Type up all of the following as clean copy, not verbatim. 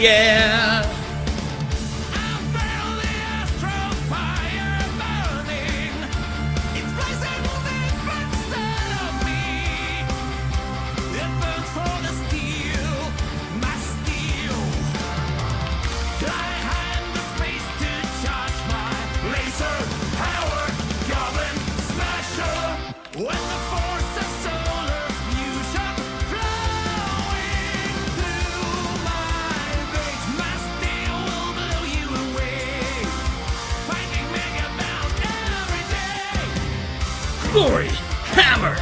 yeah. Glory Hammer!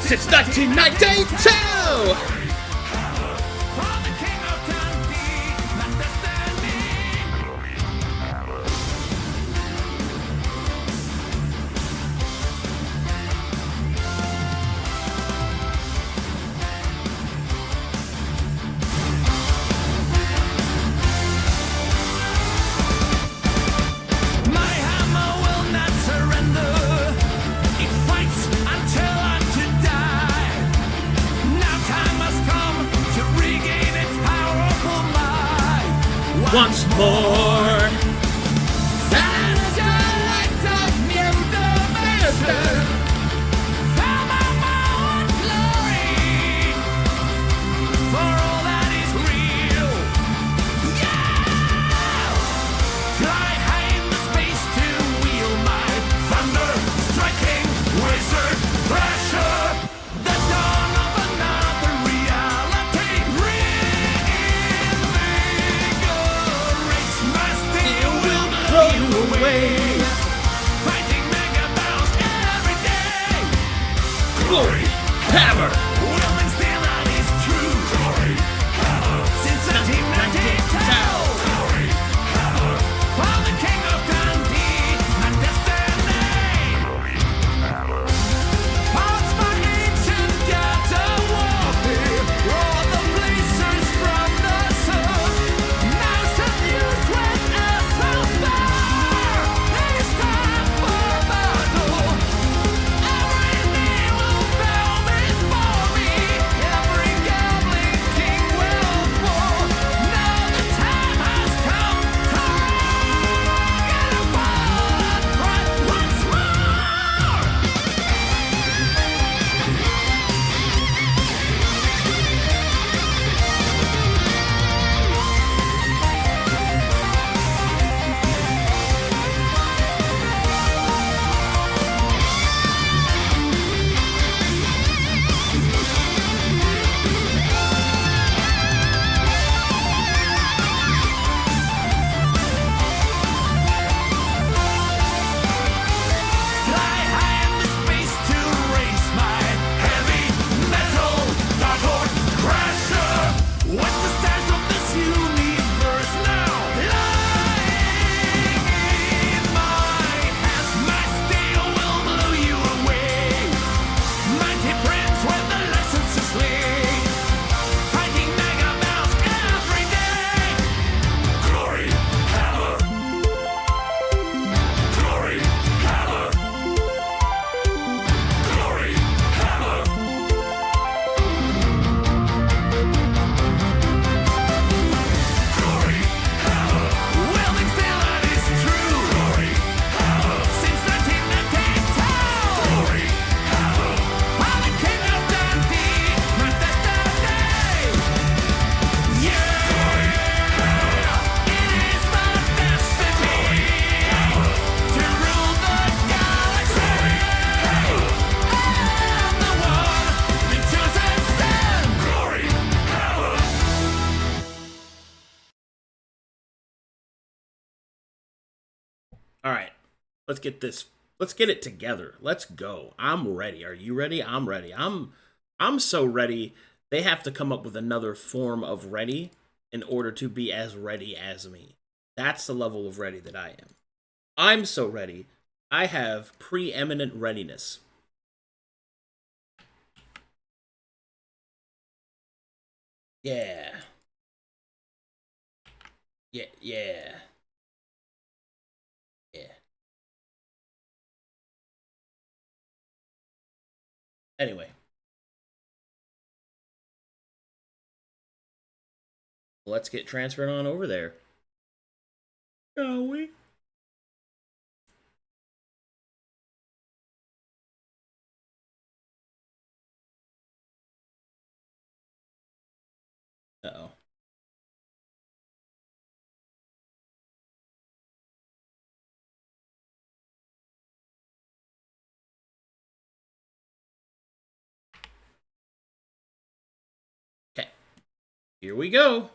Since 1992! Once more. Satellite of new dimension. Found my own glory for all that is real. Yeah! Fly high in the space to wield my thunder striking wizard pressure. The dawn of another reality. Fighting mega bounce every day. Glory Hammer. Wielding steel that is true. Glory Hammer. Since 1992. Glory Hammer. For the king of Dundee, my destiny. Glory Hammer. Parts my ancient gods of warfare. All the blazers from the sun. Now some use when astral fire. All right, let's get this. Let's get it together. Let's go. I'm ready. Are you ready? I'm ready. I'm so ready. They have to come up with another form of ready in order to be as ready as me. That's the level of ready that I am. I'm so ready. I have preeminent readiness. Yeah. Yeah, yeah. Yeah. Anyway. let's get transferred on over there. Shall we? Uh-oh. Okay. Here we go.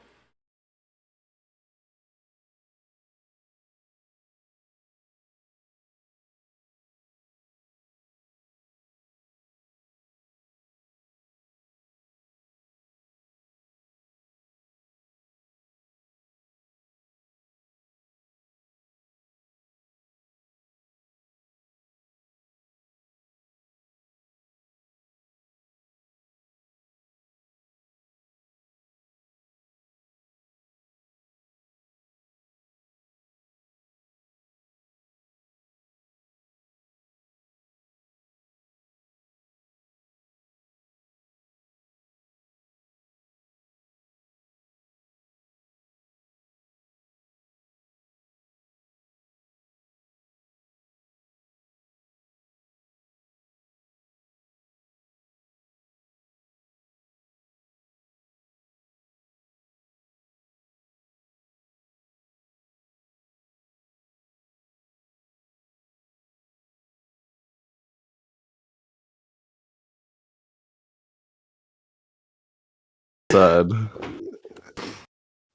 Sad.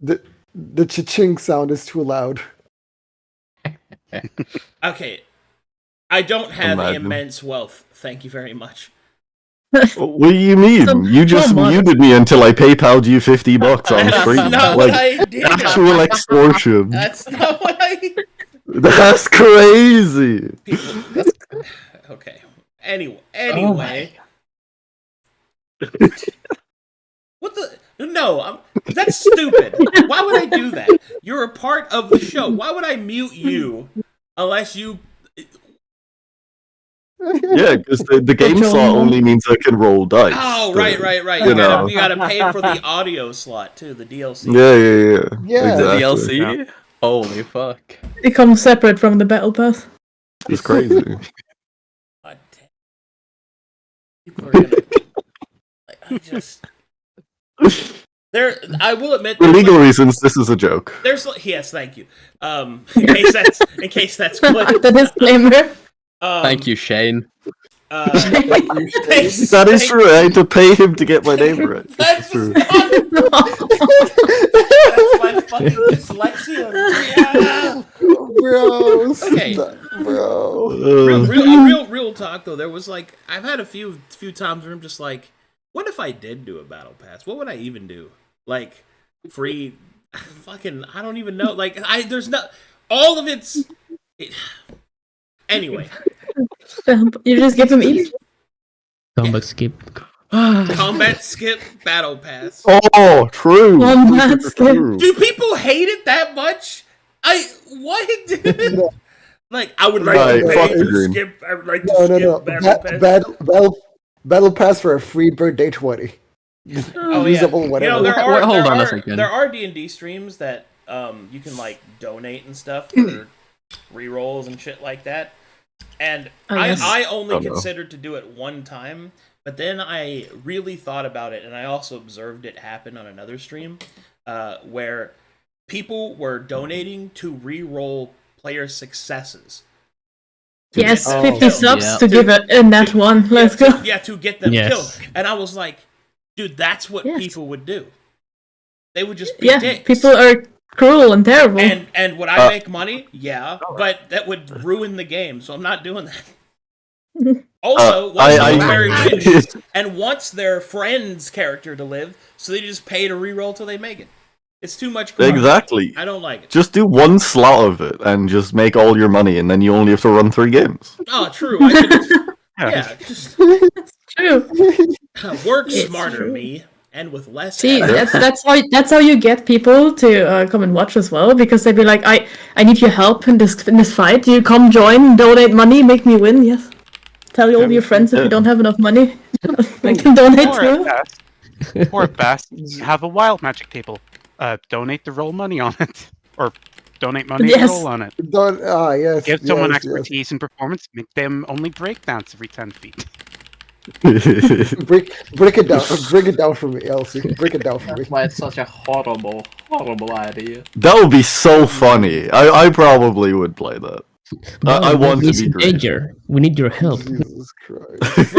The cha-ching sound is too loud. Okay. I don't have Imagine. immense wealth. Thank you very much. What do you mean? You just muted me until I PayPal'd you $50 on That's stream. not Like, what I did. actual extortion. That's not what I... That's crazy. People... Okay. Anyway. What the... No, that's stupid. Why would I do that? You're a part of the show. Why would I mute you unless you... Yeah, because the game slot only means I can roll dice. Oh, right. You know. You gotta pay for the audio slot, too, the DLC. Yeah. The Exactly. DLC? Yeah. Holy fuck. It comes separate from the battle pass. It's crazy. God damn. People are gonna... Like, I just... I will admit... For legal reasons, this is a joke. Yes, thank you. In case that's clipped. The disclaimer. Thank you, Shane. That is true. I had to pay him to get my name right. That's true. That's my fucking dyslexia. Bro, Okay. Bro. Real talk though. There was like I've had a few times where I'm just like, what if I did do a battle pass? What would I even do? Like free? Fucking I don't even know. Like there's not all of it's. Anyway. You just give them each? Combat skip. Combat skip battle pass. Oh, true. Combat skip. Do people hate it that much? What? Like I would like to pay to skip. I would like to skip battle pass. Battle pass for a free birthday 20. Oh Usable, yeah. whatever. You know, Hold on a second. There are D&D streams that you can like donate and stuff for rerolls and shit like that. And I only considered to do it one time, but then I really thought about it, and I also observed it happen on another stream, where people were donating to re-roll player successes. Yes, 50 killed. subs to give it a net one. Let's go. To get them Yes. killed. And I was like, dude, that's what Yes. people would do. They would just be Yeah, dicks. people are cruel and terrible. And would I make money? Yeah, but that would ruin the game, so I'm not doing that. Also, once their friend's character to live, so they just pay to reroll till they make it. It's too much crap. Exactly. I don't like it. Just do one slot of it and just make all your money, and then you only have to run 3 games. Oh, true. I could just, True. work It's smarter, true. me, and with less. See, effort. that's how you get people to come and watch as well, because they'd be like, I need your help in this fight. You come join, donate money, make me win. Yes. Tell all your friends if you don't have enough money, they can donate too. Or at best, have a wild magic table. donate to roll money on it, or donate money Yes. to roll on it. Don't. Yes. Give someone yes, expertise in performance. Make them only break dance every 10 feet. Yes. Break it down. Break it down for me, Elsie. Break it down for me. That's why it's such a horrible, horrible idea. That would be so funny. I probably would play that. I No, want to he's be in great. danger. We need your help. Jesus Christ.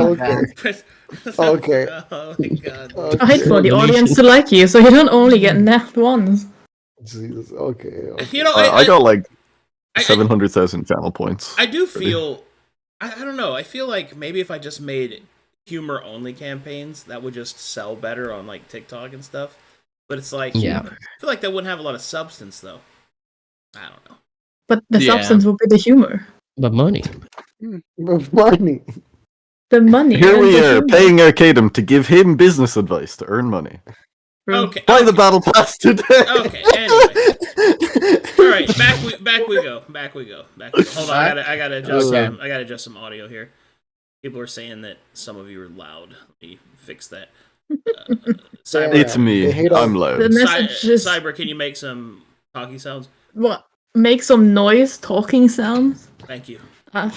Okay. Okay. Oh my god. Fight for the Revolution. audience to like you, so you don't only get napped once. Jesus. Okay. You know, I got like I- 700,000 channel points. I do feel, I don't know, I feel like maybe if I just made humor only campaigns, that would just sell better on like TikTok and stuff. But it's like, Yeah. I feel like that wouldn't have a lot of substance though. I don't know. But the Yeah. substance would be the humor. But money. Money. The money. Here and we the are, humor. paying Arcadum to give him business advice to earn money. Okay. Buy the okay. battle pass today. Okay. Anyway. All right. Back we go. Hold on. I gotta adjust. Okay. I gotta adjust some audio here. People are saying that some of you are loud. Let me fix that. Cyber, It's me. They hate I'm on- loud. The message is Cyber, can you make some talkie sounds? what? Make some noise, talking sounds. Thank you. Uh,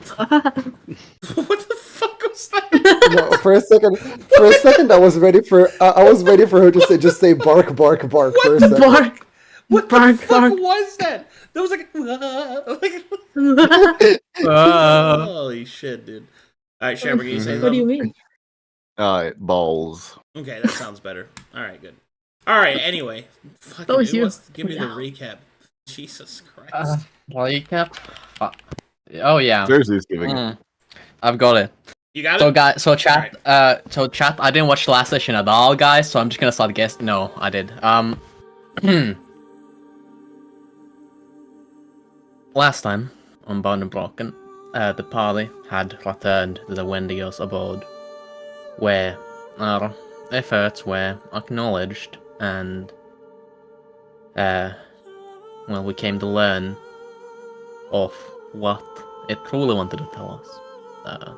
What the fuck was that? No, for a second, I was ready for. I was ready for her to just say bark, bark, bark. For a second. bark. What Bark, the fuck bark. was that? That was like, holy shit, dude. All right, Shabber, can you say What do you something? mean? Alright, balls. Okay, that sounds better. All right, good. All right, anyway, fucking, That was who you. wants to give me the recap? Jesus Christ. Recap. Oh yeah. Jersey's giving it. Mm. I've got it. You got So it. guys, so chat, I didn't watch the last session at all, guys. So I'm just gonna start guess. No, I did. Last time on Bound and Broken, the party had returned to the Wendigos abode, where our efforts were acknowledged, and well, we came to learn of what it truly wanted to tell us.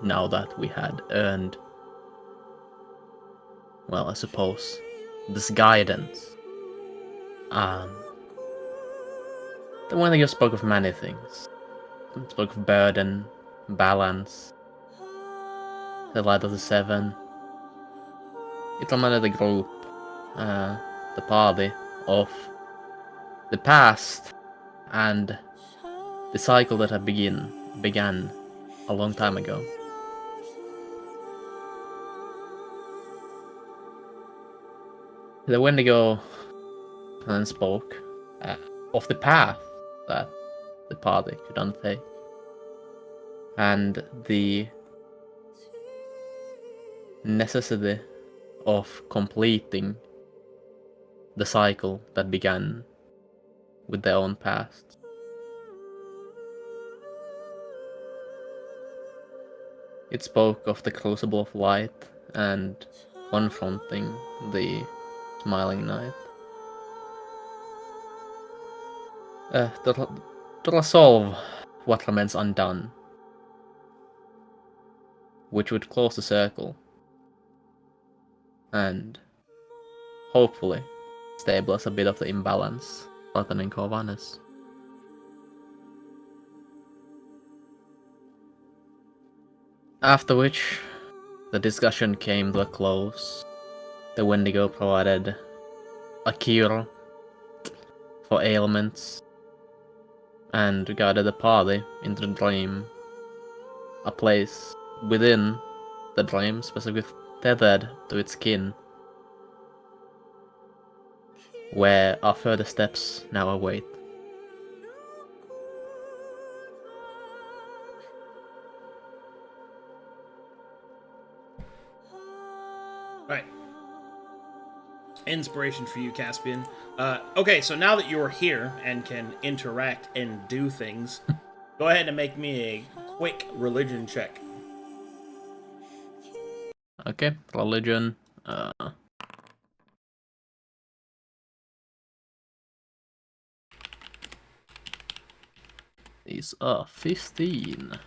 Now that we had earned, well, I suppose, this guidance. The Wendigo spoke of many things. It spoke of burden, balance, the light of the seven. It reminded the group, the party, of the past and the cycle that had began a long time ago. The Wendigo then spoke of the path that the party could undertake, and the necessity of completing the cycle that began with their own past. It spoke of the crucible of light and confronting the smiling night. To resolve what remains undone, which would close the circle, and hopefully stabilize a bit of the imbalance threatening Corvinus. After which, the discussion came to a close. The Wendigo provided a cure for ailments and guided the party into the dream, a place within the dream specifically tethered to its kin, where our further steps now await. Right. Inspiration for you, Caspian. Okay, so now that you're here and can interact and do things, go ahead and make me a quick religion check. Okay, religion. These are 15.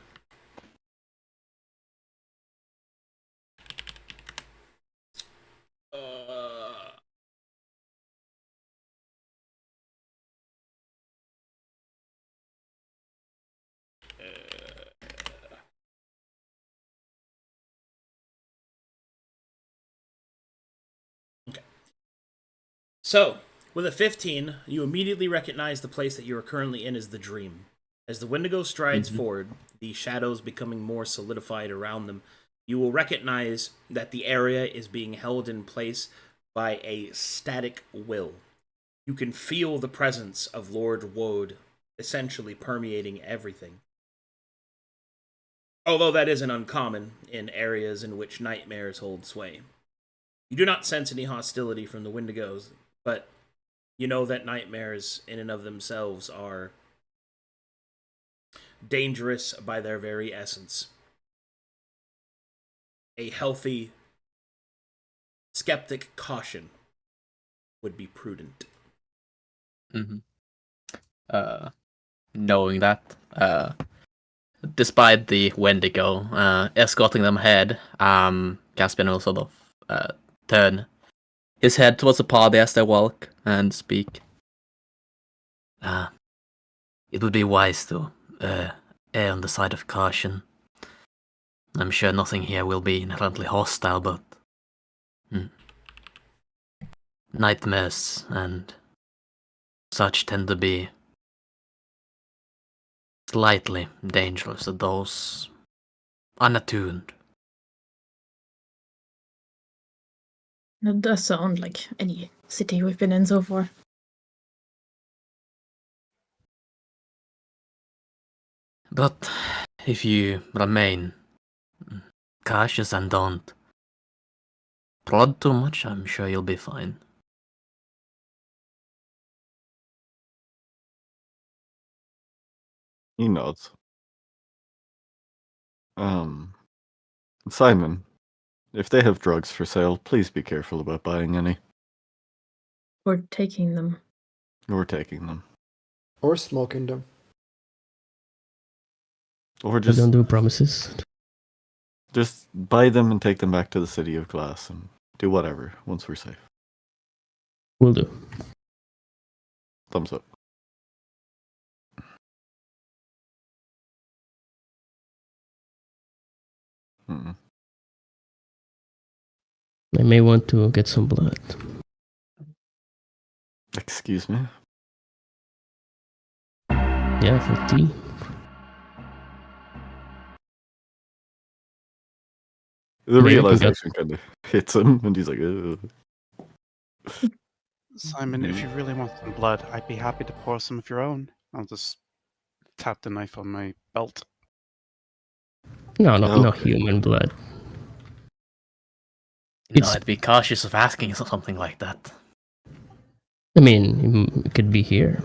So, with a 15, you immediately recognize the place that you are currently in as the Dream. As the Wendigo strides forward, the shadows becoming more solidified around them, you will recognize that the area is being held in place by a static will. You can feel the presence of Lord Woad essentially permeating everything. Although that isn't uncommon in areas in which nightmares hold sway. You do not sense any hostility from the Wendigos, but you know that nightmares in and of themselves are dangerous by their very essence. A healthy, skeptic caution would be prudent. Knowing that, despite the Wendigo escorting them ahead, Caspian will sort of turn his head towards the party as they walk and speak. It would be wise to err on the side of caution. I'm sure nothing here will be inherently hostile, but nightmares and such tend to be slightly dangerous to those unattuned. That does sound like any city we've been in so far. But if you remain cautious and don't prod too much, I'm sure you'll be fine. He nods. Simon, if they have drugs for sale, please be careful about buying any. Or taking them. Or taking them. Or smoking them. Or I don't do promises. just buy them and take them back to the City of Glass and do whatever once we're safe. Will do. Thumbs up. Mm-mm. I may want to get some blood. Excuse me? Yeah, for tea. The Maybe I can realization kind of hits him, and he's like, ugh. Simon, if you really want some blood, I'd be happy to pour some of your own. I'll just tap the knife on my belt. No, not Okay. human blood. No, It's- I'd be cautious of asking for something like that. I mean, it could be here.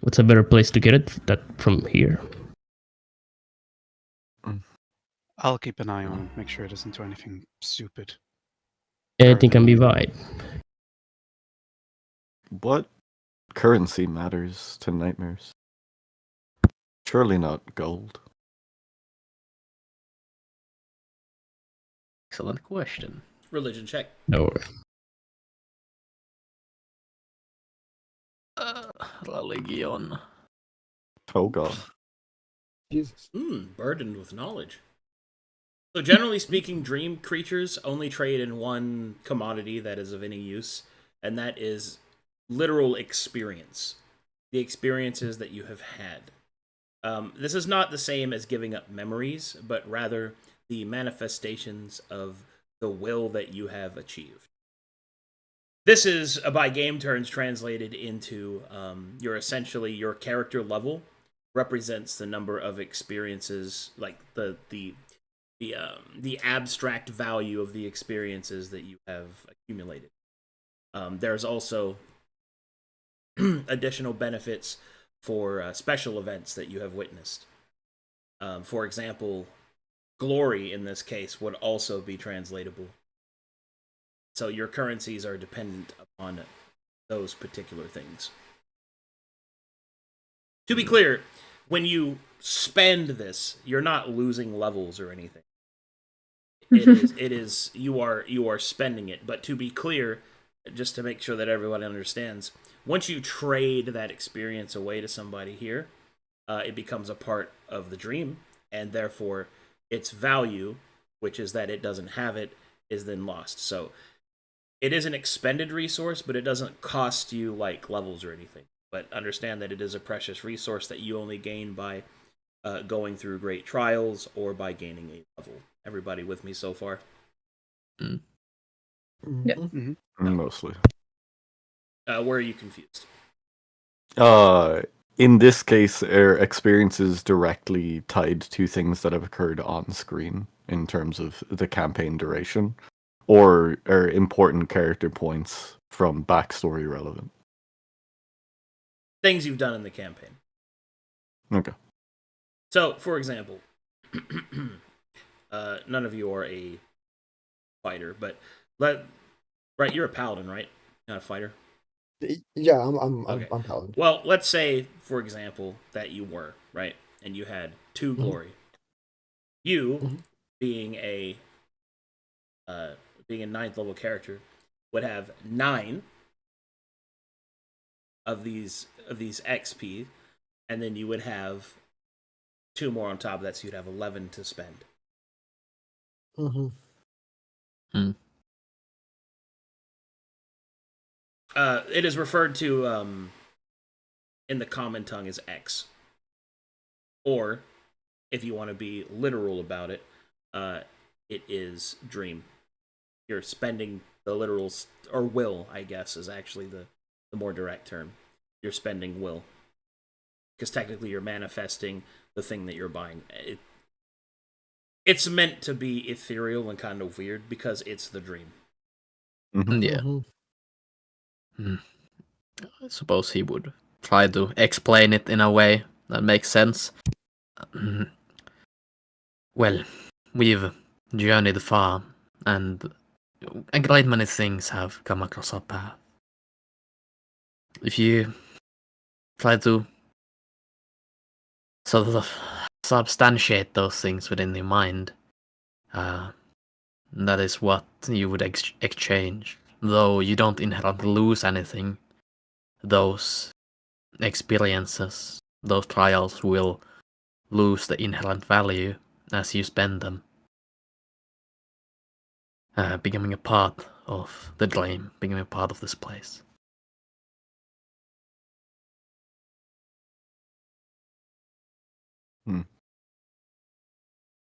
What's a better place to get it that from here? I'll keep an eye on him, make sure it doesn't do anything stupid. Anything can be bought. What currency matters to nightmares? Surely not gold. Excellent question. Religion check. No. Religion. Oh god. Jesus. Burdened with knowledge. So generally speaking, dream creatures only trade in one commodity that is of any use, and that is literal experience. The experiences that you have had. This is not the same as giving up memories, but rather the manifestations of the will that you have achieved. This is, by game turns, translated into your character level represents the number of experiences, like the abstract value of the experiences that you have accumulated. There's also additional benefits for special events that you have witnessed. For example, glory in this case would also be translatable. So your currencies are dependent upon those particular things. To be clear, when you spend this, you're not losing levels or anything. It is you are spending it. But to be clear, just to make sure that everyone understands, once you trade that experience away to somebody here, it becomes a part of the dream, and therefore its value, which is that it doesn't have it, is then lost. So it is an expended resource, but it doesn't cost you like levels or anything. But understand that it is a precious resource that you only gain by going through great trials or by gaining a level. Everybody with me so far? Yeah. Mm-hmm. Mostly. Where are you confused? In this case, our experience is directly tied to things that have occurred on screen in terms of the campaign duration, or are important character points from backstory relevant. Things you've done in the campaign. Okay. So, for example, none of you are a fighter, but right, you're a paladin, right? Not a fighter. Yeah, I'm Okay. I'm paladin. Well, let's say, for example, that you were right, and you had 2 glory. You, Mhm. being a 9th level character, would have 9 of these XP, and then you would have 2 more on top of that, so you'd have 11 to spend. Mm-hmm. It is referred to in the common tongue as X. Or, if you want to be literal about it, it is dream. You're spending the literal, or will, I guess, is actually the more direct term. You're spending will. Because technically you're manifesting the thing that you're buying. It's meant to be ethereal and kind of weird because it's the dream. Yeah. Mm-hmm. I suppose he would try to explain it in a way that makes sense. Well, we've journeyed far, and a great many things have come across our path. If you try to sort of substantiate those things within your mind, that is what you would exchange. Though you don't inherently lose anything, those experiences, those trials will lose the inherent value as you spend them. Becoming a part of the dream, becoming a part of this place.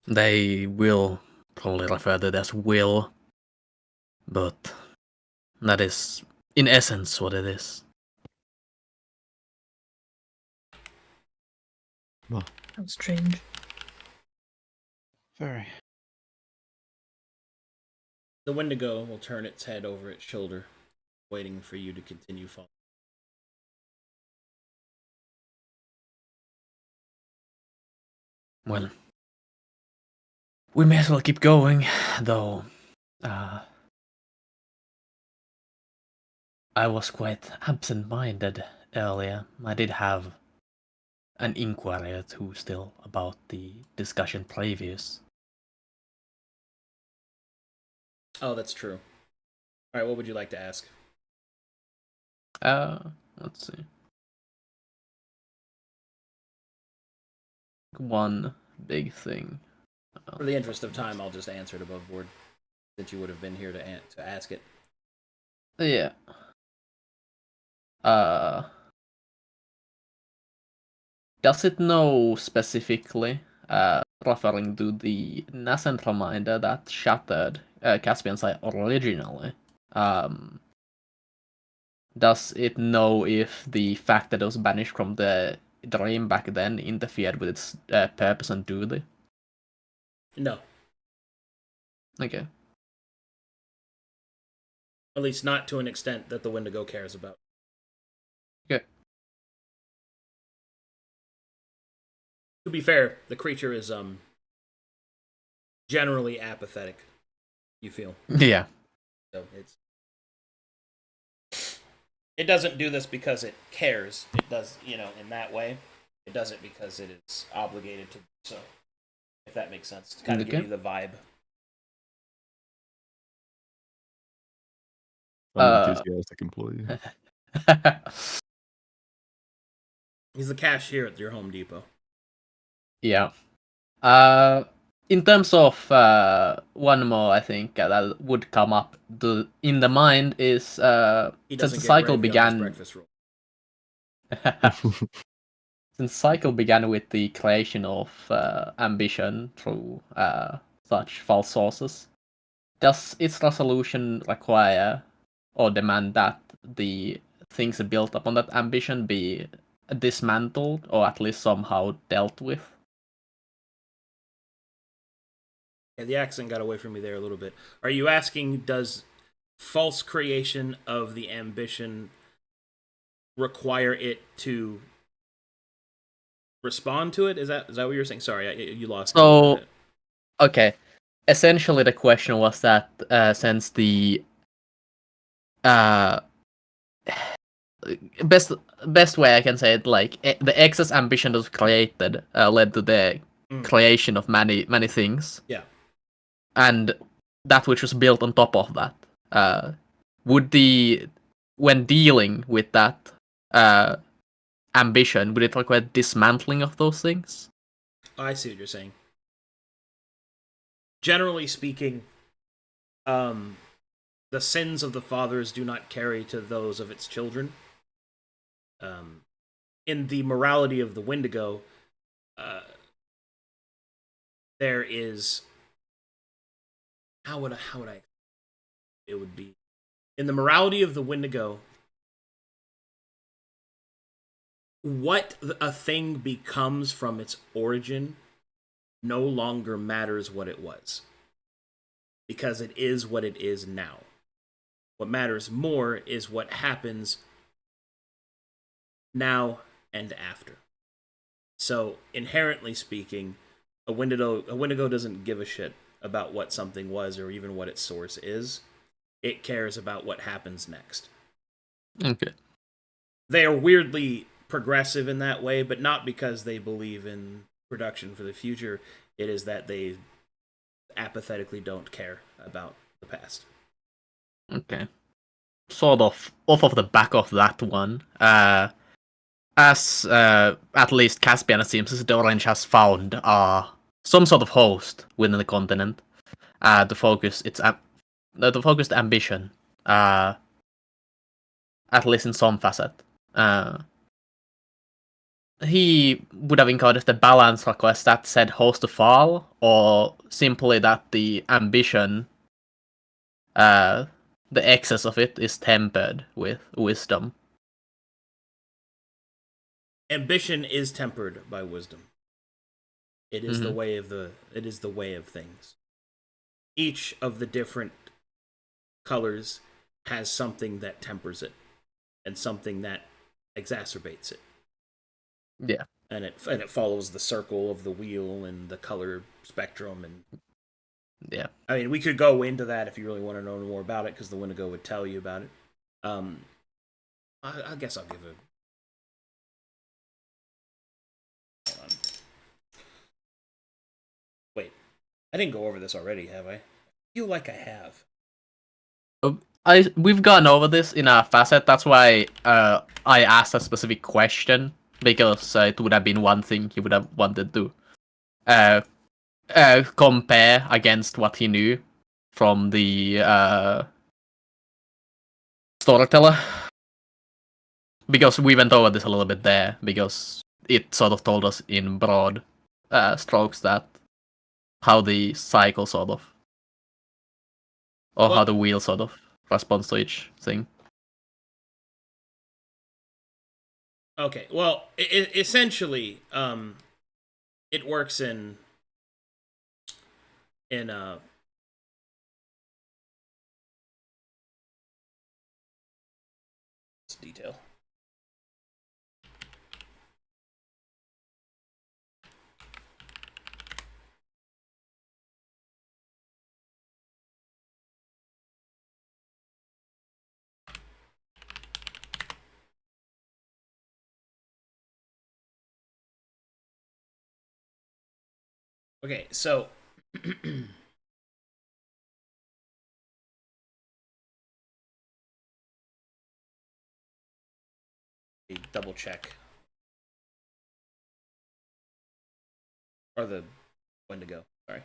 They will probably refer to it as will, but that is, in essence, what it is. How strange. Very. The Wendigo will turn its head over its shoulder, waiting for you to continue following. Well, we may as well keep going, though. I was quite absent-minded earlier. I did have an inquiry or two still about the discussion previous. Oh, that's true. Alright, what would you like to ask? Let's see. One big thing. For the interest of time, I'll just answer it above board, since you would have been here to ask it. Yeah. Does it know specifically, referring to the nascent reminder that shattered Caspian's Eye originally, does it know if the fact that it was banished from the dream back then interfered with its purpose and duty? No. Okay. At least not to an extent that the Wendigo cares about. Okay. To be fair, the creature is generally apathetic, you feel. Yeah. So it doesn't do this because it cares. It does, in that way. It does it because it is obligated to do so. If that makes sense. To kind of give you the vibe. An enthusiastic employee. He's the cashier at your Home Depot. Yeah. in terms of one more, I think that would come up in the mind is He since doesn't the get cycle gravy on his began. breakfast roll. Since cycle began with the creation of ambition through such false sources, does its resolution require or demand that the things built upon that ambition be dismantled or at least somehow dealt with? Yeah, the accent got away from me there a little bit. Are you asking, does false creation of the ambition require it to respond to it? Is that what you're saying? Sorry, you lost me. So, okay. Essentially, the question was that since the best way I can say it, like the excess ambition that was created led to the creation of many things. Yeah. And that which was built on top of that, when dealing with that ambition, would it require dismantling of those things? I see what you're saying. Generally speaking, the sins of the fathers do not carry to those of its children. In the morality of the Wendigo, there is how would I it would be in the morality of the Wendigo, what a thing becomes from its origin no longer matters what it was, because it is what it is now. What matters more is what happens now and after. So, inherently speaking, a Wendigo doesn't give a shit about what something was or even what its source is. It cares about what happens next. Okay. They are weirdly progressive in that way, but not because they believe in production for the future. It is that they apathetically don't care about the past. Okay. Sort of off of the back of that one, as at least Caspian seems, the Orange has found some sort of host within the continent to focus the focused ambition, at least in some facet. He would have encountered the balance request that said host to fall, or simply that the ambition, the excess of it, is tempered with wisdom. Ambition is tempered by wisdom. It is the way of things. Each of the different colors has something that tempers it and something that exacerbates it. Yeah. And it follows the circle of the wheel and the color spectrum. And yeah, I mean, we could go into that if you really want to know more about it, because the Wendigo would tell you about it. I guess I'll give it. Hold on. Wait, I didn't go over this already, have I? I feel like I have. We've gone over this in a facet. That's why I asked a specific question, because it would have been one thing he would have wanted to compare against what he knew from the storyteller. Because we went over this a little bit there, because it sort of told us in broad strokes that how the cycle sort of, or how the wheel sort of responds to each thing. Okay, well, essentially, it works in detail. Okay, so double check. Or the Wendigo, sorry.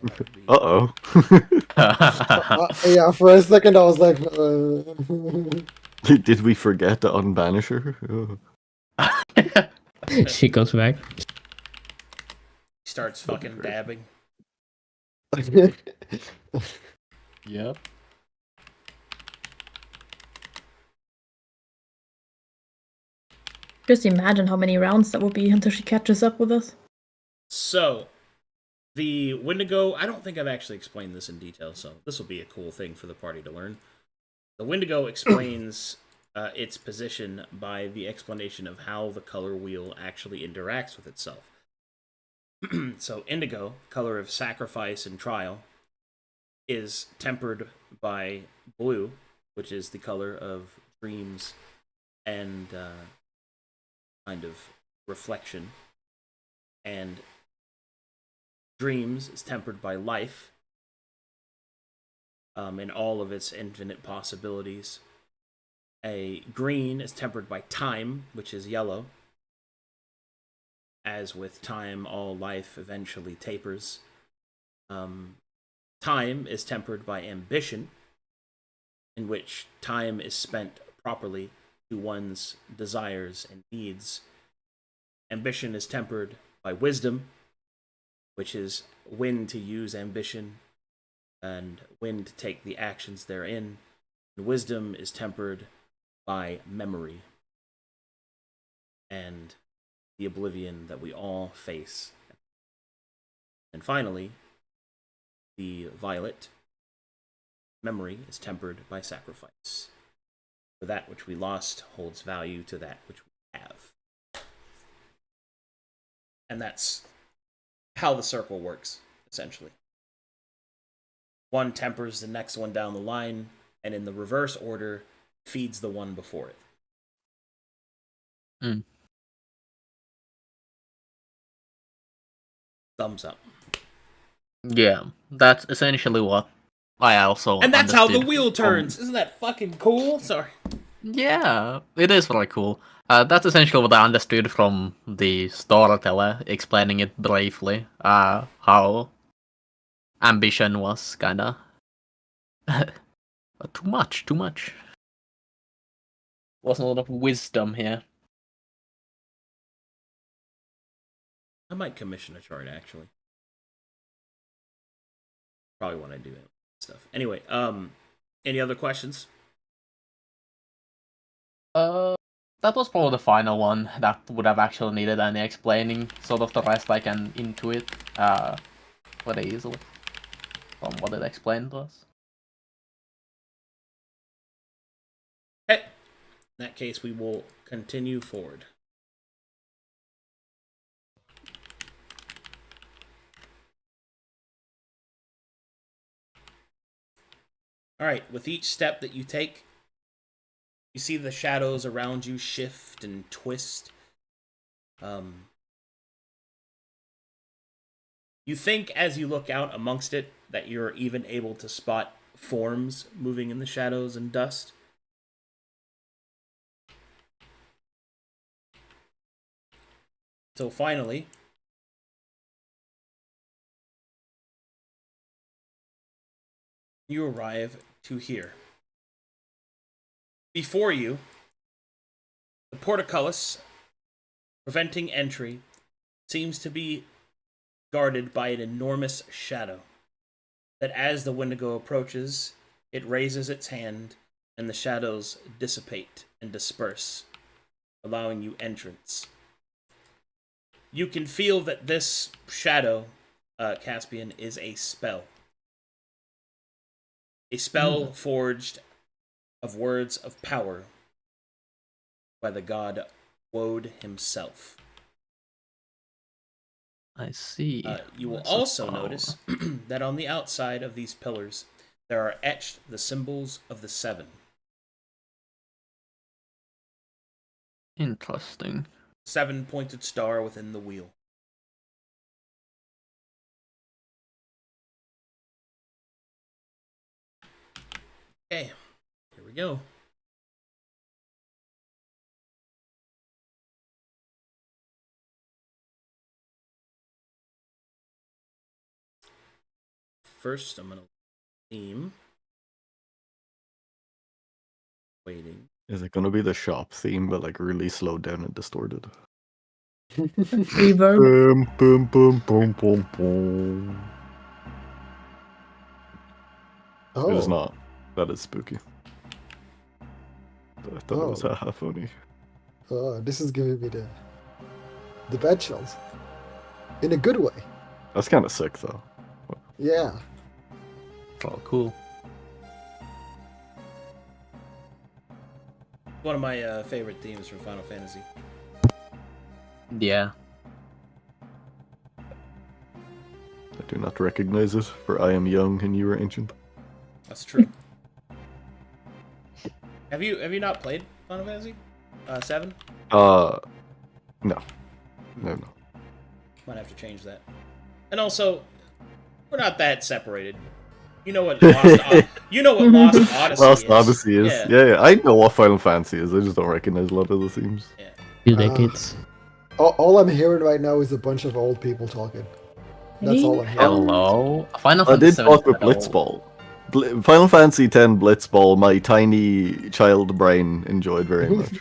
That would be- Uh-oh. Yeah, for a second I was like, Did we forget to unbanish her? Oh. She comes back. He starts fucking dabbing. Yep. Just imagine how many rounds that would be until she catches up with us. So, the Wendigo, I don't think I've actually explained this in detail, so this will be a cool thing for the party to learn. The Wendigo explains its position by the explanation of how the color wheel actually interacts with itself. So, indigo, color of sacrifice and trial, is tempered by blue, which is the color of dreams and kind of reflection. And dreams is tempered by life in all of its infinite possibilities. A green is tempered by time, which is yellow. As with time, all life eventually tapers. Time is tempered by ambition, in which time is spent properly to one's desires and needs. Ambition is tempered by wisdom, which is when to use ambition and when to take the actions therein. And wisdom is tempered by memory and the oblivion that we all face. And finally, the violet, memory, is tempered by sacrifice. For that which we lost holds value to that which we have. And that's how the circle works, essentially. One tempers the next one down the line, and in the reverse order, feeds the one before it. Mm. Thumbs up. Yeah, that's essentially what I also And that's how the understood wheel from- turns. Isn't that fucking cool? Sorry. Yeah, it is very cool. That's essentially what I understood from the storyteller explaining it briefly. How ambition was kinda too much. Wasn't a lot of wisdom here. I might commission a chart, actually. Probably when I do it. Stuff. Anyway, any other questions? That was probably the final one that would have actually needed any explaining. Sort of the rest I can intuit very easily from what it explained to us. Okay. In that case, we will continue forward. Alright, with each step that you take, you see the shadows around you shift and twist. You think as you look out amongst it that you're even able to spot forms moving in the shadows and dust. So finally, you arrive to here. Before you, the portcullis preventing entry seems to be guarded by an enormous shadow that as the Wendigo approaches, it raises its hand and the shadows dissipate and disperse, allowing you entrance. You can feel that this shadow, Caspian, is a spell. A spell forged of words of power by the god Woad himself. I see. You will Words of also power. notice that on the outside of these pillars, there are etched the symbols of the seven. Interesting. 7-pointed star within the wheel. Okay, here we go. first I'm gonna theme. Waiting. Is it gonna be the shop theme, but like really slowed down and distorted? Reverb. Boom, boom, boom, boom, boom. Oh, It is not. That is spooky. I thought it was Oh. haha funny. oh, this is giving me the bad chills. In a good way. That's kind of sick, though. Yeah. Oh, cool. One of my favorite themes from Final Fantasy. Yeah. I do not recognize it, for I am young and you are ancient. That's true. Have you not played Final Fantasy 7? No. No. Might have to change that. And also, we're not that separated. You know what Lost Odyssey Lost is. Odyssey is. Yeah, I know what Final Fantasy is. I just don't recognize a lot of the themes. Yeah. Few decades. All I'm hearing right now is a bunch of old people talking. That's all I'm hearing. Hello. Final I Fantasy did 7 talk with is Blitzball. Final Fantasy X Blitzball, my tiny child brain enjoyed very much.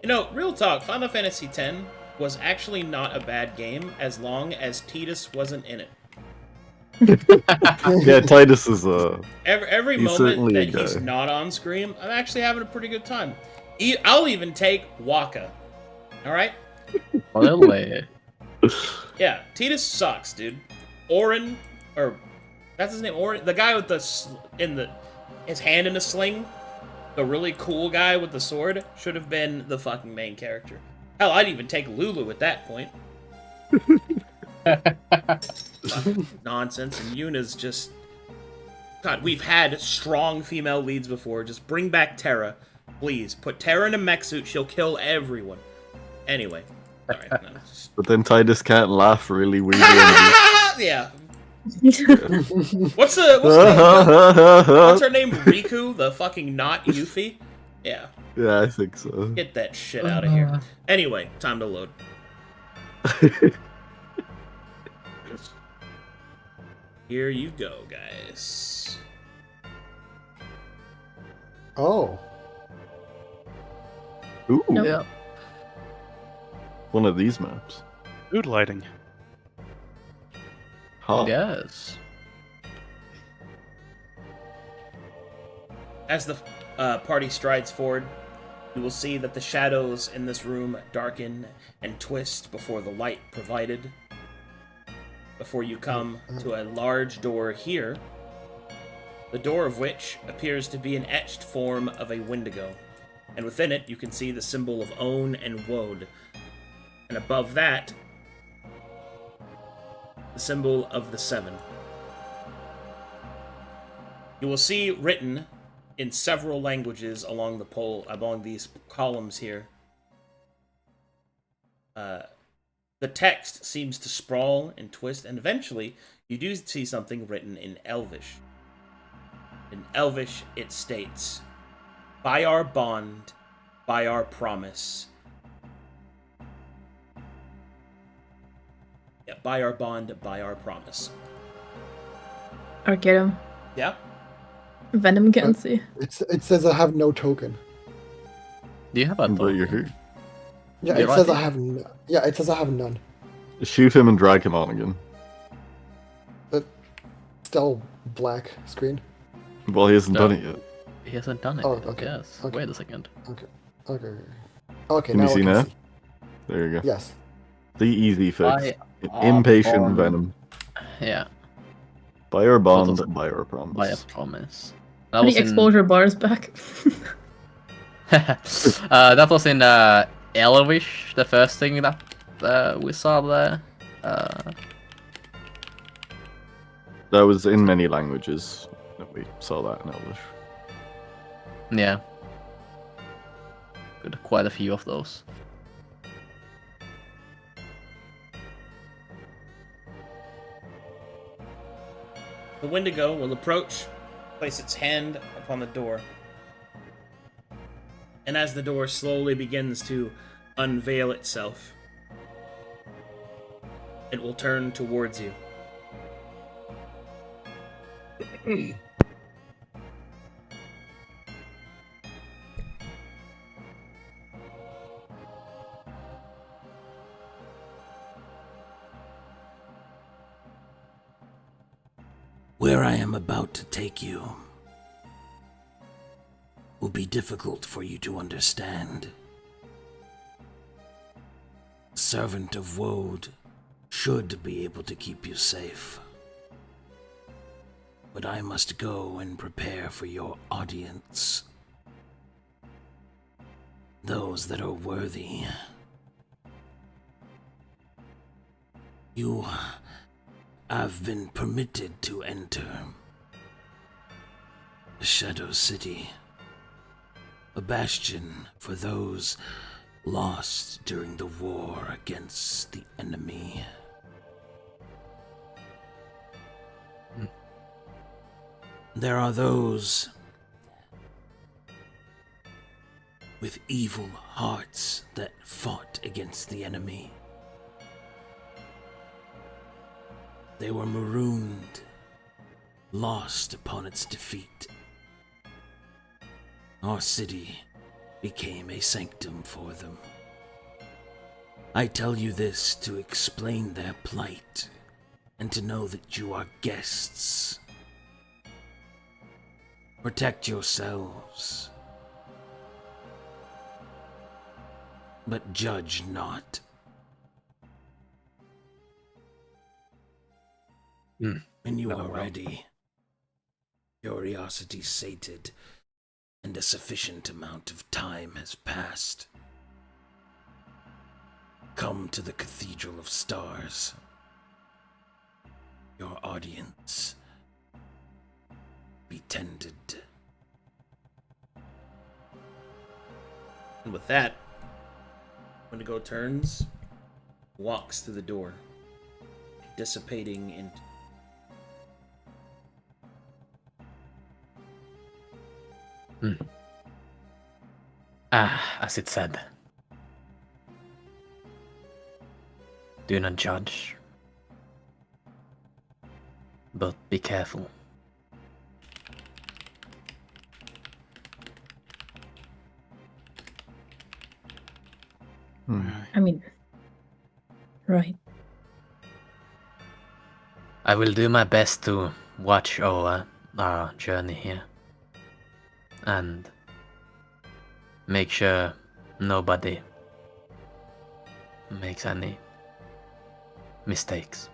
You know, real talk, Final Fantasy X was actually not a bad game as long as Tidus wasn't in it. Yeah, Titus is Every He's moment certainly a that he's guy. not on screen, I'm actually having a pretty good time. I'll even take Waka. Alright? Really? Yeah, Tidus sucks, dude. Orin, or that's his name, Orin, the guy with his hand in a sling, the really cool guy with the sword, should have been the fucking main character. Hell, I'd even take Lulu at that point. Fucking nonsense, and Yuna's just... God, we've had strong female leads before. Just bring back Terra. Please, put Terra in a mech suit, she'll kill everyone. Anyway. Sorry. No, just... but then Titus can't laugh really weirdly. Yeah. What's her name? Riku, the fucking not Yuffie? Yeah. Yeah, I think so. Get that shit out of here. Anyway, time to load. Here you go, guys. Oh. Ooh, No. Yeah. one of these maps. Mood lighting. Huh. Yes. As the party strides forward, you will see that the shadows in this room darken and twist before the light provided. Before you come to a large door here, the door of which appears to be an etched form of a Wendigo. And within it, you can see the symbol of Own and Woad. And above that, the symbol of the Seven. You will see written in several languages along the along these columns here. The text seems to sprawl and twist, and eventually you do see something written in Elvish. In Elvish, it states, "By our bond, by our promise." Yeah, by our bond, by our promise. Arcadum. Yeah? Venom can see. It says I have no token. Do you have a But you're token? here. Yeah, You're it says right. I have. Yeah, it says I have none. Shoot him and drag him on again. But still black screen. Well, he hasn't No. done it yet. He hasn't done it. Oh, yet, okay. Yes. Okay. Wait a second. Okay. Okay. Can you now see I now? can see. There you go. Yes. The easy fix. By Impatient bond. venom. Yeah. By our bond, also- by our promise. By a promise. That How was many in. exposure bars back? That was in Elvish, the first thing that we saw there. That was in many languages that we saw that in Elvish. Yeah. Got quite a few of those. The Wendigo will approach, place its hand upon the door. And as the door slowly begins to unveil itself, It will turn towards you. Where I am about to take you will be difficult for you to understand. Servant of Woad should be able to keep you safe. But I must go and prepare for your audience. Those that are worthy. You have been permitted to enter the Shadow City, a bastion for those lost during the war against the enemy. There are those with evil hearts that fought against the enemy. They were marooned, lost upon its defeat. Our city became a sanctum for them. I tell you this to explain their plight and to know that you are guests. Protect yourselves, but judge not. When you are ready, curiosity sated, and a sufficient amount of time has passed, come to the Cathedral of Stars. Your audience be tended. And with that, Wendigo turns, walks through the door, dissipating into As it said, do not judge, but be careful. I mean, right. I will do my best to watch over our journey here and make sure nobody makes any mistakes.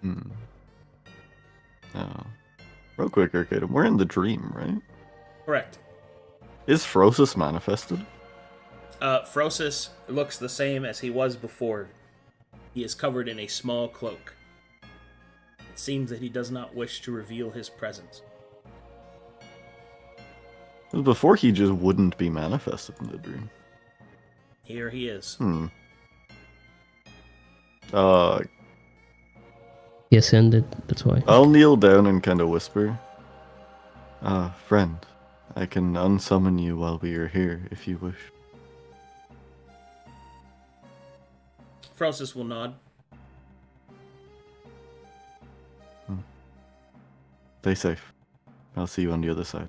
Real quick, Arcadum, we're in the dream, right? Correct. Is Frosis manifested? Frosis looks the same as he was before. He is covered in a small cloak. It seems that he does not wish to reveal his presence. Before he just wouldn't be manifested in the dream. Here he is. He ascended, that's why. I'll kneel down and kind of whisper. Friend, I can unsummon you while we are here, if you wish. Frosis will nod. Stay safe. I'll see you on the other side.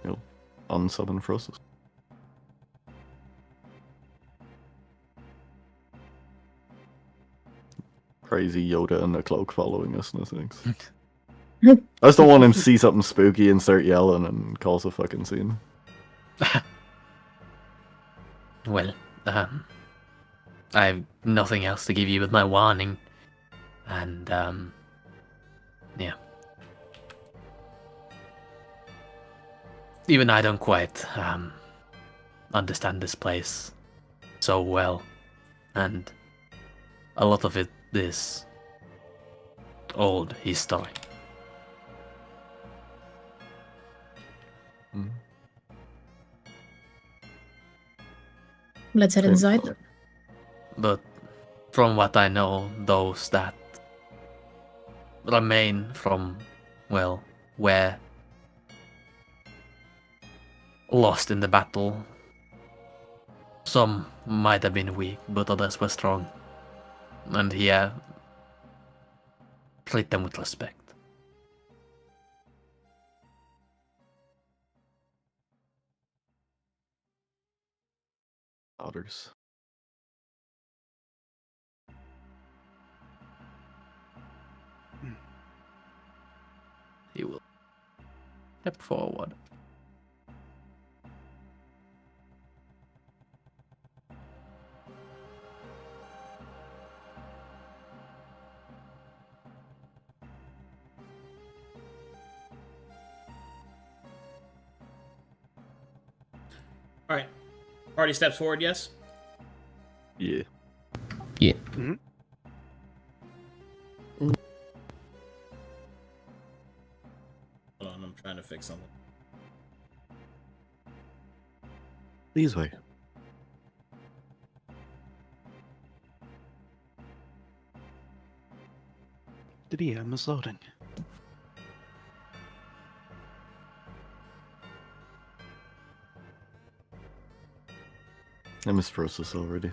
You'll unsummon Frosis. Crazy Yoda in a cloak following us, no thanks. I just don't want him to see something spooky and start yelling and cause a fucking scene. Well, I have nothing else to give you but my warning. And, yeah. Even I don't quite, understand this place so well. And a lot of it is old history. Let's head inside. But from what I know, those that remain from, well, where lost in the battle Some might have been weak, but others were strong. And he treat them with respect. Others. He will step forward. All right. Party steps forward. Yes. Yeah. Yeah. Hold on. I'm trying to fix something. These way. The DM is loading. I missed process already.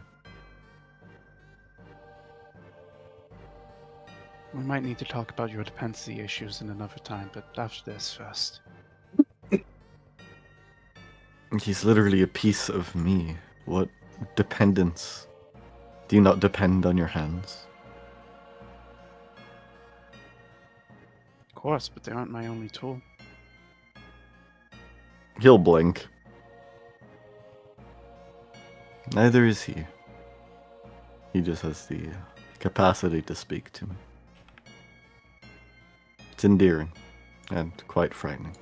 We might need to talk about your dependency issues in another time, but after this first. He's literally a piece of me. What dependence? Do you not depend on your hands? Of course, but they aren't my only tool. He'll blink. Neither is he. He just has the capacity to speak to me. It's endearing and quite frightening.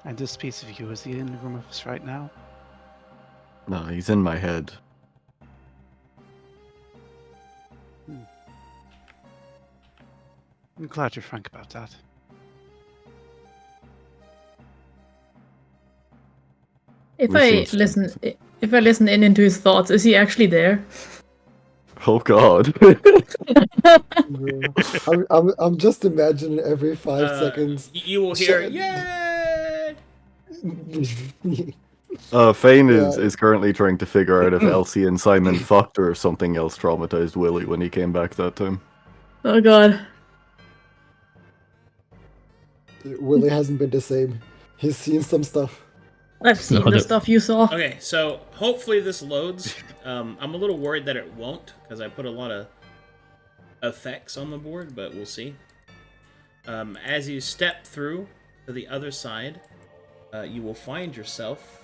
And this piece of you, is he in the room with us right now? No, he's in my head. I'm glad you're frank about that. If We I seem to- listen, if I listen in into his thoughts, is he actually there? Oh god. I'm just imagining every 5 seconds. You will hear, Shut- yay! Fane Yeah. is currently trying to figure out if Elsie and Simon fucked or if something else traumatized Willie when he came back that time. Oh god. Willie hasn't been the same. He's seen some stuff. I've seen No, the the- stuff you saw. Okay, so hopefully this loads. I'm a little worried that it won't because I put a lot of effects on the board, but we'll see. As you step through to the other side, you will find yourself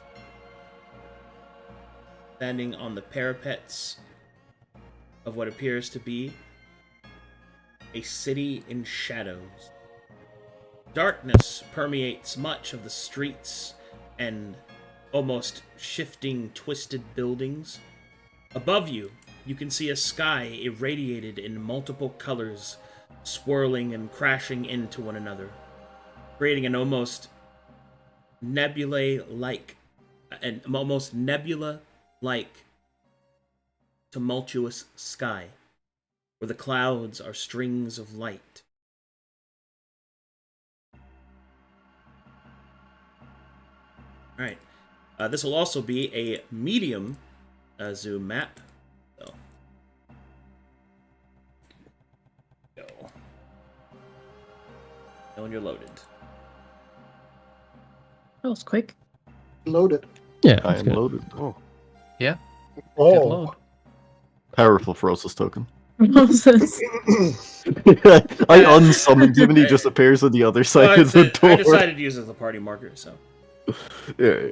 standing on the parapets of what appears to be a city in shadows. Darkness permeates much of the streets and almost shifting, twisted buildings. Above you, you can see a sky irradiated in multiple colors, swirling and crashing into one another, creating an almost nebula-like tumultuous sky, where the clouds are strings of light. Alright. This will also be a medium zoom map. So. Go. Know when you're loaded. That was quick. Loaded. Yeah, I that's am good. loaded. Oh, Yeah, good Oh. load. Powerful Ferocious token. Nonsense. I unsummoned him and he just appears on the other side Well, of the door. I decided to use it as a party marker, so. Yeah.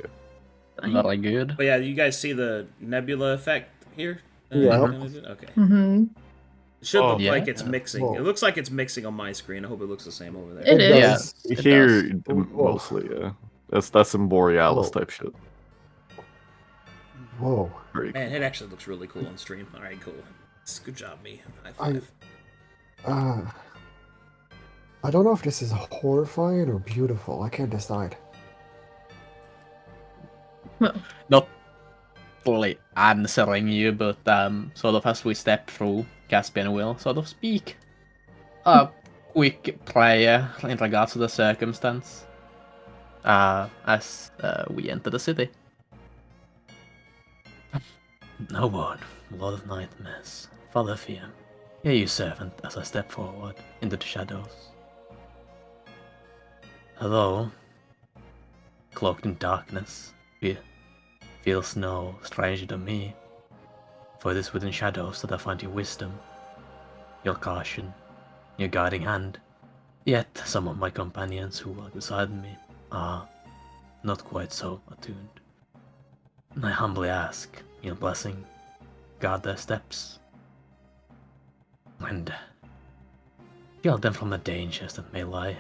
Very good. But yeah, you guys see the nebula effect here? Yeah. Okay. Mm-hmm. It should look Yeah. like it's mixing. Whoa. It looks like it's mixing on my screen. I hope it looks the same over there. It is. does. It Here, does. mostly, yeah. That's some Borealis Whoa. type shit. Whoa. Very Man, it actually looks really cool on stream. Alright, cool. Good job, me. High I- five. I don't know if this is horrifying or beautiful. I can't decide. Not fully answering you, but sort of as we step through, Caspian will sort of speak a quick prayer in regards to the circumstance as we enter the city. No one, Lord of Nightmares, Father Fear, hear you, servant, as I step forward into the shadows. Hello, cloaked in darkness, feels no stranger to me, for it is within shadows that I find your wisdom, your caution, your guiding hand. Yet some of my companions who walk beside me are not quite so attuned. And I humbly ask your blessing, guard their steps, and shield them from the dangers that may lie.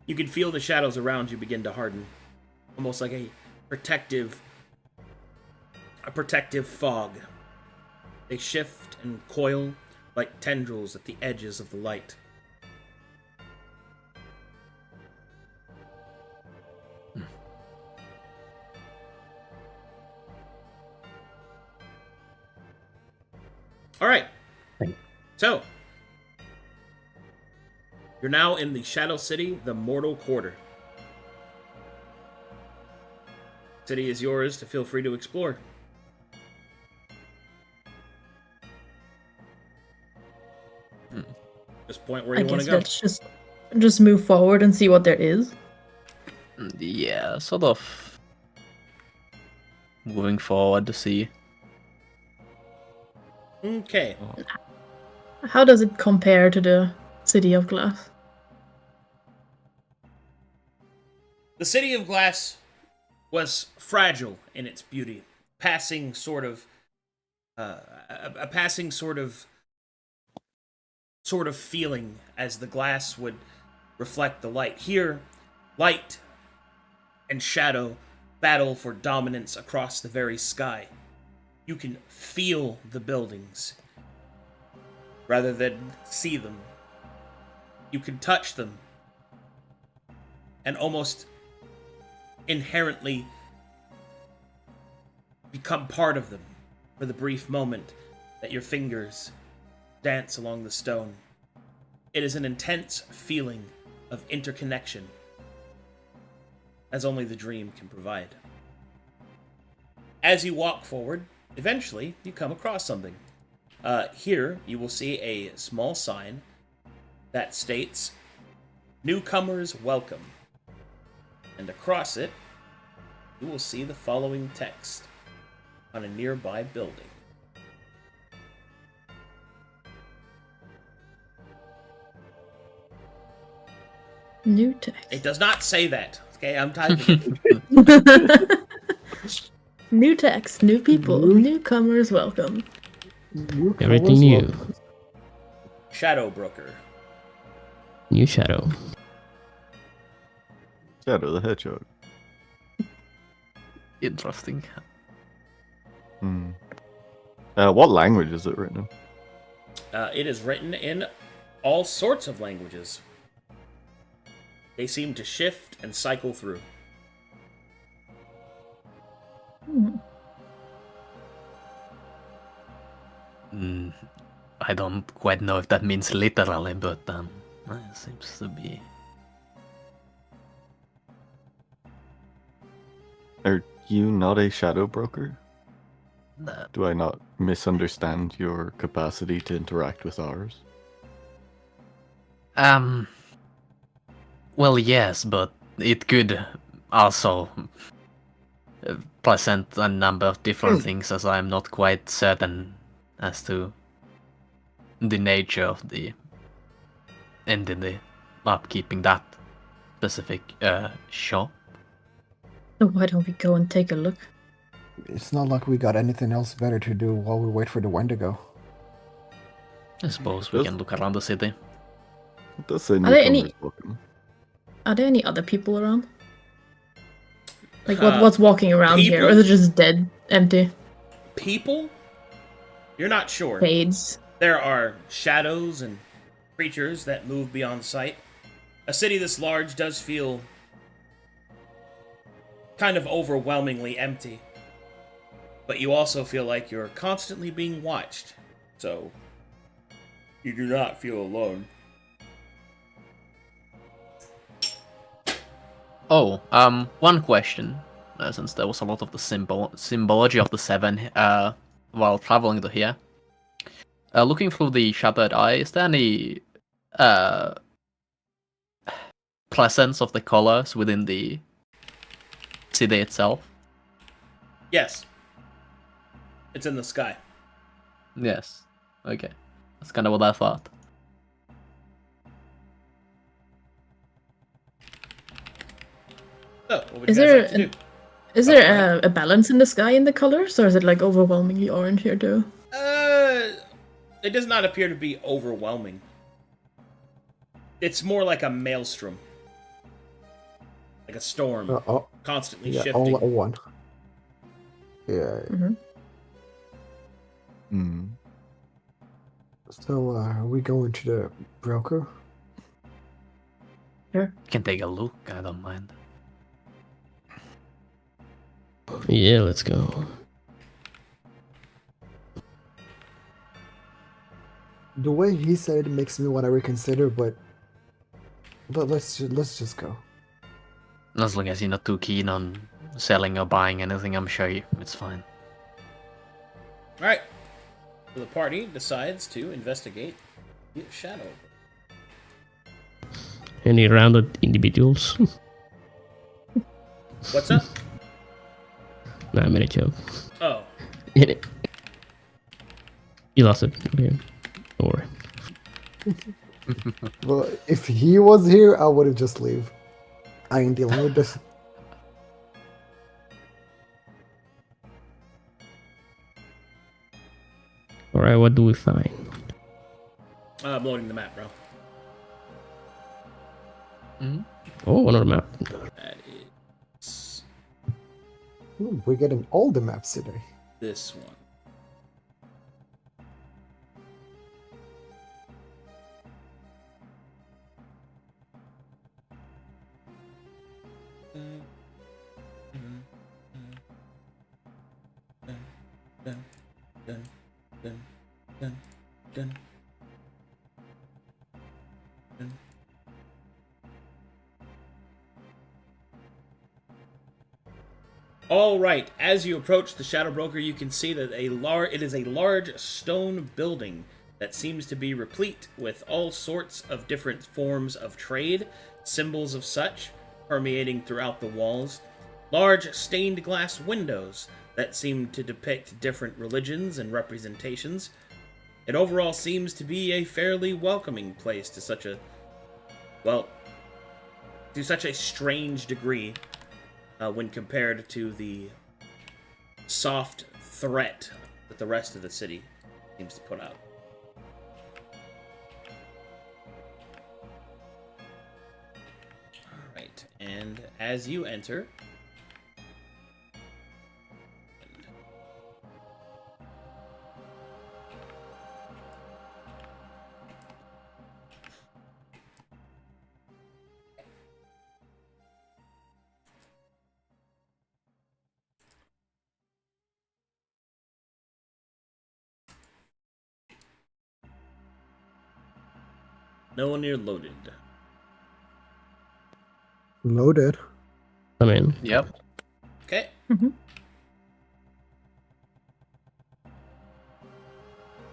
You can feel the shadows around you begin to harden, almost like a protective fog. They shift and coil like tendrils at the edges of the light. All right. So, you're now in the Shadow City, the Mortal Quarter. City is yours to feel free to explore. This point where I you want guess to go. let's just move forward and see what there is. Yeah, sort of moving forward to see. Okay. How does it compare to the City of Glass? The City of Glass was fragile in its beauty, passing sort of a passing sort of feeling as the glass would reflect the light. Here, light and shadow battle for dominance across the very sky. You can feel the buildings rather than see them. You can touch them and almost inherently become part of them for the brief moment that your fingers dance along the stone. It is an intense feeling of interconnection, as only the dream can provide. As you walk forward, eventually you come across something. Here you will see a small sign that states, "Newcomers welcome." And across it, you will see the following text on a nearby building. New text. It does not say that. Okay, I'm typing it. New text, new people, newcomers welcome. Everything new. Shadow Broker. New shadow. Shadow the Hedgehog. Interesting. What language is it written in? It is written in all sorts of languages. They seem to shift and cycle through. I don't quite know if that means literally, but it seems to be. Are you not a shadow broker? That. Do I not misunderstand your capacity to interact with ours? Well, yes, but it could also present a number of different things, as I'm not quite certain as to the nature of the entity upkeeping that specific shop. So why don't we go and take a look? It's not like we got anything else better to do while we wait for the Wendigo. I suppose we can look around the city. It does say there any- newcomers welcome. Are there any other people around? Like what's walking around here? Or people? is it just dead, empty? People? You're not sure. Fades. There are shadows and creatures that move beyond sight. A city this large does feel kind of overwhelmingly empty. But you also feel like you're constantly being watched. So, you do not feel alone. One question. Since there was a lot of the symbology of the seven while traveling to here. Looking through the Shattered Eye, is there any presence of the colors within the city itself? Yes. It's in the sky. Yes. Okay. That's kind of what I thought. So, what would Is you guys there like to do? Is Oh, there go ahead. a balance in the sky in the colors, or is it like overwhelmingly orange here too? It does not appear to be overwhelming. It's more like a maelstrom. Like a storm. Constantly yeah, shifting. all at one. Yeah. Hmm. So, are we going to the broker? Sure. Can take a look. I don't mind. Yeah, let's go. The way he said it makes me want to reconsider, but let's just go. As long as you're not too keen on selling or buying anything, I'm sure it's fine. Alright. So the party decides to investigate the shadow. Any rounded individuals? What's up? Nah, I made a joke. Oh. You lost it. Okay. Don't worry. Well, if he was here, I would have just leave. I ain't dealing with this. Alright, what do we find? I'm loading the map, bro. Oh, another map. That is We're getting all the maps today. this one. All right. As you approach the Shadow Broker, you can see that it is a large stone building that seems to be replete with all sorts of different forms of trade, symbols of such, permeating throughout the walls. Large stained glass windows that seem to depict different religions and representations. It overall seems to be a fairly welcoming place to such a strange degree when compared to the soft threat that the rest of the city seems to put out. Alright, and as you enter, no one near loaded. Loaded. I mean, Yep. Okay.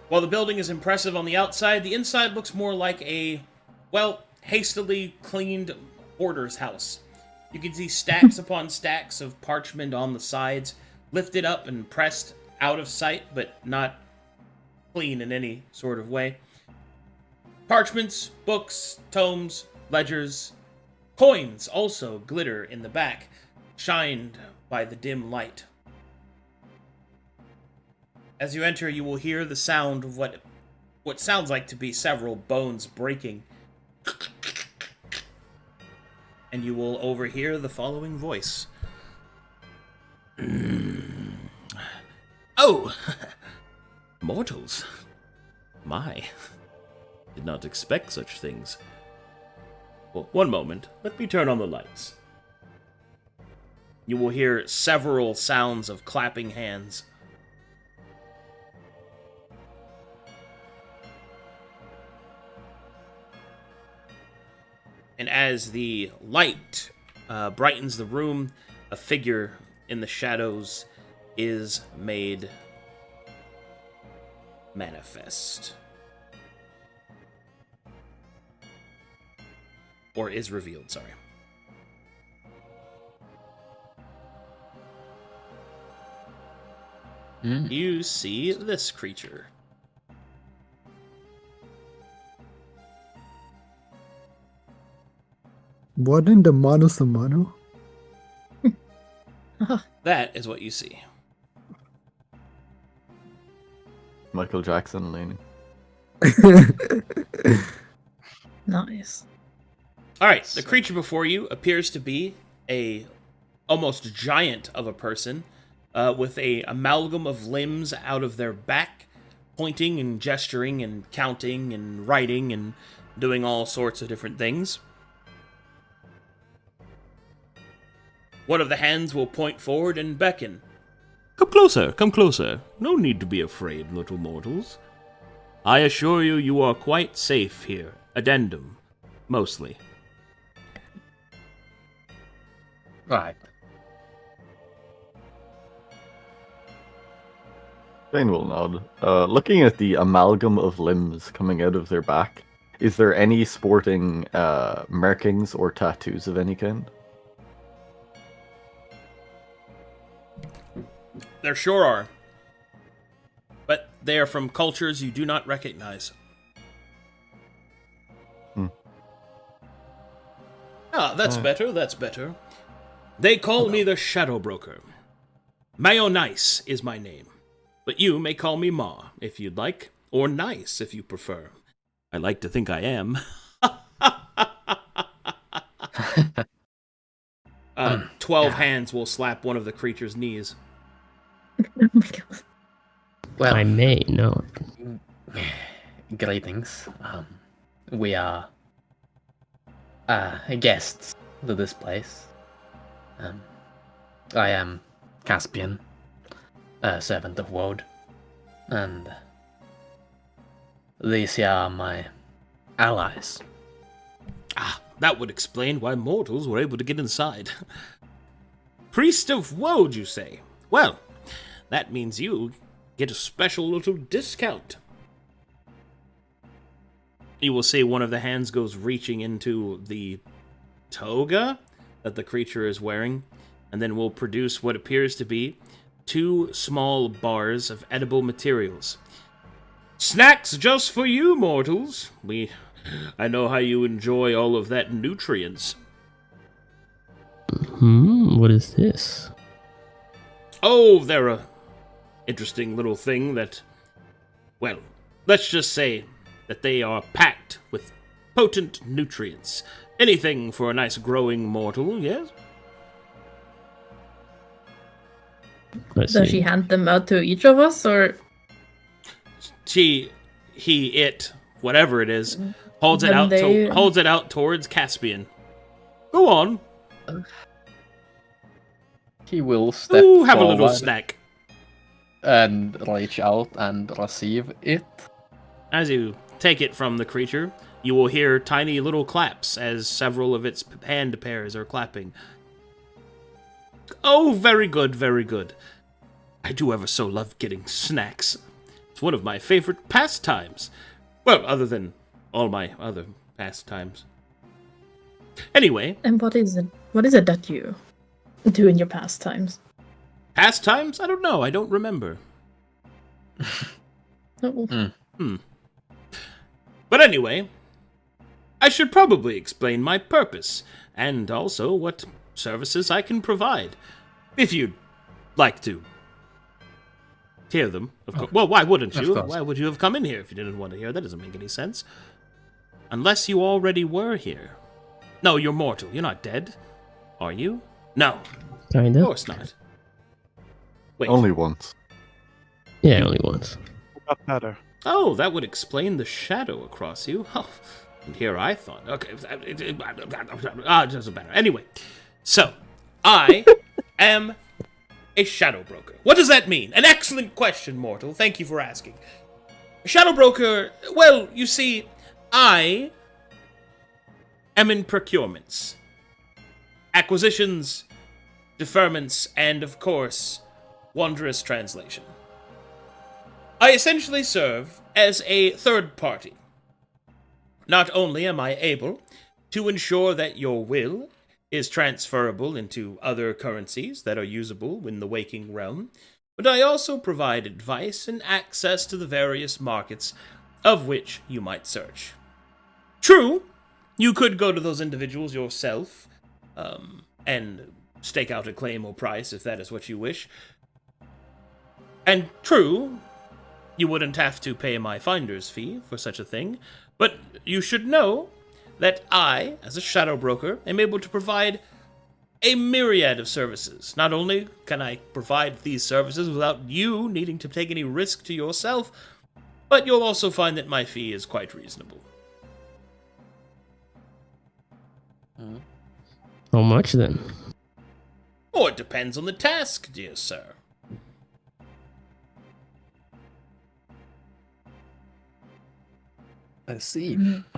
While the building is impressive on the outside, the inside looks more like a, hastily cleaned hoarder's house. You can see stacks upon stacks of parchment on the sides, lifted up and pressed out of sight, but not clean in any sort of way. Parchments, books, tomes, ledgers, coins also glitter in the back, shined by the dim light. As you enter, you will hear the sound of what sounds like to be several bones breaking. And you will overhear the following voice. Oh! Mortals. My. Did not expect such things. Well, one moment. Let me turn on the lights. You will hear several sounds of clapping hands. And as the light brightens the room. A figure in the shadows is made manifest. Or is revealed, sorry. You see this creature. What in the mano samano? That is what you see. Michael Jackson leaning. Nice. All right, the creature before you appears to be a almost giant of a person with a amalgam of limbs out of their back, pointing and gesturing and counting and writing and doing all sorts of different things. One of the hands will point forward and beckon. Come closer, come closer. No need to be afraid, little mortals. I assure you, you are quite safe here. Addendum, mostly. Right. Jane will nod. Looking at the amalgam of limbs coming out of their back, is there any sporting markings or tattoos of any kind? There sure are. But they are from cultures you do not recognize. Ah, that's better, that's better. They call me the Shadow Broker. Mayonice is my name. But you may call me Ma, if you'd like. Or Nice, if you prefer. I like to think I am. 12 hands will slap one of the creature's knees. Oh my god. Well, I may not. greetings. We are guests to this place. I am Caspian, servant of Woad, and these here are my allies. Ah, that would explain why mortals were able to get inside. Priest of Woad, you say? Well, that means you get a special little discount. You will see one of the hands goes reaching into the toga that the creature is wearing, and then will produce what appears to be 2 small bars of edible materials. Snacks just for you, mortals. I know how you enjoy all of that nutrients. What is this? Oh, they're a interesting little thing that, well, let's just say that they are packed with potent nutrients. Anything for a nice growing mortal, yes? Let's Does see. she hand them out to each of us, or He, it, whatever it is, holds it Then out. they- Holds it out towards Caspian. Go on. He will step Ooh, have a little forward snack. and reach out and receive it. As you take it from the creature, you will hear tiny little claps as several of its hand pairs are clapping. Oh, very good, very good. I do ever so love getting snacks. It's one of my favorite pastimes. Well, other than all my other pastimes. Anyway, and what is it? What is it that you do in your pastimes? pastimes? I don't know. I don't remember. Oh, But anyway, I should probably explain my purpose, and also what services I can provide, if you'd like to hear them. Of course. Well, why wouldn't Of you? course. Why would you have come in here if you didn't want to hear? That doesn't make any sense. Unless you already were here. No, you're mortal. You're not dead. Are you? No, of Kinda. course not. Wait. Only once. Yeah, only once. Got better. Oh, that would explain the shadow across you. Oh, and here I thought. Okay, it doesn't matter. Anyway, so I am a shadow broker. What does that mean? An excellent question, mortal. Thank you for asking. A shadow broker. Well, you see, I am in procurements. acquisitions, deferments, and of course, wondrous translation. I essentially serve as a third party. Not only am I able to ensure that your will is transferable into other currencies that are usable in the waking realm, but I also provide advice and access to the various markets of which you might search. True, you could go to those individuals yourself and stake out a claim or price if that is what you wish. And true, you wouldn't have to pay my finder's fee for such a thing, but you should know that I, as a shadow broker, am able to provide a myriad of services. Not only can I provide these services without you needing to take any risk to yourself, but you'll also find that my fee is quite reasonable. How much then? Oh, it depends on the task, dear sir. I see.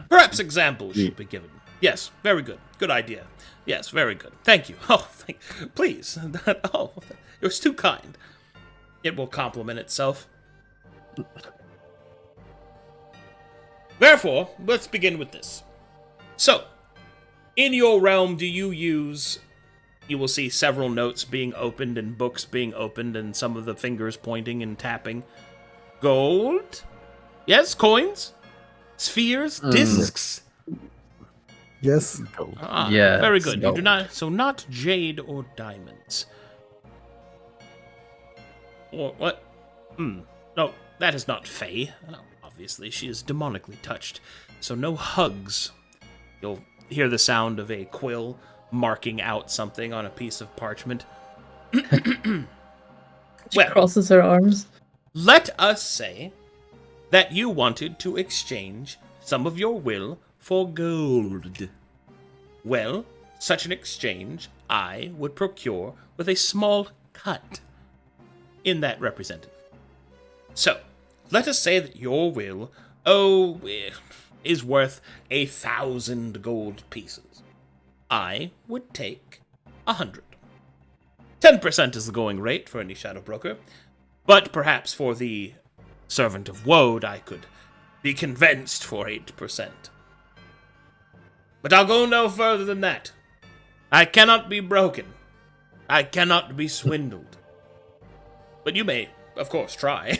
Perhaps examples should be given. Yes, very good. Good idea. Yes, very good. Thank you. Oh, please. Oh, it was too kind. It will complement itself. Therefore, let's begin with this. So, in your realm, do you use... You will see several notes being opened and books being opened and some of the fingers pointing and tapping. Gold? Yes, coins? Spheres? Discs? Yes. Ah, Yes, very good. You do gold. not, so not jade or diamonds. Or what? No, that is not Faye. No, obviously, she is demonically touched. So no hugs. You'll hear the sound of a quill marking out something on a piece of parchment. She Well, crosses her arms. let us say that you wanted to exchange some of your will for gold. Well, such an exchange I would procure with a small cut in that representative. So, let us say that your will, is worth 1,000 gold pieces. I would take 100. 10% is the going rate for any shadow broker, but perhaps for the servant of Woad I could be convinced for 8%. But I'll go no further than that. I cannot be broken. I cannot be swindled. But you may, of course, try.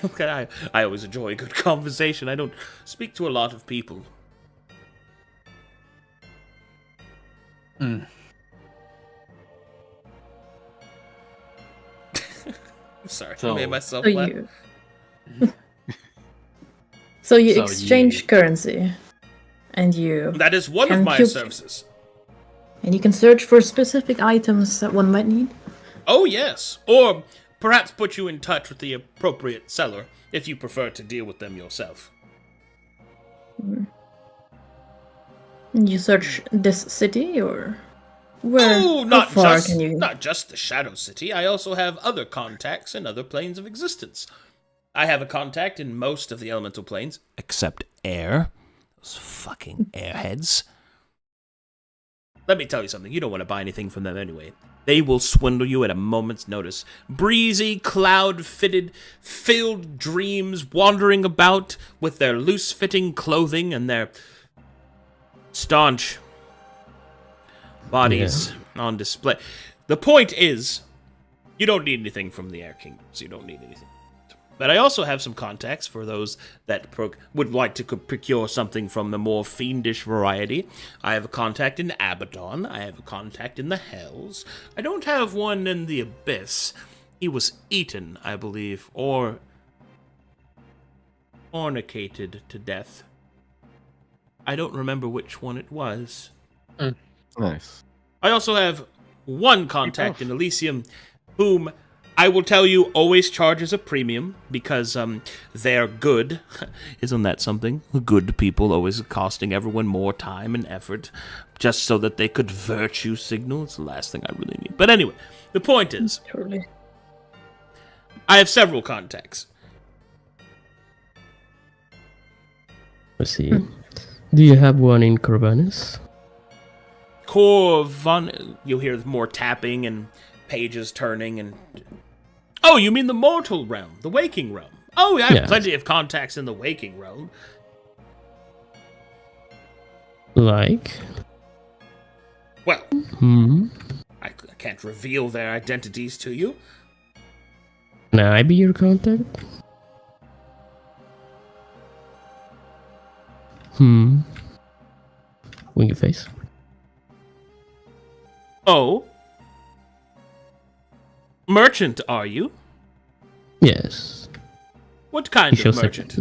I always enjoy a good conversation. I don't speak to a lot of people. I'm sorry, I made myself So laugh. you. So you So exchange you- currency, and you That is one of Can my you- services. can search for specific items that one might need. Oh, yes. Or perhaps put you in touch with the appropriate seller if you prefer to deal with them yourself. You search this city, or where? Oh, how far can you? not just the Shadow City. I also have other contacts in other planes of existence. I have a contact in most of the elemental planes, except air. Those fucking airheads. Let me tell you something. You don't want to buy anything from them anyway. They will swindle you at a moment's notice. Breezy, cloud-fitted, filled dreams wandering about with their loose-fitting clothing and their staunch bodies on display. The point is, you don't need anything from the Air Kingdoms. You don't need anything. But I also have some contacts for those that would like to procure something from the more fiendish variety. I have a contact in Abaddon. I have a contact in the Hells. I don't have one in the Abyss. He was eaten, I believe, or fornicated to death. I don't remember which one it was. Nice. I also have one contact in Elysium whom I will tell you always charges a premium because they're good. Isn't that something? Good people always costing everyone more time and effort just so that they could virtue signal. It's the last thing I really need. But anyway, the point is, Totally. I have several contacts. Let's see. Do you have one in Corvallis? Core Von. You'll hear more tapping and pages turning and. Oh, you mean the mortal realm, the waking realm? Oh, I have Yes. plenty of contacts in the waking realm. Like? Well, Hmm. I can't reveal their identities to you. Can I be your contact? Winky face. Oh. Merchant, are you? Yes. What kind He of shows merchant?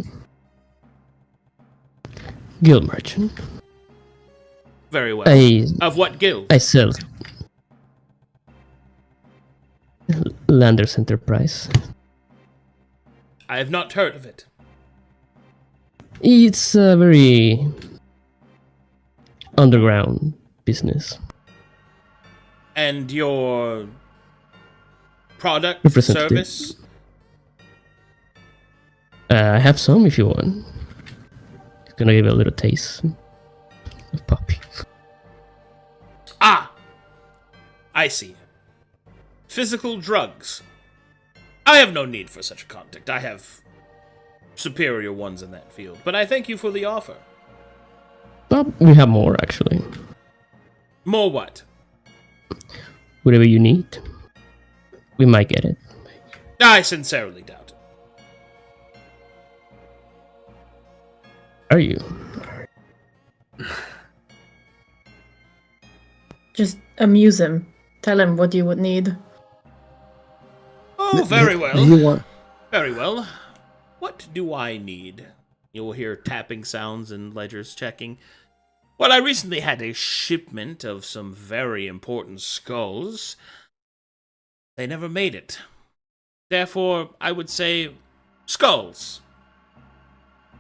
Guild merchant. Very well. I Of what guild? sell Landers Enterprise. I have not heard of it. It's a very underground business. And your product, Representative. service? I have some if you want. It's gonna give you a little taste of puppy. Ah! I see. Physical drugs. I have no need for such a contact. I have superior ones in that field. But I thank you for the offer. But we have more actually. More what? Whatever you need, we might get it. I sincerely doubt it. Are you? Just amuse him. Tell him what you would need. Oh, very well. You want? Very well. What do I need? You will hear tapping sounds and ledgers checking. Well, I recently had a shipment of some very important skulls. They never made it. Therefore, I would say skulls.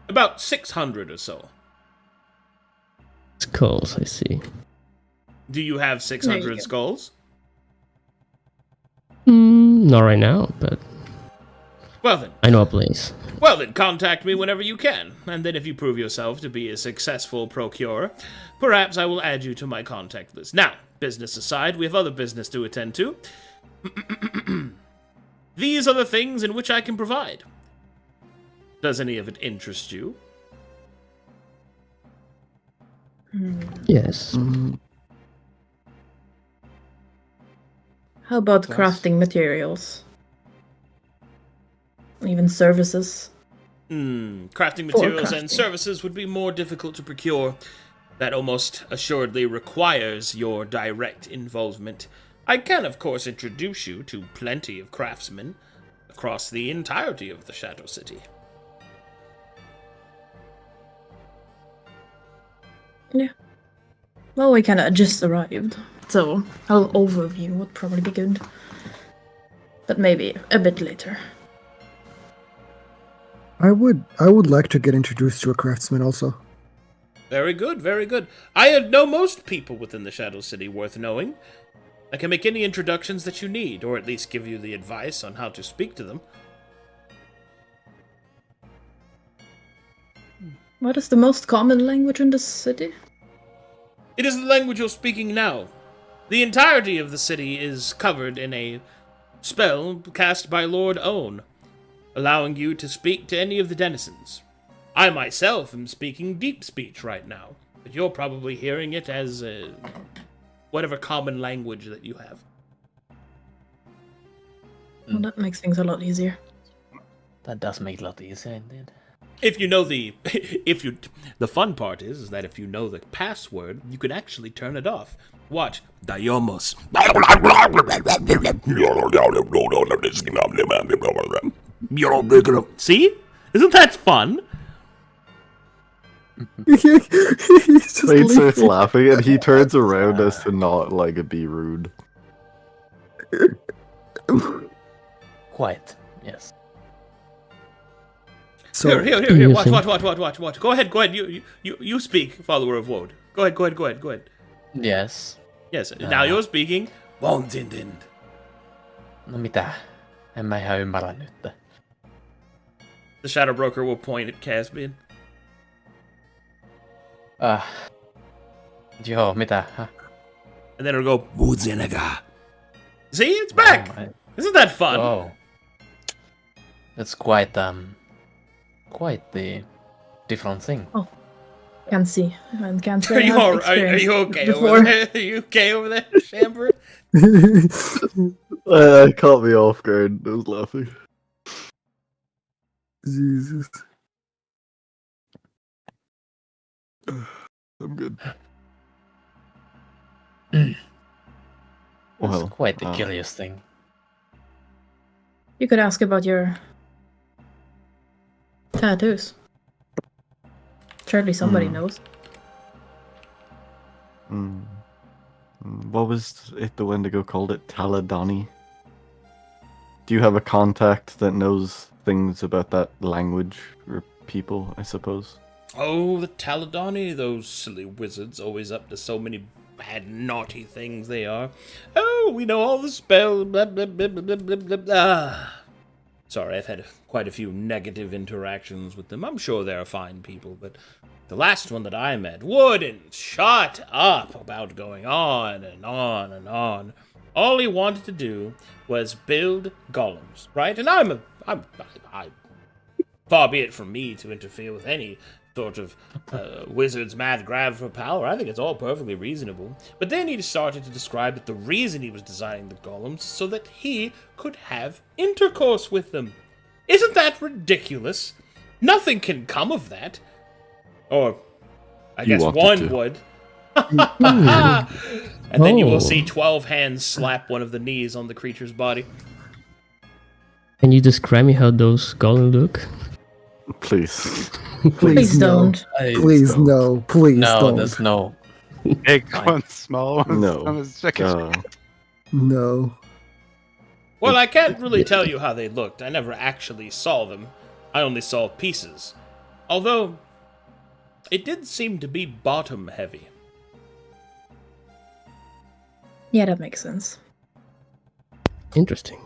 About 600 or so. Skulls, I see. Do you have There you 600 go. skulls? Not right now, but Well then. I know a place. Well then, contact me whenever you can. And then if you prove yourself to be a successful procurer, perhaps I will add you to my contact list. Now, business aside, we have other business to attend to. These are the things in which I can provide. Does any of it interest you? Yes. How about Yes. crafting materials? Even services. Crafting For materials and crafting. services would be more difficult to procure. That almost assuredly requires your direct involvement. I can, of course, introduce you to plenty of craftsmen across the entirety of the Shadow City. Yeah. Well, we kind of just arrived, so an overview would probably be good. But maybe a bit later. I would like to get introduced to a craftsman also. Very good, very good. I know most people within the Shadow City worth knowing. I can make any introductions that you need, or at least give you the advice on how to speak to them. What is the most common language in this city? It is the language you're speaking now. The entirety of the city is covered in a spell cast by Lord Own, allowing you to speak to any of the denizens. I myself am speaking deep speech right now, but you're probably hearing it as whatever common language that you have. Well, that makes things a lot easier. That does make it a lot easier indeed. If you know the fun part is that if you know the password, you can actually turn it off. Watch. Diomos. See? Isn't that fun? He's just Slade starts leaving. laughing and he turns around as to not like be rude. Quite, yes. So Here. you Watch. Go ahead. You speak, follower of Woad. Go ahead. Yes. Yes, now you're speaking. Wontintind. No mitä? En mä ihan ymmärrä nyt. The Shadow Broker will point at Caspian. Joo, mitä? Häh? and then it'll go Muzinaga. See, it's back. my- Isn't that fun? Oh, that's quite the different thing. Can't see and can't say. Are you I have are experienced you it okay before. over there? Are you okay over there, Chamber? That caught me off guard. I was laughing. Jesus. I'm good. That's Well, quite the curious thing. You could ask about your tattoos. Surely somebody knows. What was it the Wendigo called it? Taladani? Do you have a contact that knows things about that language or people, I suppose? Oh, the Taladani, those silly wizards, always up to so many bad, naughty things they are. Oh, we know all the spells, blah, blah, blah, blah, blah, blah, blah, blah. Sorry, I've had quite a few negative interactions with them. I'm sure they're fine people, but the last one that I met wouldn't shut up about going on and on and on. All he wanted to do was build golems, right? And I far be it from me to interfere with any sort of wizard's mad grab for power. I think it's all perfectly reasonable. But then he started to describe that the reason he was designing the golems so that he could have intercourse with them. Isn't that ridiculous? Nothing can come of that. Or, I guess want it one to. would. And then you will Oh. see 12 hands slap one of the knees on the creature's body. Can you describe me how those golems look? Please. Please no. don't. Please no. Please No, don't. there's no. Big ones, small ones. No. I'm a chicken. No. Well, I can't really tell you how they looked. I never actually saw them. I only saw pieces. Although, it did seem to be bottom heavy. Yeah, that makes sense. Interesting.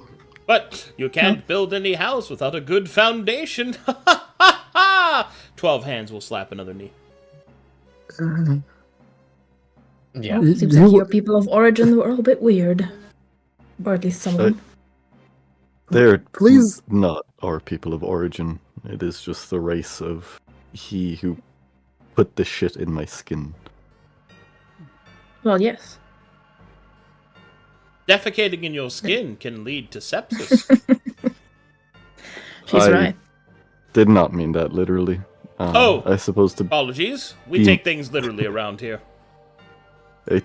But you can't build any house without a good foundation. 12 hands will slap another knee. Yeah. Seems like your people of origin were a bit weird. Or at least some of them. They're Please. not our people of origin. It is just the race of he who put the shit in my skin. Well, yes. Defecating in your skin can lead to sepsis. She's I right. did not mean that literally. Oh. I suppose to Apologies. We Hmm. take things literally around here. a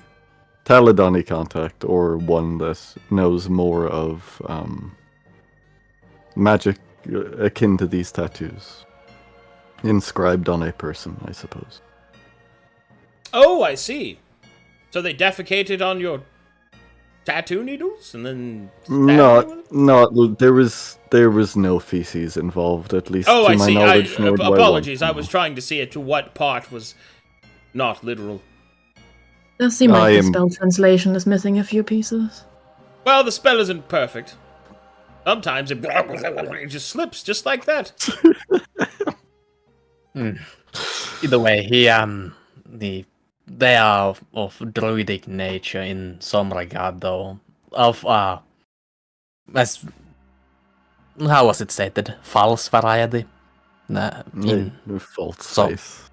Taladani contact or one that knows more of magic akin to these tattoos. Inscribed on a person, I suppose. Oh, I see. So they defecated on your tattoo needles and then stabbed you with it? Not. There was no feces involved, at least Oh, to I my see. knowledge. nor do I want Apologies. to I know. was trying to see it to what part was not literal. Does seem I like the am- spell translation is missing a few pieces. Well, the spell isn't perfect. Sometimes it just slips just like that. Either way, they are of druidic nature in some regard, though. As how was it stated? False variety. In False So- face.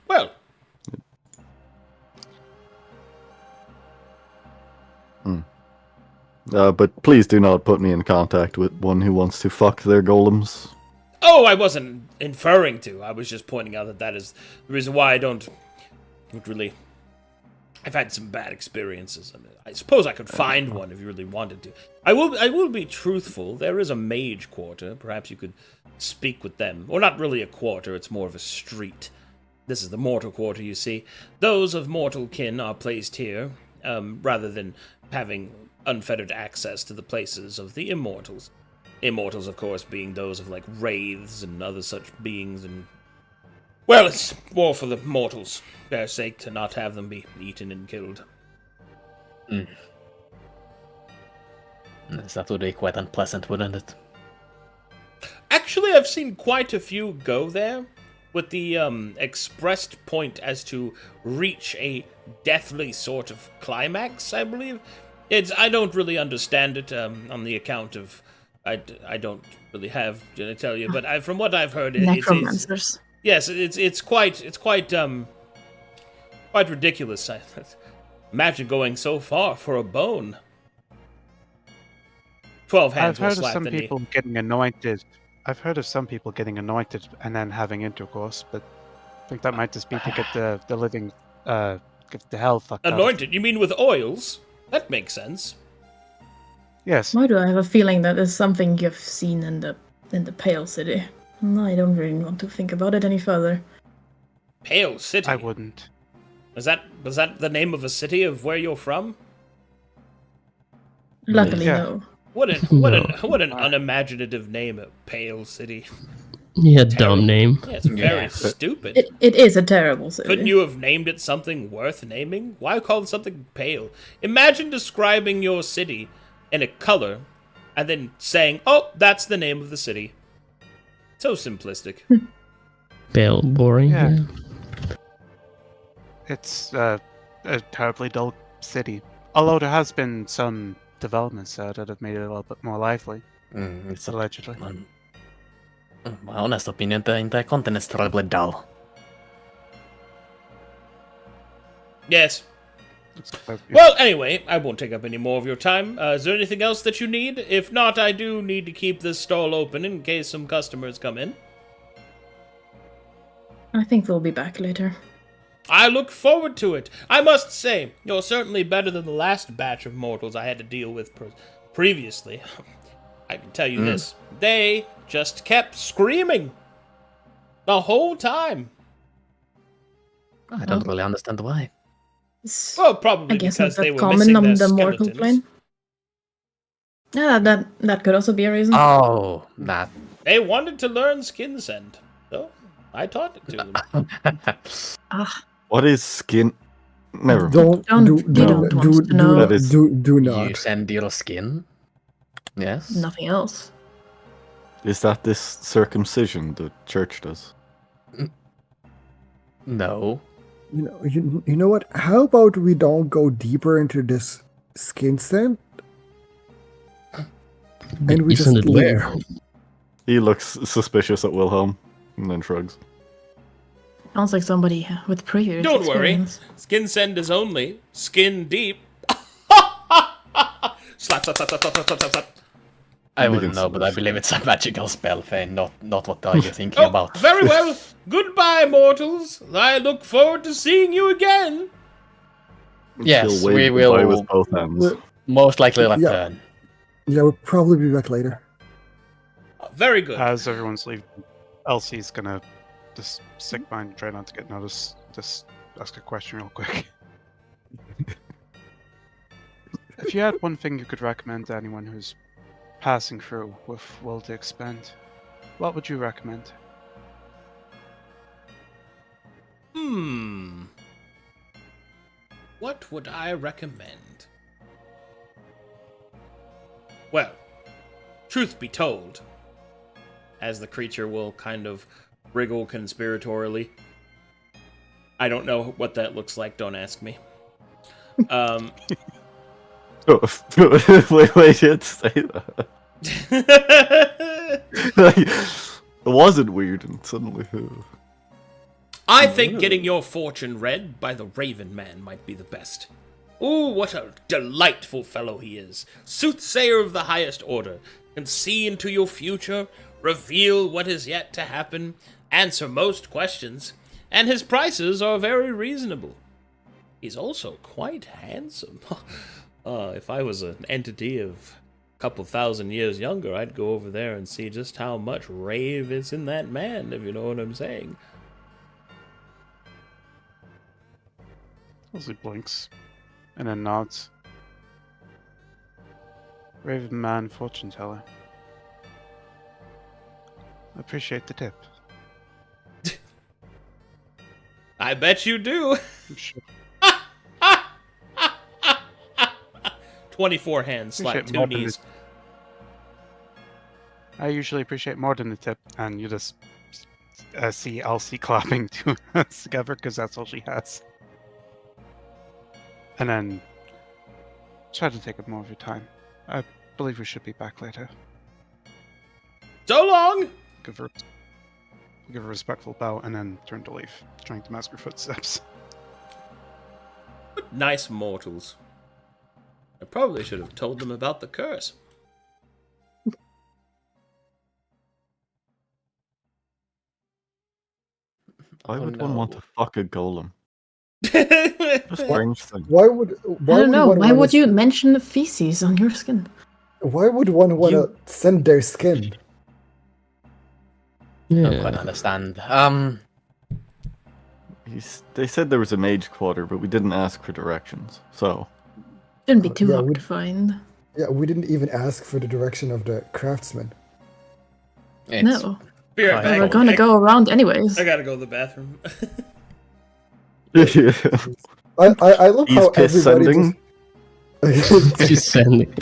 Well, But please do not put me in contact with one who wants to fuck their golems. oh, I wasn't inferring to. I was just pointing out that is the reason why I don't really. I've had some bad experiences. I suppose I could find one if you really wanted to. I will be truthful. There is a mage quarter. Perhaps you could speak with them. Or not really a quarter. It's more of a street. This is the mortal quarter, you see. Those of mortal kin are placed here, rather than having unfettered access to the places of the immortals. Immortals, of course, being those of, like, wraiths and other such beings, and... Well, it's more for the mortals, their sake, to not have them be eaten and killed. that would be quite unpleasant, wouldn't it? Actually, I've seen quite a few go there. with the expressed point as to reach a deathly sort of climax, I believe. I don't really understand it on the account of I don't really have genitalia, but from what I've heard, it's Necromancers. yes, it's quite ridiculous. Imagine going so far for a bone. 12 hands I've will heard of slap some the knee. people getting anointed. I've heard of some people getting anointed and then having intercourse, but I think that might just be to get the living, get the hell fucked out of Anointed? You mean with oils? That makes sense. Yes. Why do I have a feeling that is something you've seen in the Pale City? No, I don't really want to think about it any further. Pale City. I wouldn't. Was that the name of a city of where you're from? Luckily, Yeah. no. What an unimaginative name, Pale City. Yeah, Terrible. dumb name. Yeah, it's very Yeah. stupid. It is a terrible city. Couldn't you have named it something worth naming? Why call it something pale? Imagine describing your city in a color and then saying, "Oh, that's the name of the city." So simplistic. Pale, boring. Yeah. Yeah. It's a terribly dull city. Although there has been some developments that have made it a little bit more lively, It's a, allegedly. my honest opinion, the entire continent is terribly dull. Yes. It's Well, anyway, I won't take up any more of your time. Is there anything else that you need? If not, I do need to keep this stall open in case some customers come in. I think we'll be back later. I look forward to it. I must say, you're certainly better than the last batch of mortals I had to deal with previously. I can tell you this. They just kept screaming. The whole time. I don't really understand why. Well, probably I guess because not they that were common missing on their the mortal skeletons. plane. Yeah, that could also be a reason. Oh, that. They wanted to learn skin scent. So, I taught it to them. What is skin? Never mind. Don't You don't want to know. That is- do You not. send your skin? Yes? Nothing else. Is that this circumcision the church does? No. You know what? How about we don't go deeper into this skin scent? And we just Isn't it leave. rare? He looks suspicious at Wilhelm and then shrugs. Sounds like somebody with previous Don't worry. experience. Skin scent is only skin deep. Slap, slap, slap, slap, slap, slap, slap, slap. I We wouldn't can know, but I believe it's a magical spell, Fane, not what are you thinking Oh, about. very well. Goodbye, mortals. I look forward to seeing you again. Yes, He'll wave we goodbye will- with both hands. Most likely Yeah. return. Yeah, we'll probably be back later. Very good. As everyone's leaving, Elsie's gonna just stick by and try not to get noticed. Just ask a question real quick. If you had one thing you could recommend to anyone who's passing through with will to expend, what would you recommend? What would I recommend? Well, truth be told, as the creature will kind of wriggle conspiratorially. I don't know what that looks like, don't ask me. Wait, you had to say that. Like, it wasn't weird and suddenly. I think getting your fortune read by the Raven Man might be the best. Ooh, what a delightful fellow he is. Soothsayer of the highest order. Can see into your future, reveal what is yet to happen, answer most questions, and his prices are very reasonable. He's also quite handsome. If I was an entity of a couple thousand years younger, I'd go over there and see just how much rave is in that man, if you know what I'm saying. Elsie blinks and then nods. Raven Man, fortune teller. I appreciate the tip. I bet you do. I'm sure. 24 hands, slap Appreciate two more than knees. I usually appreciate more than the tip, and you just see Elsie clapping to us together because that's all she has. And then try to take up more of your time. I believe we should be back later. So long! Give her a respectful bow and then turn to leave, trying to mask her footsteps. Nice mortals. I probably should have told them about the curse. Why Oh, would one want no. to fuck a golem? A strange thing. Why would I don't know. one Why wanna would you mention the feces on your skin? Why would one want to send their skin? I don't quite Yeah. understand. They said there was a mage quarter, but we didn't ask for directions. So, Shouldn't be too Yeah, hard we- to find. Yeah, we didn't even ask for the direction of the craftsman. It's No, Be right But back. we're gonna go around anyways. I gotta go to the bathroom. I love he's how piss everybody sending. just. She's sending.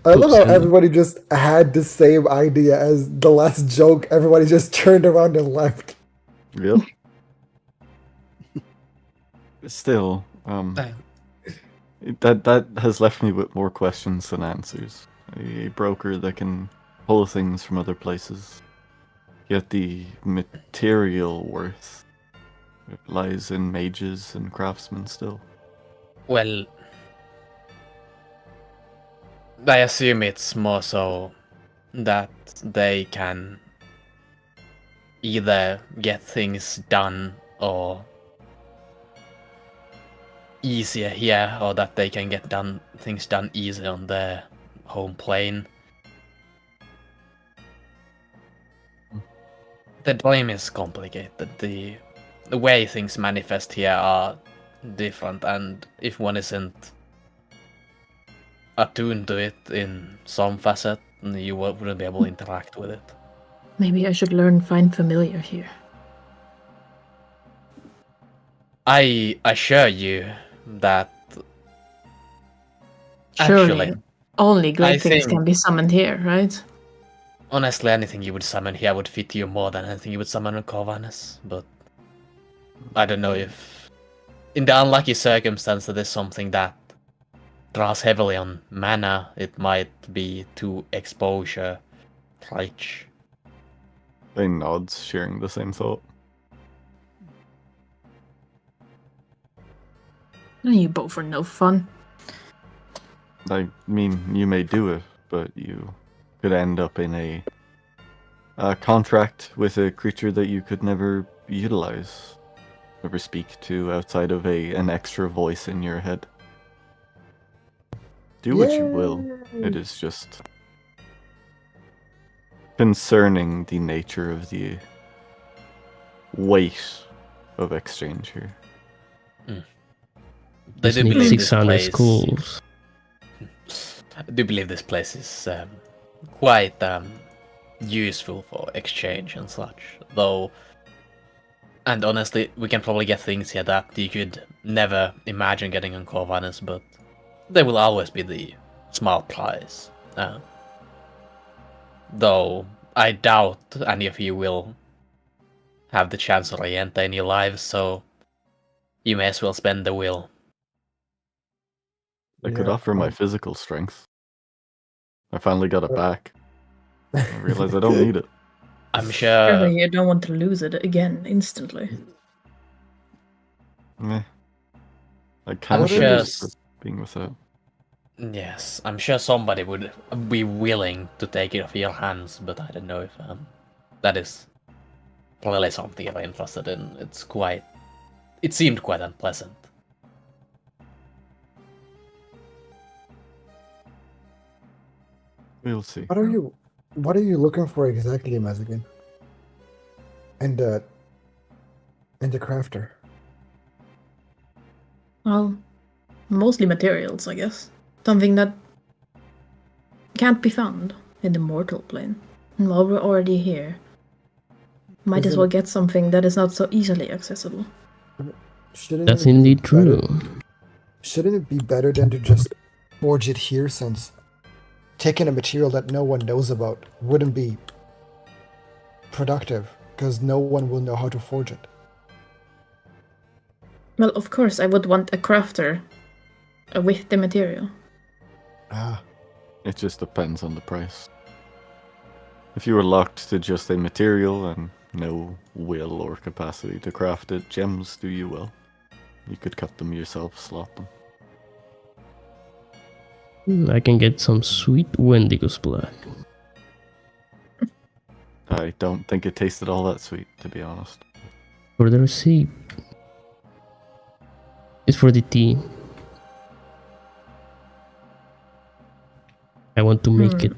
I love how Sending. everybody just had the same idea as the last joke. Everybody just turned around and left. Yep. Still, that has left me with more questions than answers. A broker that can pull things from other places, yet the material worth lies in mages and craftsmen still. well, I assume it's more so that they can either get things done or easier here, or that they can get things done easier on their home plane. The dream is complicated. The way things manifest here are different, and if one isn't attuned to it in some facet, you wouldn't be able to interact with it. Maybe I should learn find familiar here. I assure you that Surely, actually, only great I things think- can be summoned here, right? honestly, anything you would summon here would fit you more than anything you would summon in Corvinus, but I don't know if, in the unlucky circumstance that is something that draws heavily on mana, it might be to exposure rich. They nods, sharing the same thought. You both are no fun. I mean, you may do it, but you could end up in a contract with a creature that you could never utilize, never speak to outside of an extra voice in your head. Do what you will. It is just concerning the nature of the weight of exchange here. They Just do need believe this 600 place. schools. I do believe this place is quite useful for exchange and such, though. And honestly, we can probably get things here that you could never imagine getting on Corvinus, but they will always be the small price. Though I doubt any of you will have the chance to re-enter in your lives, so you may as well spend the will. I could Yeah, offer my physical strength. I finally got it back. I realize I don't need it. I'm Surely sure. you don't want to lose it again instantly. Meh. I kind of sure being without. Yes, I'm sure somebody would be willing to take it off your hands, but I don't know if that is really something you're interested in. It seemed quite unpleasant. We'll see. What are you looking for exactly, Mazigan? And the crafter. Well, mostly materials, I guess. Something that can't be found in the mortal plane. And while we're already here, might Is as it- well get something that is not so easily accessible. Shouldn't That's it be indeed better- true. Shouldn't it be better than to just forge it here, since taking a material that no one knows about wouldn't be productive because no one will know how to forge it. Well, of course, I would want a crafter with the material. Ah, It just depends on the price. If you were locked to just a material and no will or capacity to craft it, gems do you well. You could cut them yourself, slot them. I can get some sweet Wendigo's blood. I don't think it tasted all that sweet, to be honest. For the receipt. It's for the tea. I want to make it.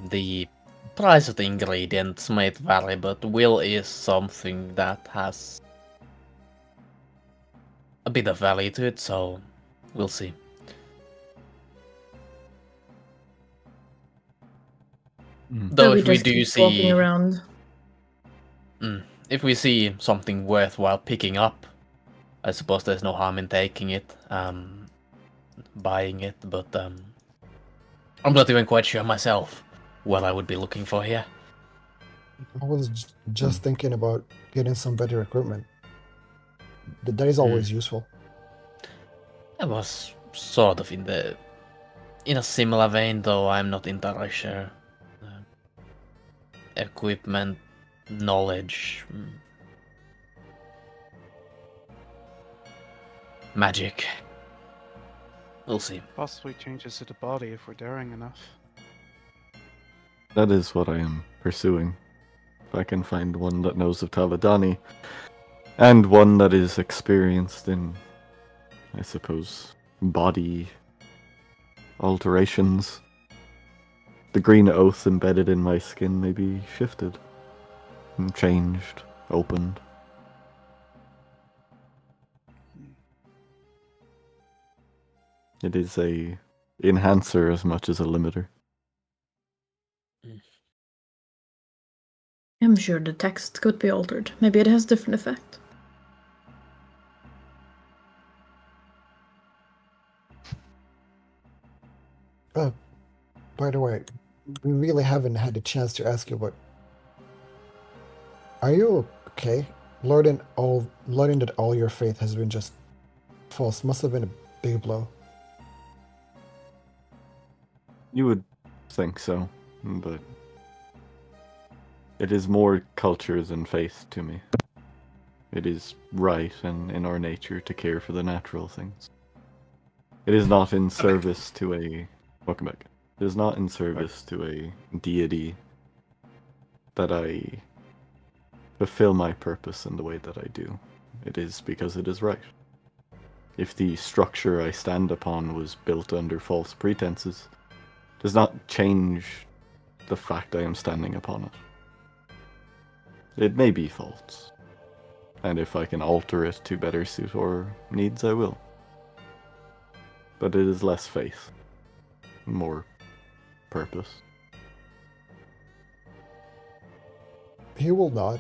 The price of the ingredients might vary, but will is something that has a bit of value to it, so we'll see. Though we if we just do keep walking see, around. if we see something worthwhile picking up, I suppose there's no harm in taking it, buying it, but I'm not even quite sure myself what I would be looking for here. I was just thinking about getting some better equipment. That is always useful. I was sort of in a similar vein, though I'm not entirely sure. Equipment, knowledge, magic. We'll see. Possibly changes to the body if we're daring enough. That is what I am pursuing. If I can find one that knows of Taladani, and one that is experienced in, I suppose, body alterations. The green oath embedded in my skin may be shifted, and changed, opened. It is a enhancer as much as a limiter. I'm sure the text could be altered. Maybe it has different effect. By the way, we really haven't had a chance to ask you, but are you okay? Learning that all your faith has been just false must have been a big blow. You would think so, but it is more culture than faith to me. It is right and in our nature to care for the natural things. It is not in service to a... Welcome back. It is not in service to a deity that I fulfill my purpose in the way that I do. It is because it is right. If the structure I stand upon was built under false pretenses, it does not change the fact I am standing upon it. It may be false, and if I can alter it to better suit our needs, I will. But it is less faith, more purpose. He will not.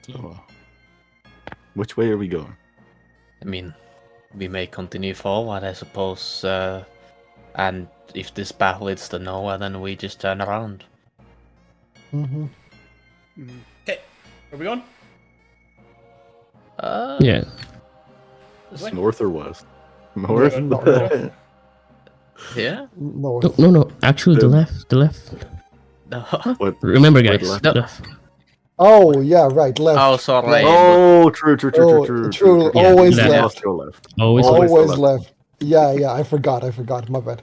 So, which way are we going? I mean, we may continue forward, I suppose, and if this battle leads to nowhere, then we just turn around. Mm-hmm. Okay, where we going? Yeah. This way? North or west? North? No. Yeah? North. No. Actually, the left. The left. No. What? Remember, Right, guys. left. No. Left. Oh yeah, right, left. Oh, sorry. Left. Oh, true. Oh, true. Always Yeah. left. Must go left. Always. Always Always the left. Yeah. I forgot. My bad.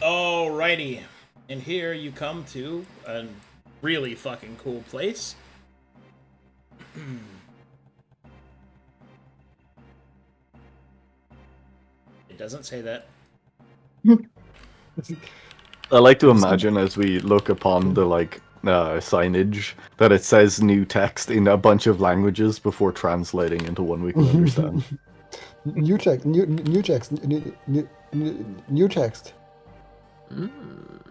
Alrighty. And here you come to a really fucking cool place. It doesn't say that. I like to imagine as we look upon the signage that it says new text in a bunch of languages before translating into one we can understand. New text. New text.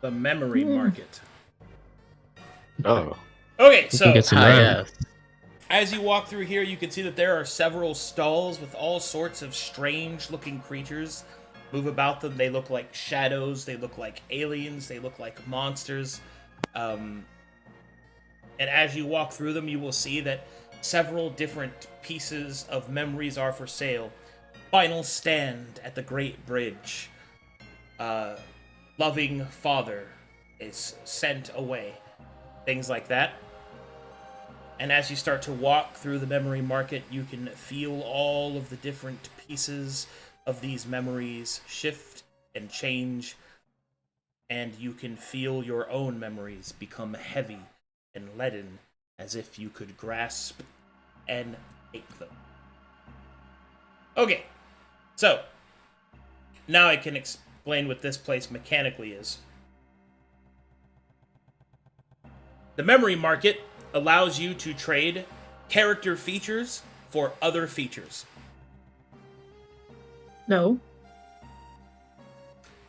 The memory market. Oh, Okay, You so can get some RAM. Yes. As you walk through here, you can see that there are several stalls with all sorts of strange-looking creatures move about them. They look like shadows. They look like aliens. They look like monsters. And as you walk through them, you will see that several different pieces of memories are for sale. Final stand at the Great Bridge. Loving father is sent away. Things like that. And as you start to walk through the memory market, you can feel all of the different pieces of these memories shift and change. And you can feel your own memories become heavy and leaden, as if you could grasp and take them. Okay, so now I can explain what this place mechanically is. The memory market allows you to trade character features for other features. No.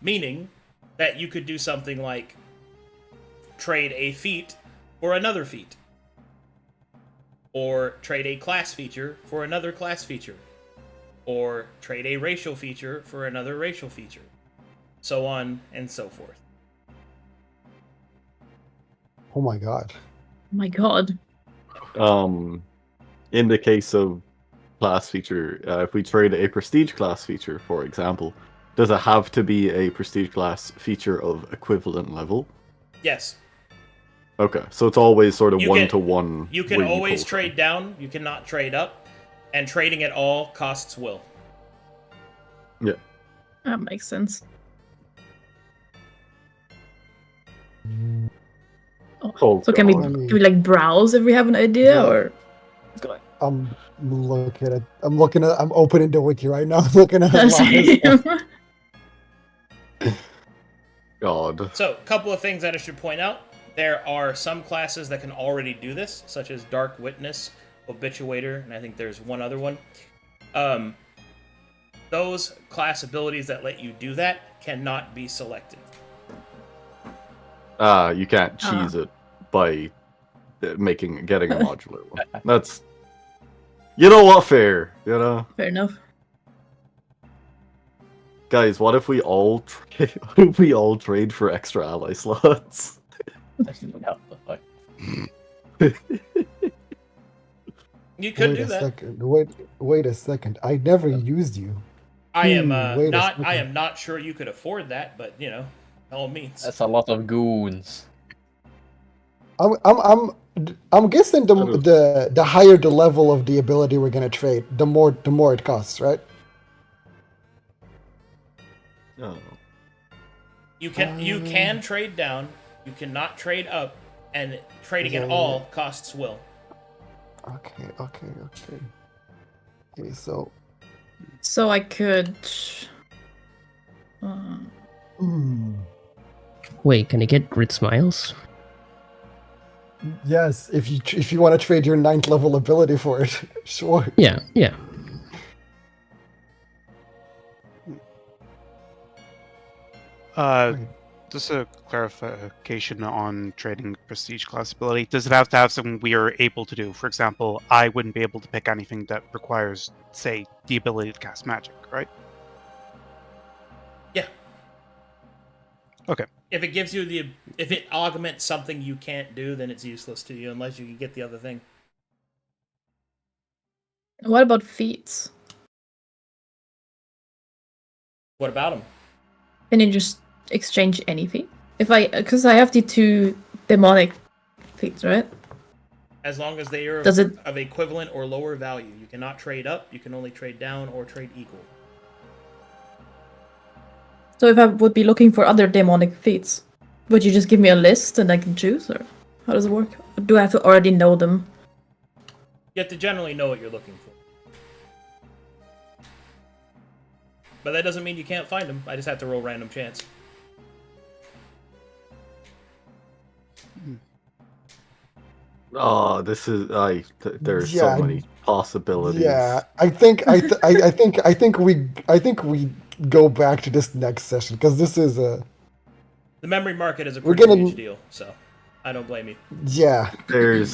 Meaning that you could do something like trade a feat for another feat. Or trade a class feature for another class feature. Or trade a racial feature for another racial feature. So on and so forth. Oh my god. Oh my god. In the case of class feature, if we trade a prestige class feature, for example, does it have to be a prestige class feature of equivalent level? Yes. Okay, so it's always sort of You one can- to one. You can always trade down, you cannot trade up, and trading at all costs will. Yeah. That makes sense. Oh, So can we God. like browse if we have an idea, Yeah. or I'm opening the wiki right now. Looking at a lot of stuff. God. So, a couple of things that I should point out. There are some classes that can already do this, such as Dark Witness, Obituator, and I think there's one other one. Those class abilities that let you do that cannot be selected. You can't cheese it by getting a modular one. That's, you know what, fair, you know? fair enough. Guys, what if we all trade for extra ally slots? What the fuck? You could Wait do a that. second. Wait a second. I never used you. I am wait a not. I second. am not sure you could afford that, but you know, by all means. That's a lot of goons. I'm guessing the higher the level of the ability we're gonna trade, the more it costs, right? Oh. You can trade down. You cannot trade up, and trading at all costs will. Okay. Okay, so So I could. Wait, can I get grid smiles? yes, if you want to trade your 9th level ability for it, sure. Yeah. Just a clarification on trading prestige class ability. Does it have to have something we are able to do? For example, I wouldn't be able to pick anything that requires, say, the ability to cast magic, right? Yeah. Okay. If it gives you if it augments something you can't do, then it's useless to you unless you can get the other thing. What about feats? What about them? Can you just exchange any feat? Because I have the 2 demonic feats, right? As long as they are Does it- of equivalent or lower value, you cannot trade up. You can only trade down or trade equal. So if I would be looking for other demonic feats, would you just give me a list and I can choose, or how does it work? Or do I have to already know them? You have to generally know what you're looking for. But that doesn't mean you can't find them. I just have to roll random chance. Oh, this is there's Yeah, so many possibilities. Yeah, I think we go back to this next session because this is a. The memory market is a We're pretty gonna- huge deal, so I don't blame you. Yeah, There's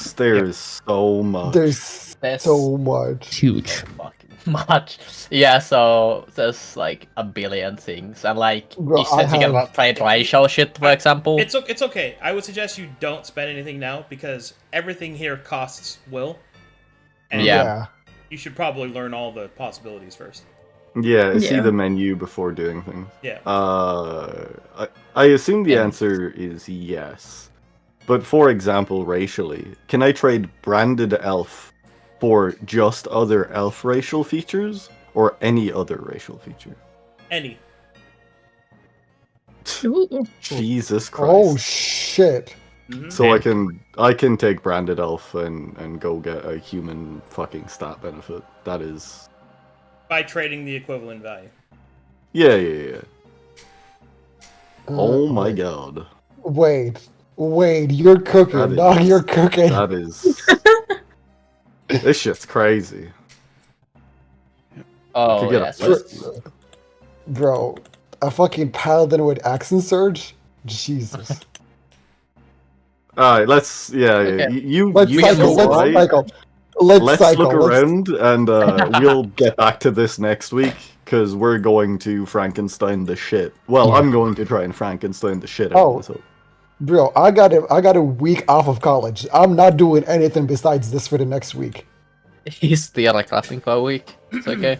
so much. there's There's so much. Huge. fucking much. Yeah, so there's like a billion things, and like Bro, you said, you can play racial shit, for example. It's okay. I would suggest you don't spend anything now because everything here costs will. And Yeah. you should probably learn all the possibilities first. Yeah, see Yeah. the menu before doing things. Yeah. I assume the Yeah. answer is yes. But for example, racially, can I trade branded elf for just other elf racial features or any other racial feature? Any. Ooh. Jesus Oh Christ. shit! Mhm. So I can take branded elf and go get a human fucking stat benefit. That is By trading the equivalent value. yeah. Oh my wait. god. Wait, you're cooking, That dog. is- You're cooking. That is this shit's crazy. Oh Could get yes. a- Bro, a fucking paladin with accent surge? Jesus. Alright, let's Okay. you Let's you cycle, go, let's right? cycle. Let's cycle. look let's- around and we'll get back to this next week because we're going to Frankenstein the shit. Well, Yeah. I'm going to try and Frankenstein the shit out Oh. of this. Bro, I got a week off of college. I'm not doing anything besides this for the next week. He's still like laughing for a week. It's okay.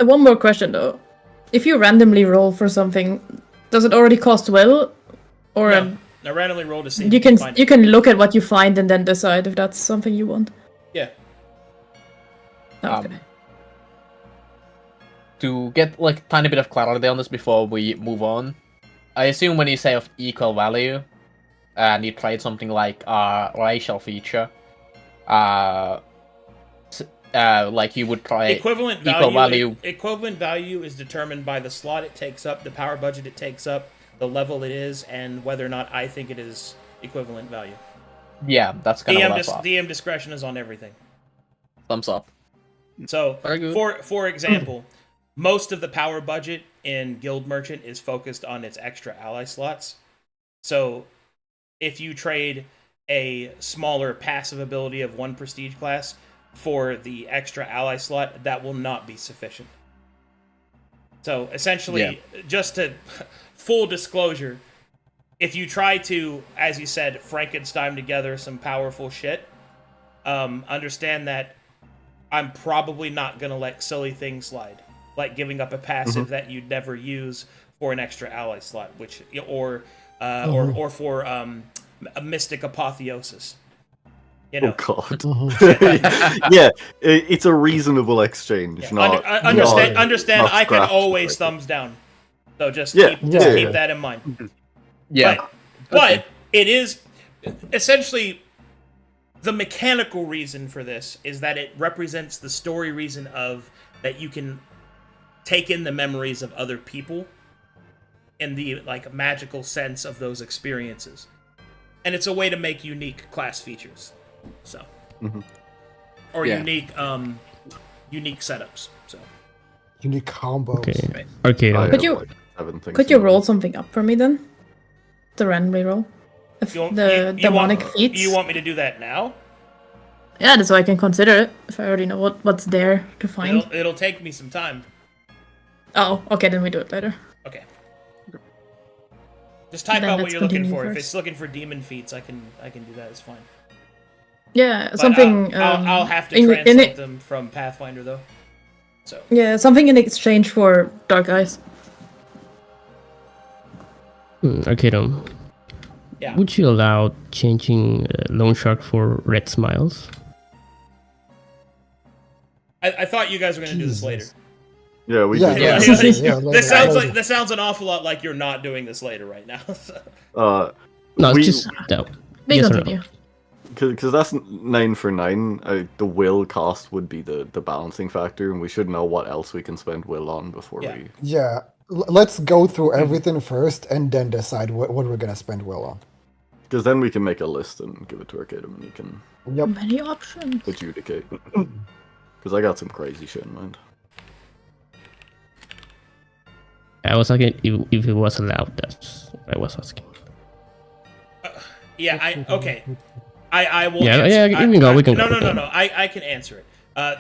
One more question though. If you randomly roll for something, does it already cost will? Or No. I randomly roll to see. you if can find you it. can look at what you find and then decide if that's something you want. Yeah. Okay. To get like tiny bit of clarity on this before we move on, I assume when you say of equal value, and you trade something like a racial feature, like you would try Equivalent equal value. value. Equivalent value is determined by the slot it takes up, the power budget it takes up, the level it is, and whether or not I think it is equivalent value. Yeah, that's kind of DM, what I thought. DM discretion is on everything. Thumbs up. So, Very good. for example, most of the power budget in Guild Merchant is focused on its extra ally slots. So, if you trade a smaller passive ability of one prestige class for the extra ally slot, that will not be sufficient. So, essentially, just to full disclosure, if you try to, as you said, Frankenstein together some powerful shit, understand that I'm probably not gonna let silly things slide, like giving up a passive that you'd never use for an extra ally slot, which or for a mystic apotheosis. You know, Oh god. Yeah, it's a reasonable exchange. yeah. Not, understand. not I can scrapped, always like- thumbs down, so just Yeah, keep yeah. that in mind. Yeah. But it is essentially the mechanical reason for this is that it represents the story reason of that you can take in the memories of other people in the like magical sense of those experiences. And it's a way to make unique class features. So or Yeah. unique setups. So Unique combos. Okay. Okay. I Could have, you- like, 7 things Could you in roll mind. something up for me then? The randomly roll. If you want, the you demonic want, feats. you want me to do that now? Yeah, that's why I can consider it. If I already know what's there to find. It'll take me some time. Oh, okay, then we do it later. Okay. Just type Then out what let's you're looking continue for. If first. it's looking for demon feats, I can do that. It's fine. Yeah, But something. I'll have to in translate them from Pathfinder though. So Yeah, something in exchange for dark eyes. Arcadum. yeah, Would you allow changing Loan Shark for Red Smiles? I thought you guys were gonna do this later. Jesus. Yeah, we Yeah, did Yeah. that. yeah, later, This sounds later. like this sounds an awful lot like you're not doing this later right now. No, it's We- just no. We Yes or no? continue. Because that's 9 for 9. The will cost would be the balancing factor, and we should know what else we can spend will on before Yeah. we. Yeah, let's go through everything first and then decide what we're gonna spend will on. Because then we can make a list and give it to Arcadum, and he can Yep. Many options. adjudicate. Because I got some crazy shit in mind. I was asking if it was allowed. That's what I was asking. Yeah, okay. I will Yeah, answer. yeah, we can go, we can no, go. no, no, no. I can answer it.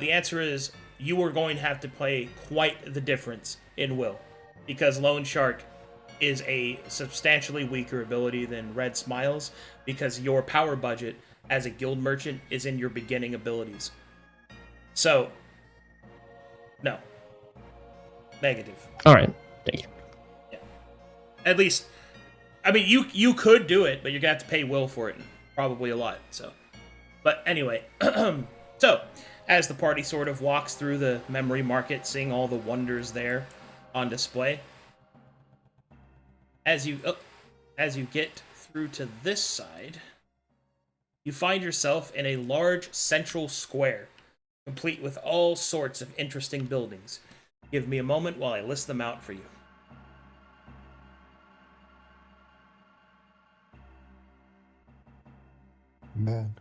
The answer is you are going to have to pay quite the difference in will. Because Lone Shark is a substantially weaker ability than Red Smiles, because your power budget as a guild merchant is in your beginning abilities. So, no. Negative. Alright, thank you. At least, I mean, you could do it, but you're gonna have to pay will for it, and probably a lot. So, but anyway, so as the party sort of walks through the memory market, seeing all the wonders there on display, as you get through to this side, you find yourself in a large central square, complete with all sorts of interesting buildings. Give me a moment while I list them out for you. Man.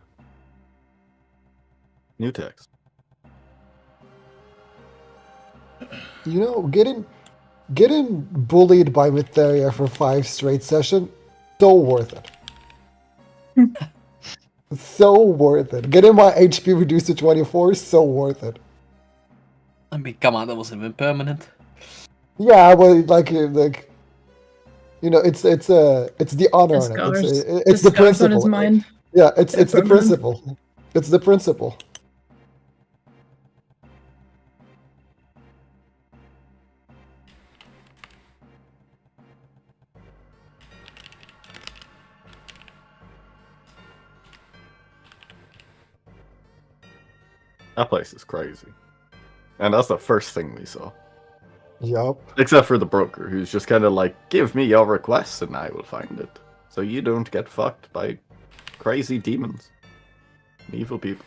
New text. You know, getting bullied by Mytheria for 5 straight sessions, so worth it. So worth it. Getting my HP reduced to 24, so worth it. I mean, come on, that wasn't even permanent. Yeah, but like you know, it's the honor The on it. scars. It's the scars on his principle. mind. Yeah, it's the permanent. principle. It's the principle. That place is crazy. And that's the first thing we saw. Yup. Except for the broker, who's just kind of like, give me your request and I will find it. So you don't get fucked by crazy demons. Evil people.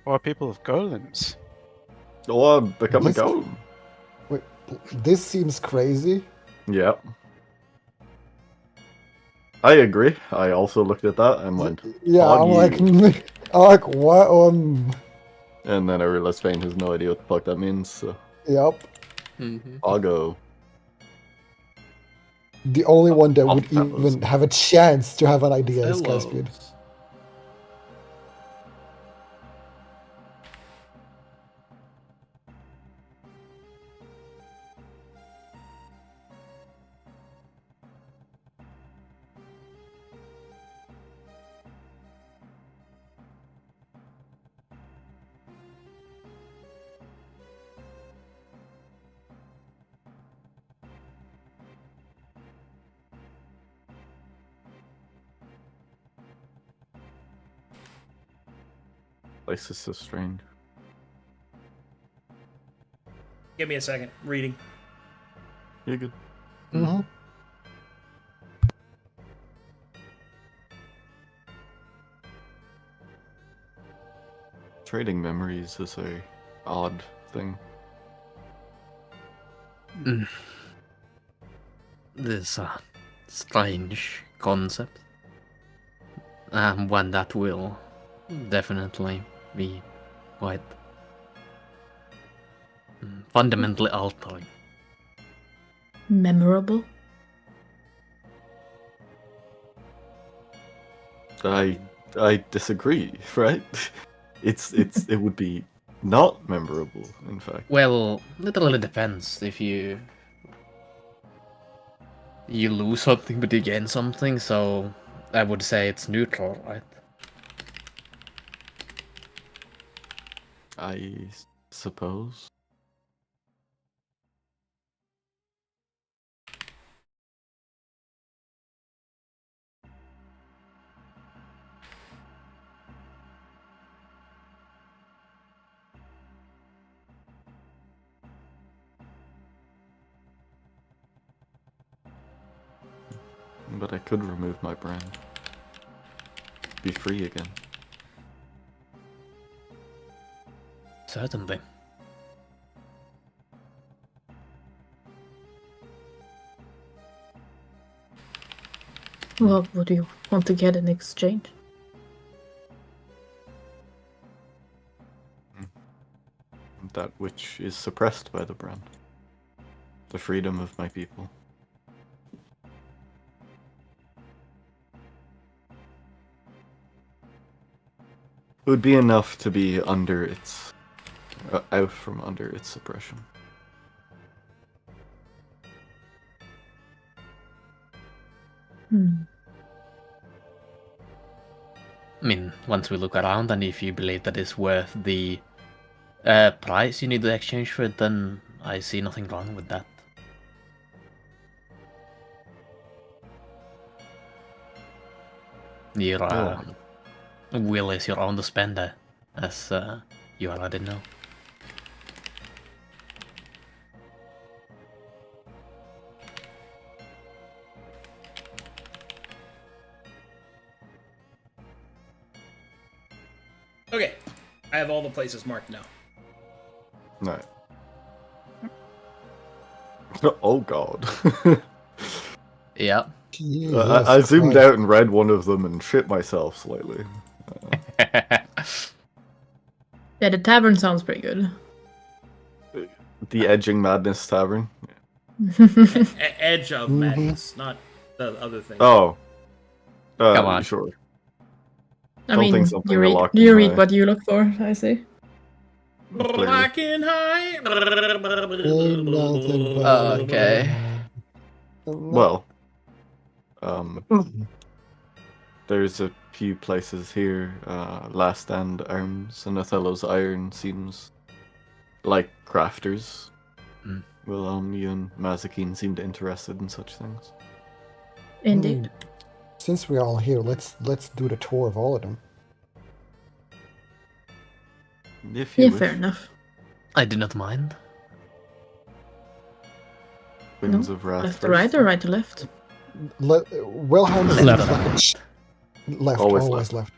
Or people of golems. Or become a This- golem. Wait, this seems crazy. Yeah. I agree. I also looked at that and went, Yeah, "On I'm you." like what? And then I realized Spain has no idea what the fuck that means, so Yup. Mm-hmm. I'll go. The only one that would fellas. even have a chance to have an idea is Caspian. Fellows. Place is so strange. Give me a second. Reading. You're good. Mm-hmm. Trading memories is a odd thing. This strange concept. One that will definitely be quite fundamentally altering. Memorable. I disagree, right? It would be not memorable, in fact. Well, it really depends. If you lose something but you gain something, so I would say it's neutral, right? I suppose. But I could remove my brand. Be free again. Certainly. What would you want to get in exchange? That which is suppressed by the brand. The freedom of my people. would be enough to be under its out from under its suppression. I mean, once we look around, and if you believe that it's worth the price you need to exchange for it, then I see nothing wrong with that. Your will is your own to spend, as you already know. Okay, I have all the places marked now. Right. Oh god. Yeah. Jesus I zoomed Christ. out and read one of them and shit myself slightly. Yeah, the tavern sounds pretty good. The Edging Madness Tavern. Edge of Madness, not the other thing. Oh. Come on. Sure. I Don't think mean, something you read, locked you in read high. what you look for, I see. Black and high. Ain't nothing but Okay. Well, there's a few places here. Last Stand Arms and Othello's Iron seems like crafters. Mm. Well, you and Mazakine seemed interested in such things. Indeed. Since we're all here, let's do the tour of all of them. If you Yeah, wish. fair enough. I do not mind. Winds No, of Wrath left to first. right or right to left? Wilhelm seems Left. like a left, Always always left.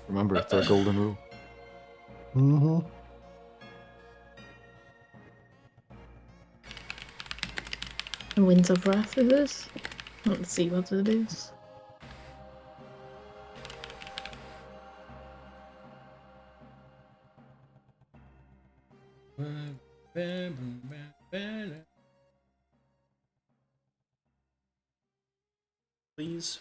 Remember, it's our golden rule. Mm-hmm. Winds of Wrath is this? Let's see what it is. Please.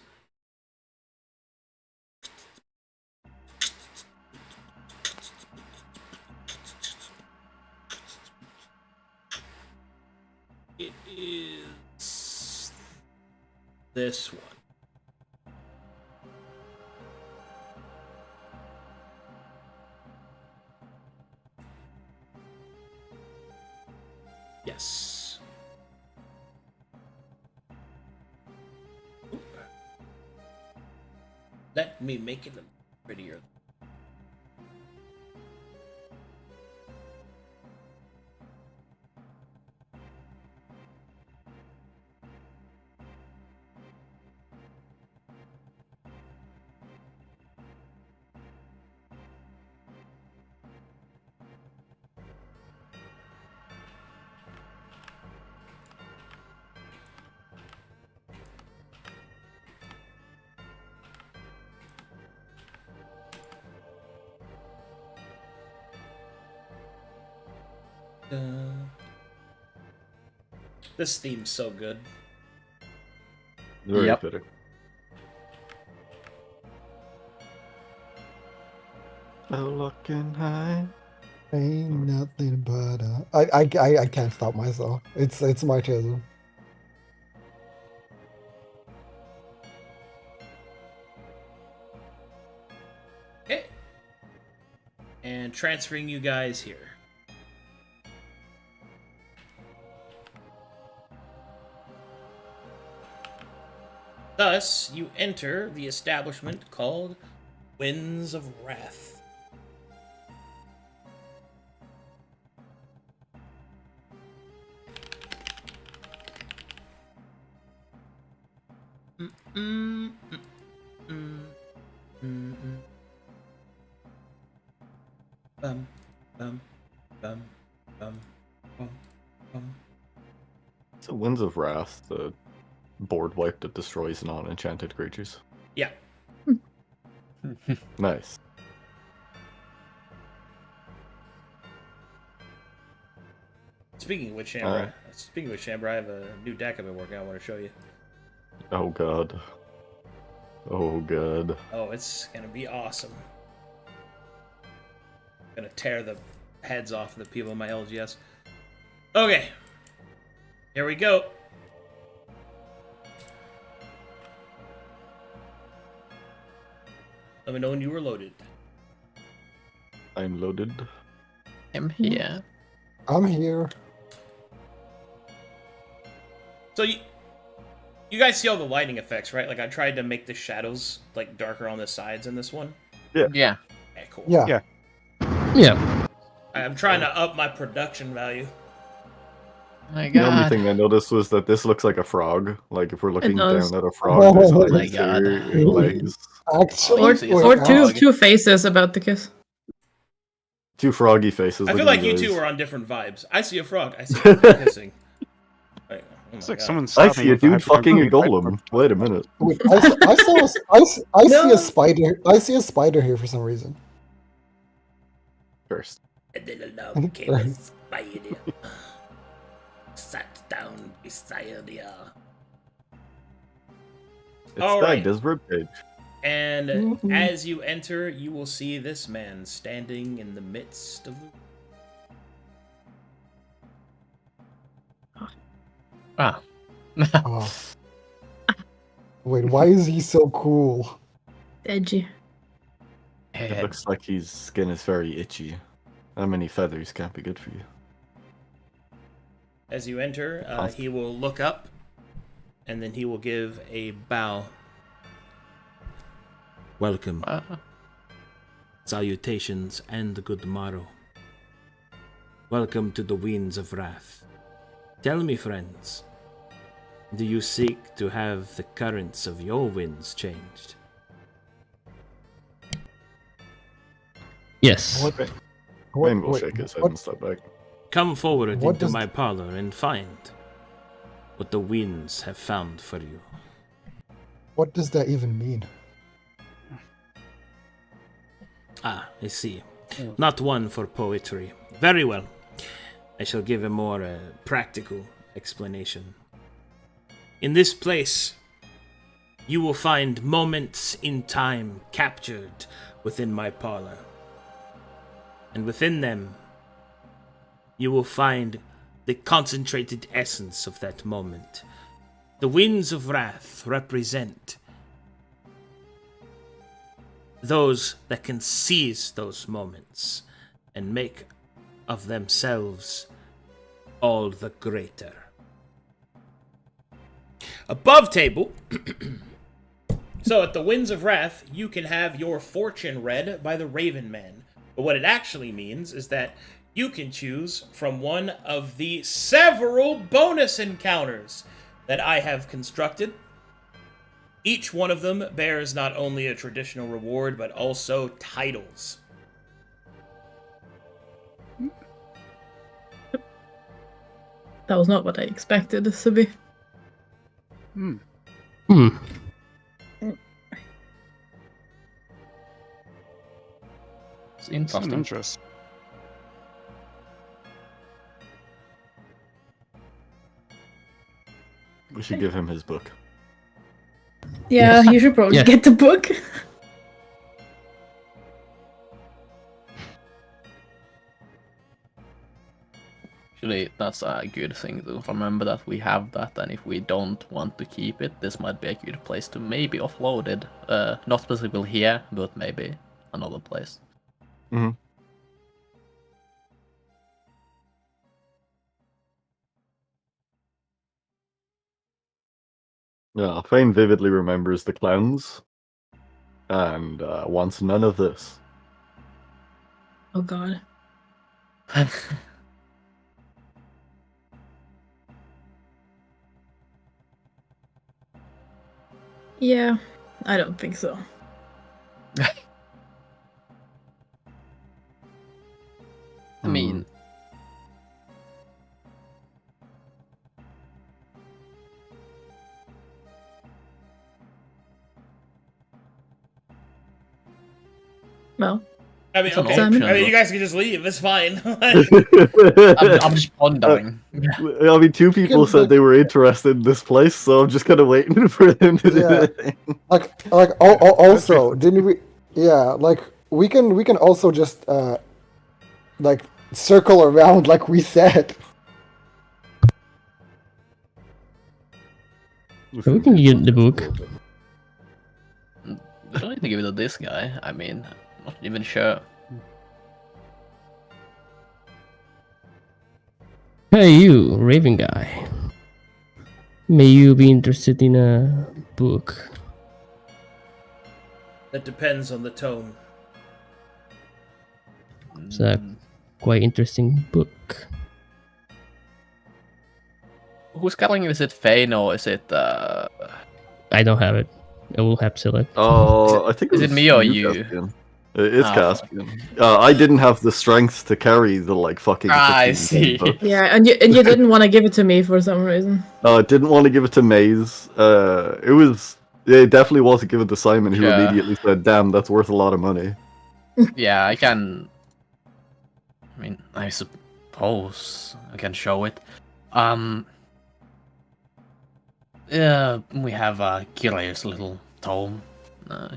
It is this one. Yes. Oop. Let me make it prettier. This theme's so good. Very Yep. fitting. Looking high. Ain't nothing but I can't stop myself. It's Martism. Okay. And transferring you guys here. Thus, you enter the establishment called Winds of Wrath. Bum, bum, bum, bum, bum, bum. So Winds of Wrath, the board wipe that destroys non-enchanted creatures. Yeah. Nice. Speaking of which, Amber, I have a new deck I've been working on. I want to show you. Oh god. Oh, good. Oh, it's gonna be awesome. Gonna tear the heads off of the people in my LGS. Okay. Here we go. Let me know when you were loaded. I'm loaded. I'm here. I'm here. So you guys see all the lighting effects, right? Like I tried to make the shadows like darker on the sides in this one. Yeah. Okay, cool. Yeah. Yeah. Yeah. I'm trying to up my production value. My The only god. thing I noticed was that this looks like a frog. Like if we're looking does. down at a frog, there's Oh eyes my God. there, legs. Actually, Or- wait, Or two Frog. two faces about to kiss. Two froggy faces. I feel look like at you those. two are on different vibes. I see a frog. I see a frog kissing. Right. Oh It's my like God. someone I stabbing see a with dude hyper- fucking a hyper- golem. Wait a minute. wait, I saw I see No. a spider. I see a spider here for some reason. First. And then along came a spider. Sat down beside you. It's All tagged right. as ribcage. And Mhm. as you enter, you will see this man standing in the midst of the... Ah. Oh. Wait, why is he so cool? Edgy. It looks like his skin is very itchy. How many feathers can't be good for you? As you enter, he will look up, and then he will give a bow. Welcome, Ah. salutations, and good morrow. Welcome to the Winds of Wrath. Tell me, friends, do you seek to have the currents of your winds changed? Yes. Wayne will shake his head and step back. Come forward What into does- my parlor and find what the winds have found for you. What does that even mean? Ah, I see. Not one for poetry. Very well. I shall give a more practical explanation. In this place, you will find moments in time captured within my parlor. And within them, you will find the concentrated essence of that moment. The winds of wrath represent those that can seize those moments and make of themselves all the greater. Above table, so at the Winds of Wrath, you can have your fortune read by the Raven Man. But what it actually means is that you can choose from one of the several bonus encounters that I have constructed. Each one of them bears not only a traditional reward, but also titles. That was not what I expected this to be. Hmm. It's Some interesting. interest. We should give him his book. Yeah, Yes. you should probably Yeah. get the book. Actually, that's a good thing to remember that we have that, and if we don't want to keep it, this might be a good place to maybe offload it. Not specifically here, but maybe another place. Mhm. Yeah, Fane vividly remembers the clowns and wants none of this. Oh god. Yeah, I don't think so. I mean, Well, I mean, It's an okay. option, I mean, you but- guys can just leave. It's fine. I'm just pondering. I mean, two people said they were interested in this place, so I'm just kind of waiting for them to do Yeah. the thing. Also, didn't we? Yeah, like we can also just like circle around like we said. So we can get the book. We don't need to give it to this guy. I mean, I'm not even sure. Hey, you, Raven guy. May you be interested in a book? That depends on the tone. It's a quite interesting book. Who's calling it? Is it Fane or is it I don't have it. I will have to sell it. Oh, I think is it me or you? Caspian. It's Ah, Caspian. I didn't have the strength to carry the like fucking. I 15 see. book. Yeah, and you didn't want to give it to me for some reason. Didn't want to give it to Maze. It definitely wasn't given to Simon, who Yeah. immediately said, "Damn, that's worth a lot of money." Yeah, I can. I mean, I suppose I can show it. Yeah, we have a curious little tome.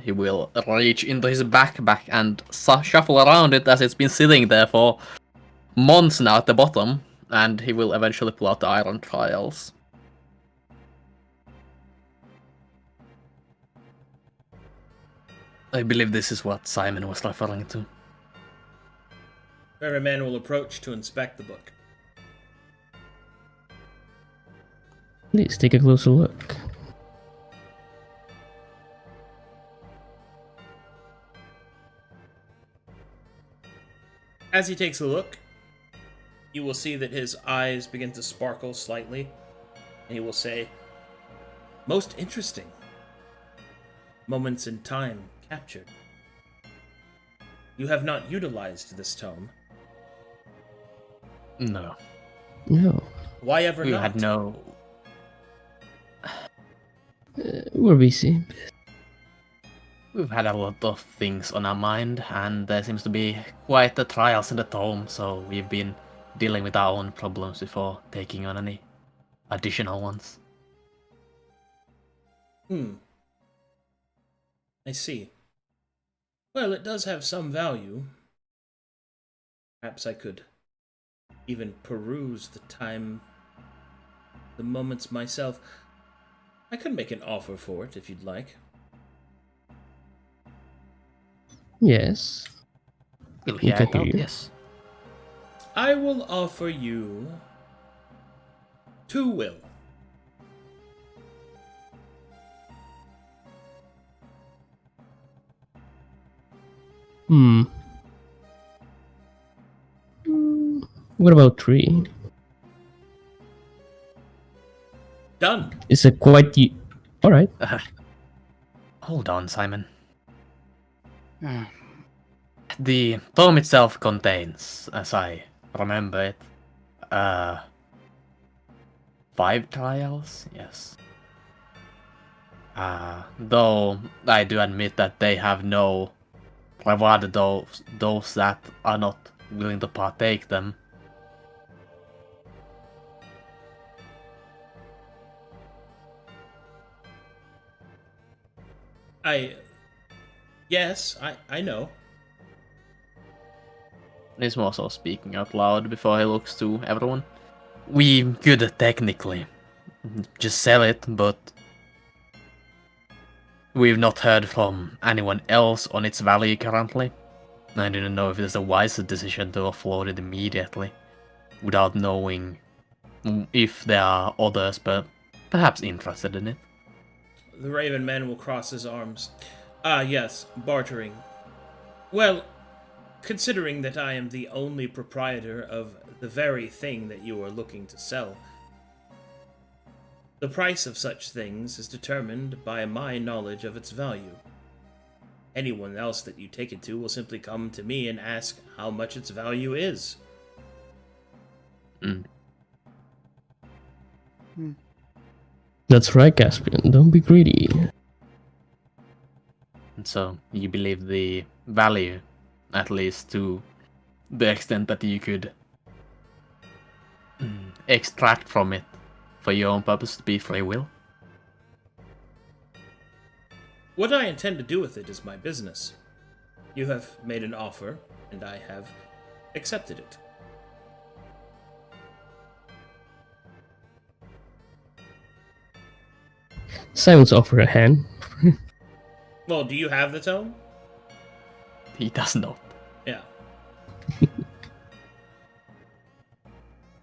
He will reach into his backpack and shuffle around it as it's been sitting there for months now at the bottom, and he will eventually pull out the Iron Trials. I believe this is what Simon was referring to. Ferryman will approach to inspect the book. Please take a closer look. As he takes a look, you will see that his eyes begin to sparkle slightly, and he will say, "Most interesting. Moments in time captured. You have not utilized this tome. No, No. Why ever we not?" had no. We're busy. We've had a lot of things on our mind, and there seems to be quite the trials in the tome, so we've been dealing with our own problems before taking on any additional ones. I see. Well, it does have some value. Perhaps I could even peruse the moments myself. I could make an offer for it if you'd like. Yes. We'll We hear can it hear out, you. yes. I will offer you 2 will. Hmm. What about 3? Done. It's a quite. Alright. Hold on, Simon. The tome itself contains, as I remember it, 5 trials, yes. Though I do admit that they have no reward those that are not willing to partake them. Yes, I know. He's more so speaking out loud before he looks to everyone. We could technically just sell it, but we've not heard from anyone else on its value currently. I don't know if it's a wise decision to offload it immediately, without knowing if there are others but perhaps interested in it. The Raven Man will cross his arms. Ah, yes, bartering. Well, considering that I am the only proprietor of the very thing that you are looking to sell, the price of such things is determined by my knowledge of its value. Anyone else that you take it to will simply come to me and ask how much its value is. That's right, Caspian. Don't be greedy. And so you believe the value at least to the extent that you could extract from it for your own purpose to be free will. What I intend to do with it is my business. You have made an offer, and I have accepted it. Simon's offer a hand. Well, do you have the tome? He does not. Yeah.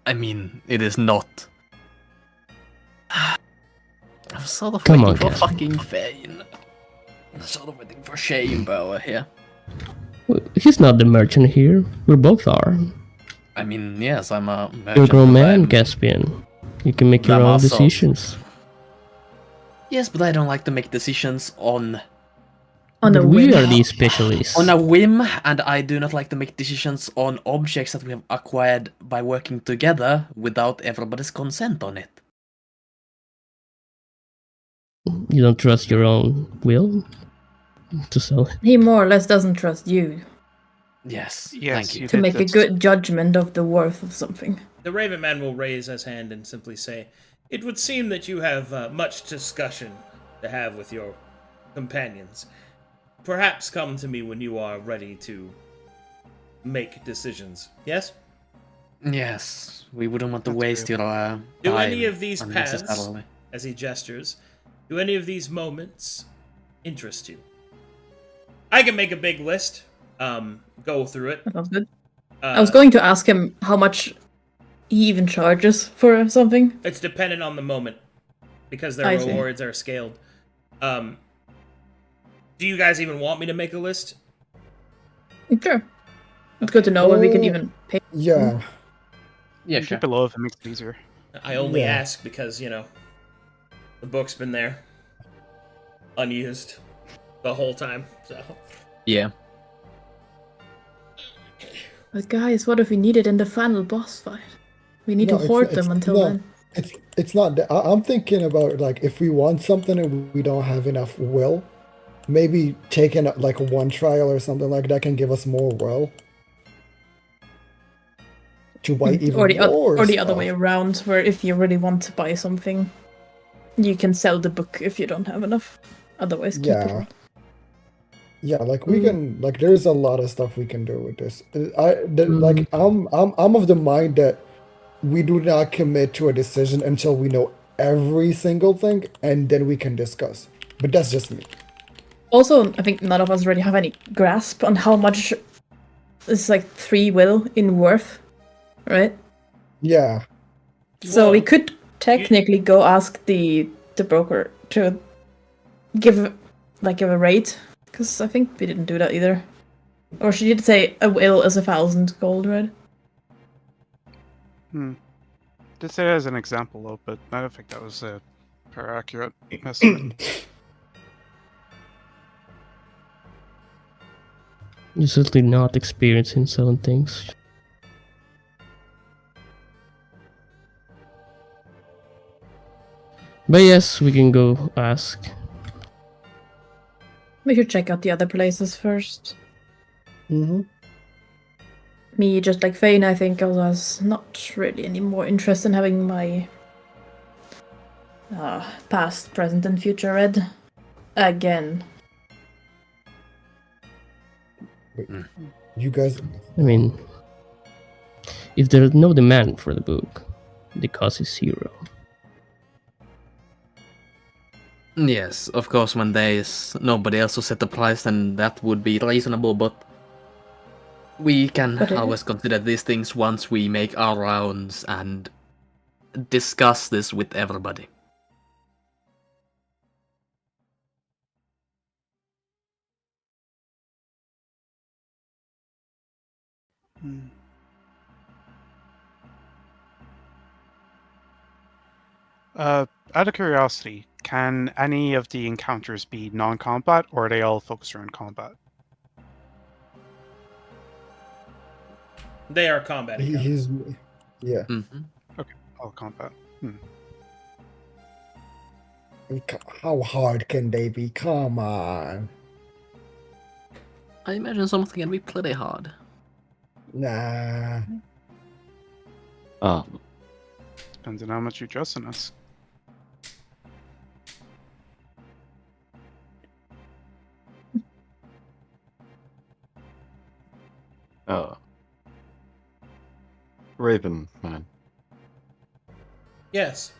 I mean, it is not. I'm sort of Come waiting on, for Casper. fucking Fane. I'm sort of waiting for Chamber here. Well, he's not the merchant here. We both are. I mean, yes, I'm a merchant. You're a grown but man, I'm- Caspian. You can make your I'm own also- decisions. Yes, but I don't like to make decisions on On a But we whim. are the specialists. a whim, and I do not like to make decisions on objects that we have acquired by working together without everybody's consent on it. You don't trust your own will to sell it. He more or less doesn't trust you Yes, Yes, thank you. you to did make a this. good judgment of the worth of something. The Raven Man will raise his hand and simply say, "It would seem that you have much discussion to have with your companions. Perhaps come to me when you are ready to make decisions." Yes? Yes, we wouldn't want to That's waste your time. Do any of these paths, unnecessarily. as he gestures, do any of these moments interest you? I can make a big list, go through it. That sounds good. I was going to ask him how much he even charges for something. It's dependent on the moment, because their I see. rewards are scaled. Do you guys even want me to make a list? Sure. It's good to know what we can even pay. Yeah. Yeah, Keep sure. it low if it makes it easier. I only Yeah. ask because, the book's been there, unused, the whole time, so... Yeah. But guys, what if we need it in the final boss fight? We need No, to it's- hoard it's- them until no. then. It's not. I'm thinking about like if we want something and we don't have enough will, maybe taking like one trial or something like that can give us more will to buy even Or the, more. or the other stuff. way around, where if you really want to buy something, you can sell the book if you don't have enough. Otherwise, keep Yeah. it. Yeah, like we can like there's a lot of stuff we can do with this. Mm-hmm. Like I'm of the mind that we do not commit to a decision until we know every single thing, and then we can discuss. But that's just me. Also, I think none of us really have any grasp on how much is like 3 will in worth, right? Yeah. So we Well, could technically go ask the broker to give like a rate, because I think we didn't do that either. Or she did say a will is 1,000 gold, right? Did say it as an example though, but I don't think that was a per accurate estimate. You're certainly not experienced in selling things. But yes, we can go ask. We should check out the other places first. Mm-hmm. Me, just like Fane, I think I was not really any more interest in having my past, present, and future read again. You guys. I mean, if there's no demand for the book, the cost is 0. Yes, of course, when there is nobody else to set the price, then that would be reasonable, but we can But always consider these things once we make our rounds and discuss this with everybody. Out of curiosity, can any of the encounters be non-combat, or are they all focused around combat? They are combat encounters. He's. Yeah. Mm-hmm. All combat. How hard can they be? Come on. I imagine something can be pretty hard. Nah. Depends on how much you trust in us. Raven, man. Yes.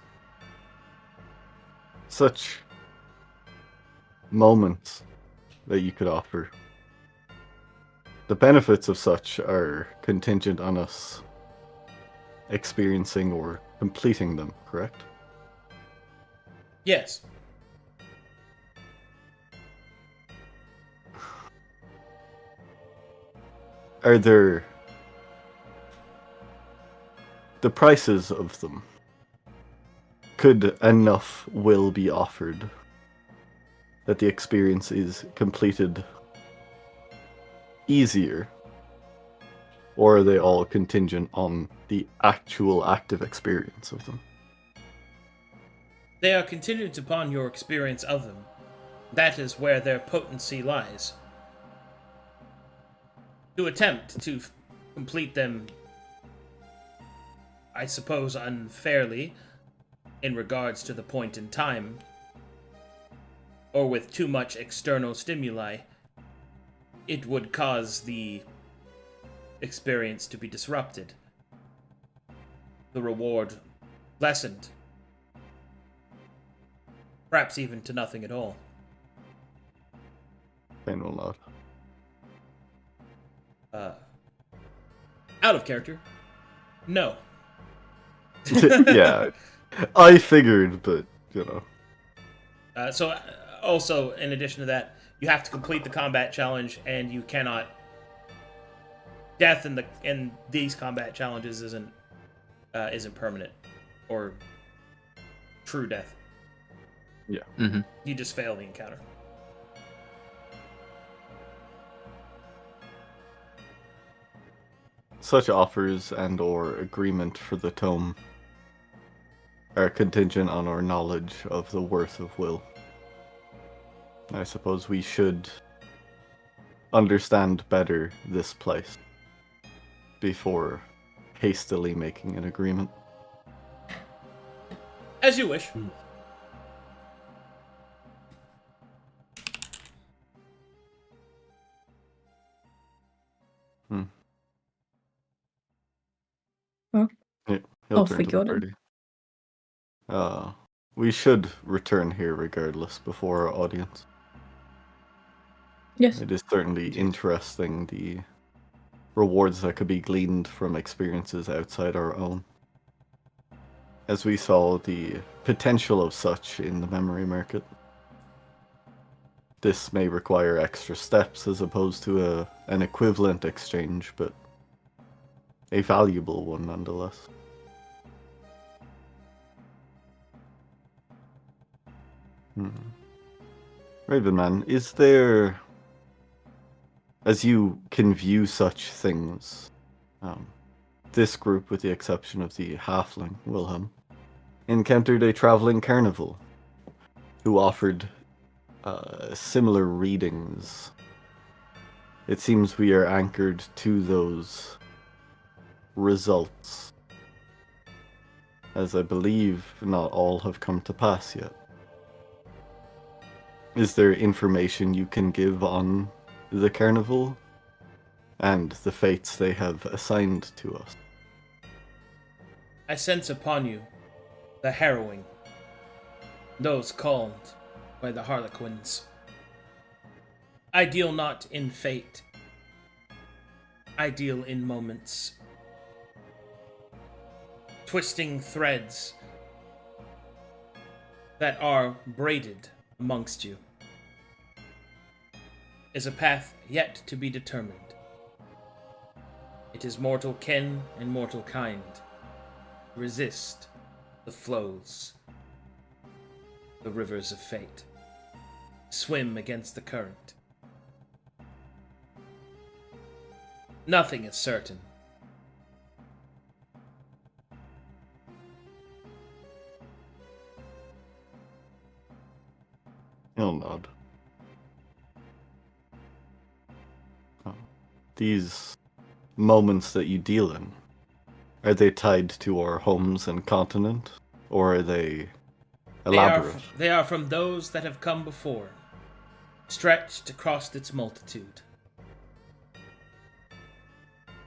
Such moments that you could offer. The benefits of such are contingent on us experiencing or completing them, correct? Yes. Are there the prices of them? Could enough will be offered that the experience is completed easier? Or are they all contingent on the actual active experience of them? They are contingent upon your experience of them. That is where their potency lies. To attempt to complete them, I suppose unfairly, in regards to the point in time, or with too much external stimuli, it would cause the experience to be disrupted. The reward lessened. Perhaps even to nothing at all. Pain will not. Out of character? No. Yeah, I figured, but you know. Also, in addition to that, you have to complete the combat challenge, and you cannot. Death in these combat challenges isn't permanent or true death. Yeah. Mm-hmm. You just fail the encounter. Such offers and or agreement for the tome are contingent on our knowledge of the worth of will. I suppose we should understand better this place before hastily making an agreement. As you wish. Well, He'll off turn we to go the then. party. We should return here regardless before our audience. Yes. It is certainly interesting, the rewards that could be gleaned from experiences outside our own. As we saw the potential of such in the memory market. This may require extra steps as opposed to an equivalent exchange, but a valuable one nonetheless. Ravenman, is there, as you can view such things, this group, with the exception of the halfling, Wilhelm, encountered a traveling carnival who offered similar readings. It seems we are anchored to those results, as I believe not all have come to pass yet. Is there information you can give on the carnival and the fates they have assigned to us? I sense upon you the harrowing, those called by the Harlequins. I deal not in fate. I deal in moments. Twisting threads that are braided amongst you is a path yet to be determined. It is mortal kin and mortal kind. Resist the flows, the rivers of fate. Swim against the current. Nothing is certain. He'll nod. these moments that you deal in, are they tied to our homes and continent, or are they elaborate? They are from those that have come before, stretched across its multitude.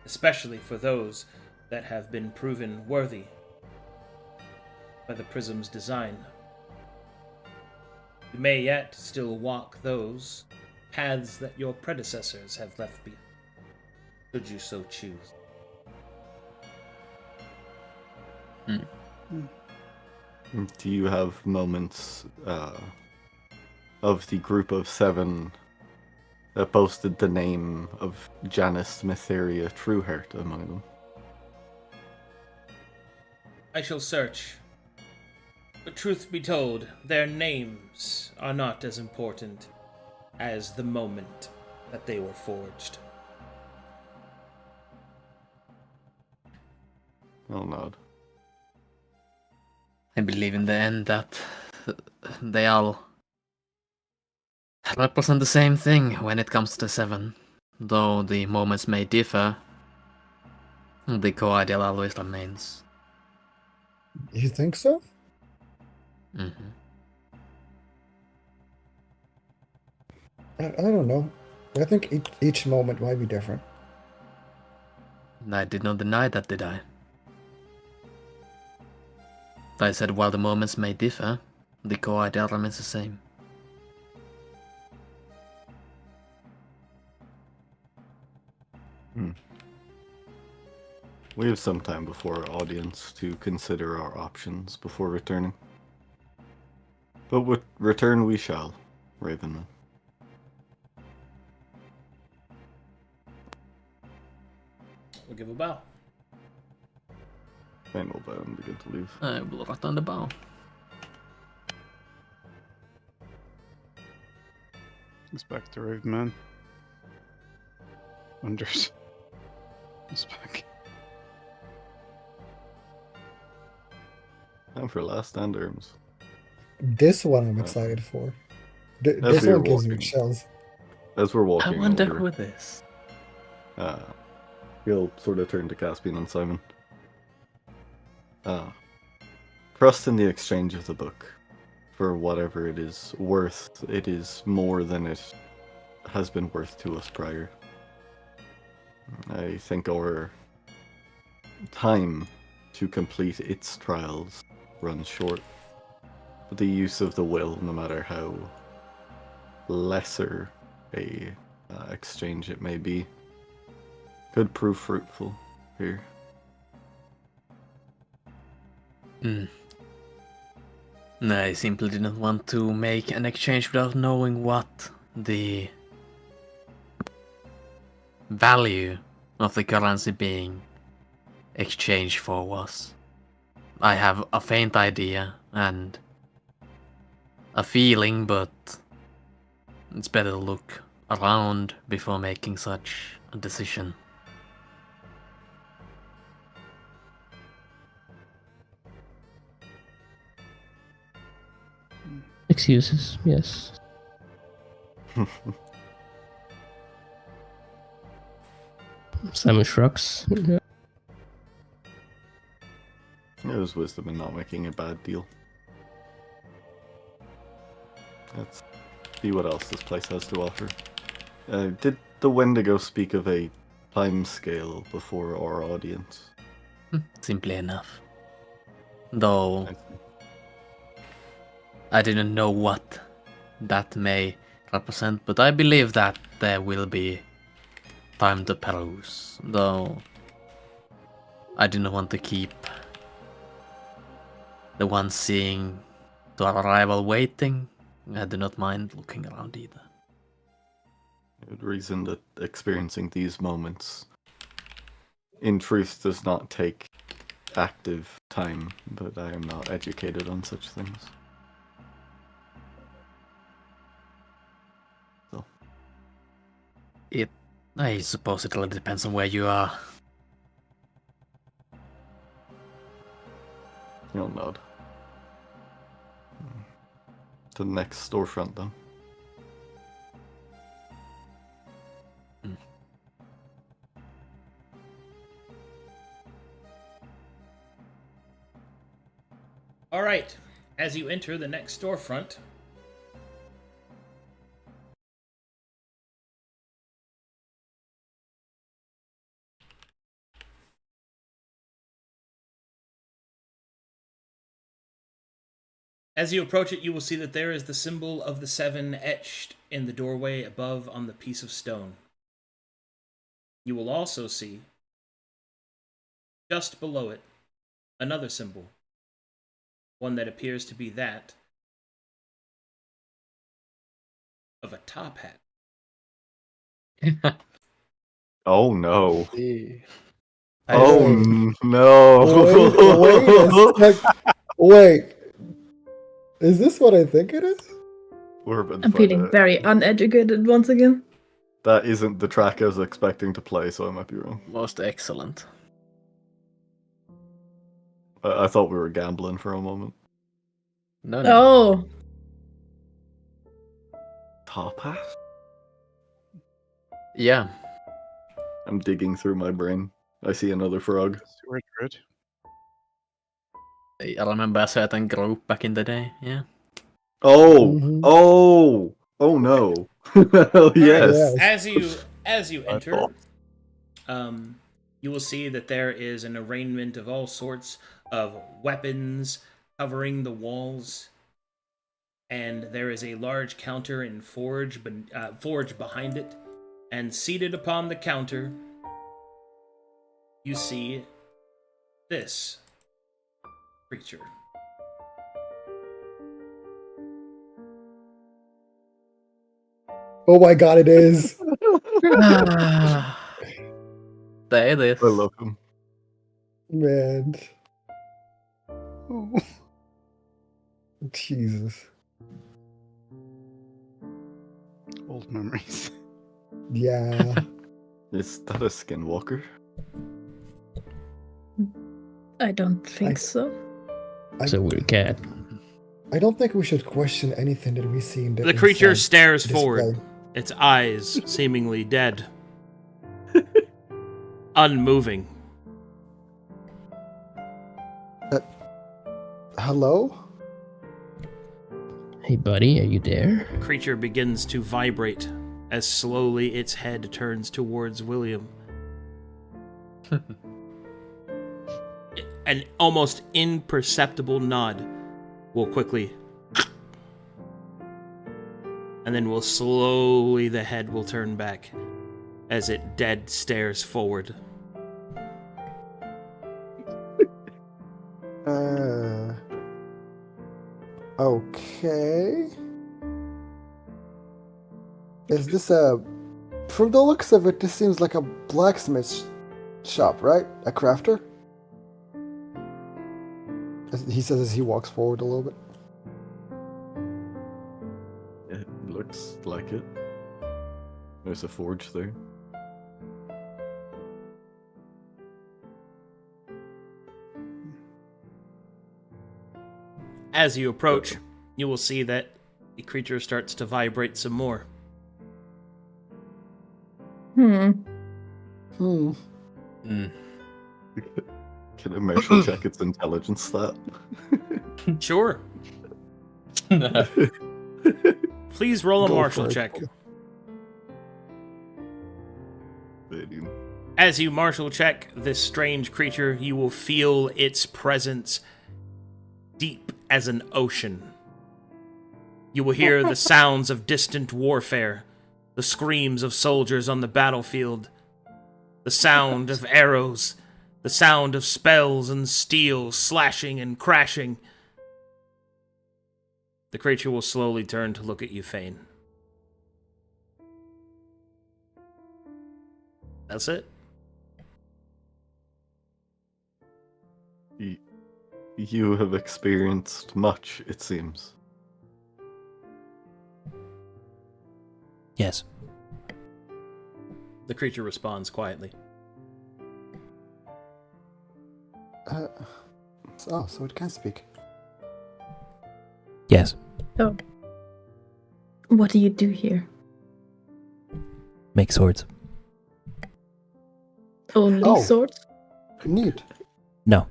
Especially for those that have been proven worthy by the prism's design. You may yet still walk those paths that your predecessors have left behind, should you so choose. Do you have moments of the group of 7 that boasted the name of Janice Mytheria Trueheart among them? I shall search. But truth be told, their names are not as important as the moment that they were forged. I'll nod. I believe in the end that they all represent the same thing when it comes to the 7. Though the moments may differ, the core ideal always remains. You think so? Mm-hmm. I don't know. I think each moment might be different. I did not deny that, did I? I said while the moments may differ, the core ideal remains the same. We have some time before our audience to consider our options before returning. But return we shall, Ravenman. We'll give a bow. Fane will bow and begin to leave. I will return the bow. Inspector Raveman. Wonders. He's back. Time for last stand arms. This one I'm excited for. This we were one gives me walking. chills. As we're I walking wonder over, who it is. he'll sort of turn to Caspian and Simon. Trust in the exchange of the book. For whatever it is worth, it is more than it has been worth to us prior. I think our time to complete its trials runs short. But the use of the will, no matter how lesser a exchange it may be, could prove fruitful here. I simply didn't want to make an exchange without knowing what the value of the currency being exchanged for was. I have a faint idea and a feeling, but it's better to look around before making such a decision. Excuses, yes. Simon shrugs. Yeah. There's wisdom in not making a bad deal. Let's see what else this place has to offer. Did the Wendigo speak of a time scale before our audience? Simply enough. Though I see. I didn't know what that may represent, but I believe that there will be time to peruse, though I didn't want to keep the one seeing to our arrival waiting. I do not mind looking around either. Good reason that experiencing these moments in truth does not take active time, but I am not educated on such things. So. I suppose it really depends on where you are. You'll nod. To the next storefront then. All right. As you enter the next storefront, as you approach it, you will see that there is the symbol of the 7 etched in the doorway above on the piece of stone. You will also see, just below it, another symbol, one that appears to be that of a top hat. Oh no. See. Oh Wait. no. Wait. Is this what I think it is? We're about to I'm find feeling out. very uneducated once again. That isn't the track I was expecting to play, so I might be wrong. Most excellent. I thought we were gambling for a moment. No, no. Oh, Top hat? Yeah. I'm digging through my brain. I see another frog. Steward Druid. I remember a certain group back in the day, yeah. Oh! Mhm. Oh! Oh no. Hell yes. Yes. As you enter, you will see that there is an arraignment of all sorts of weapons covering the walls, and there is a large counter in forge behind it, and seated upon the counter, you see this creature. Oh my god, it is. There it is. I love him. Man. Jesus. Old memories. Yeah. Is that a skinwalker? I don't think so. It's a weird cat. I don't think we should question anything that we see in The creature inside stares display. forward, its eyes seemingly dead, unmoving. Hello? Hey, buddy, are you there? The creature begins to vibrate as slowly its head turns towards William. An almost imperceptible nod will quickly, and then the head will turn back as it dead stares forward. Okay. Is this a... From the looks of it, this seems like a blacksmith shop, right? A crafter? He says as he walks forward a little bit. It looks like it. There's a forge there. As you approach, you will see that the creature starts to vibrate some more. Hmm. Mm. Can a martial check its intelligence stat? Sure. Please roll a Go martial for it. check. Medium. As you martial check this strange creature, you will feel its presence deep as an ocean. You will hear the sounds of distant warfare, the screams of soldiers on the battlefield, the sound of arrows, the sound of spells and steel slashing and crashing. The creature will slowly turn to look at you, Fane. That's it. You have experienced much, it seems. Yes. The creature responds quietly. So it can speak. Yes. Oh. What do you do here? Make swords. Only Oh. swords? Neat. No.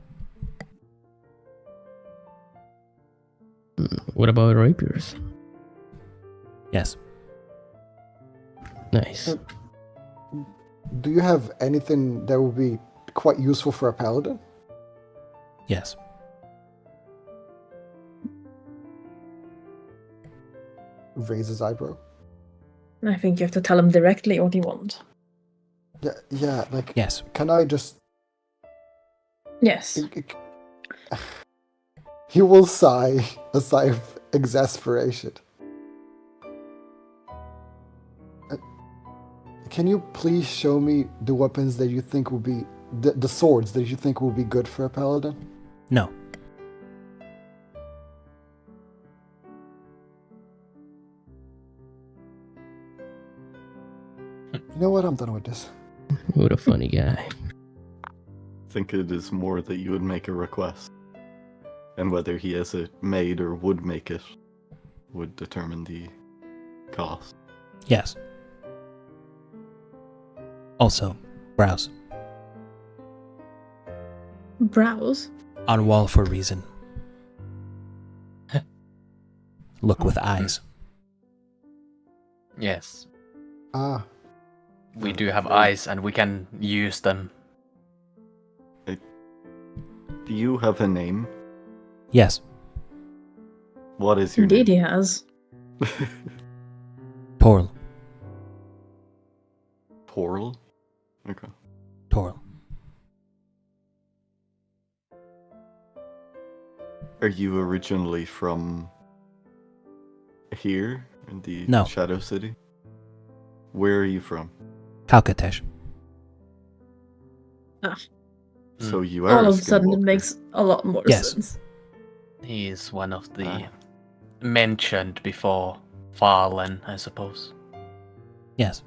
What about rapiers? Yes. Nice. Do you have anything that would be quite useful for a paladin? Yes. Raise his eyebrow. I think you have to tell him directly what you want. Yeah, like, Yes. can I just... Yes. He will sigh a sigh of exasperation. Can you please show me the weapons that you think would be... The swords that you think would be good for a paladin? No. You know what? I'm done with this. What a funny guy. I think it is more that you would make a request. And whether he has it made or would make it would determine the cost. Yes. Also, browse. Browse? On wall for reason. Look with eyes. Yes, Ah, we do have eyes and we can use them. Do you have a name? Yes. What is your Indeed, name? he has. Torl. Porl? Okay. Torl. Are you originally from here in the No. Shadow City? Where are you from? Kalkatesh. So you are All a of a sudden, it skinwalker. makes a lot more Yes. sense. He is one of the Ah. mentioned before Fallen, I suppose. Yes.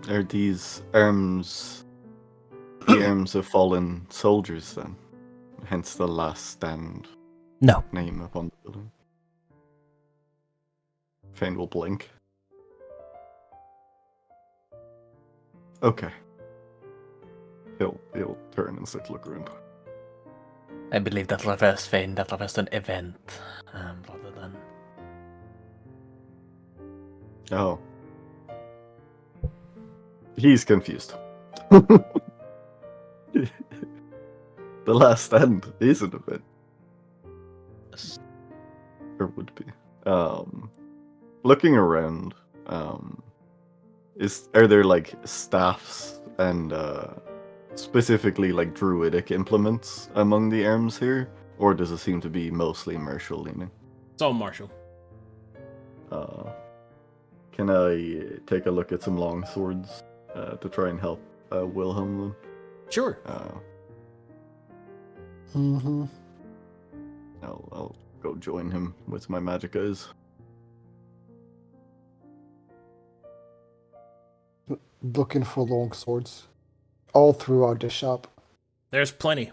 Are these arms the arms of fallen soldiers then? Hence the last stand No. name upon the building. Fane will blink. Okay. He'll turn and start to look around. I believe that refers Fane, that refers to an event, rather than... Oh. He's confused. The last stand is an event. Or would be. Looking around, are there like staffs and specifically like druidic implements among the arms here? Or does it seem to be mostly martial leaning? It's all martial. Can I take a look at some long swords to try and help Wilhelm then? Sure. mm-hmm. I'll go join him with my magic eyes. Looking for long swords all throughout the shop. There's plenty.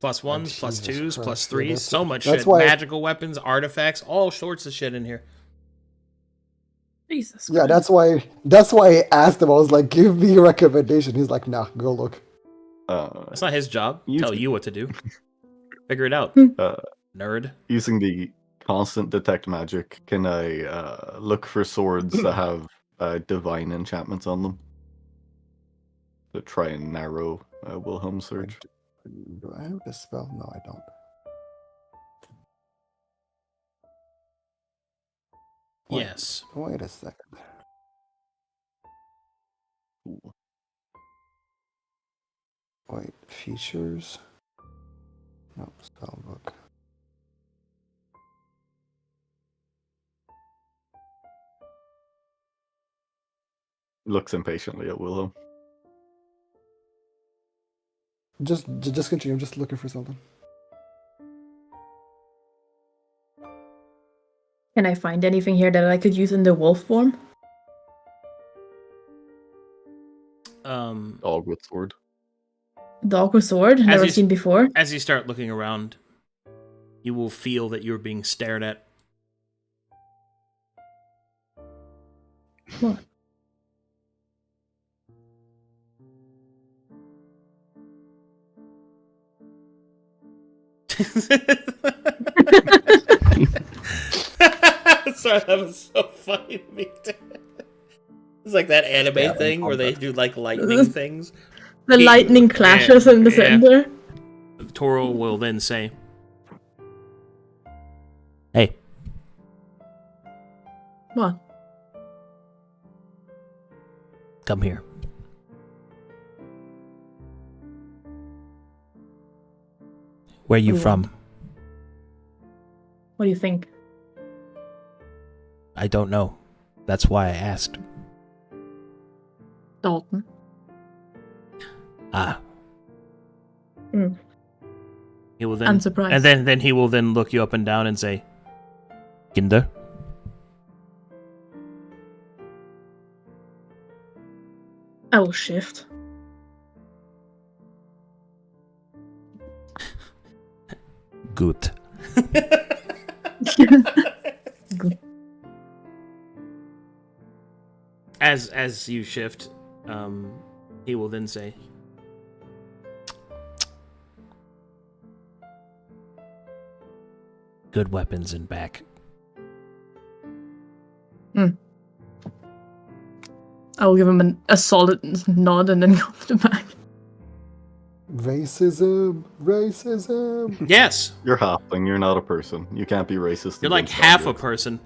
Plus ones, plus Jesus twos, plus Christ, yeah, threes. that's- So much that's shit. why- Magical weapons, artifacts, all sorts of shit in here. Jesus Yeah, Christ. that's why I asked him. I was like, "Give me a recommendation." He's like, "Nah, go look." That's not his job. You Tell can- you what to do. Figure it out. Nerd. Using the constant detect magic, can I look for swords that have divine enchantments on them? To try and narrow Wilhelm's search. Do I have the spell? No, I don't. Wait. Yes. Wait a second. Ooh. Wait, features? No, spell book. Looks impatiently at Wilhelm. Just continue. I'm just looking for something. Can I find anything here that I could use in the wolf form? Dog with sword. Dog with sword? Never you- seen before. As you start looking around, you will feel that you're being stared at. What? Sorry, that was so funny to me. It's like that anime thing where they do like lightning things. The lightning clashes in the center. Toro will then say, "Hey, What? come here." Where you What? from? What do you think? I don't know. That's why I asked. Dalton. Ah. Mm. He will then, I'm surprised. and then he will then look you up and down and say, "Kinder." I will shift. Good. Good. As you shift, he will then say, "Good weapons in back." I will give him a solid nod and then go to the back. Racism, racism. Yes, You're halfling. You're not a person. You can't be racist. you're like against half a objects. person.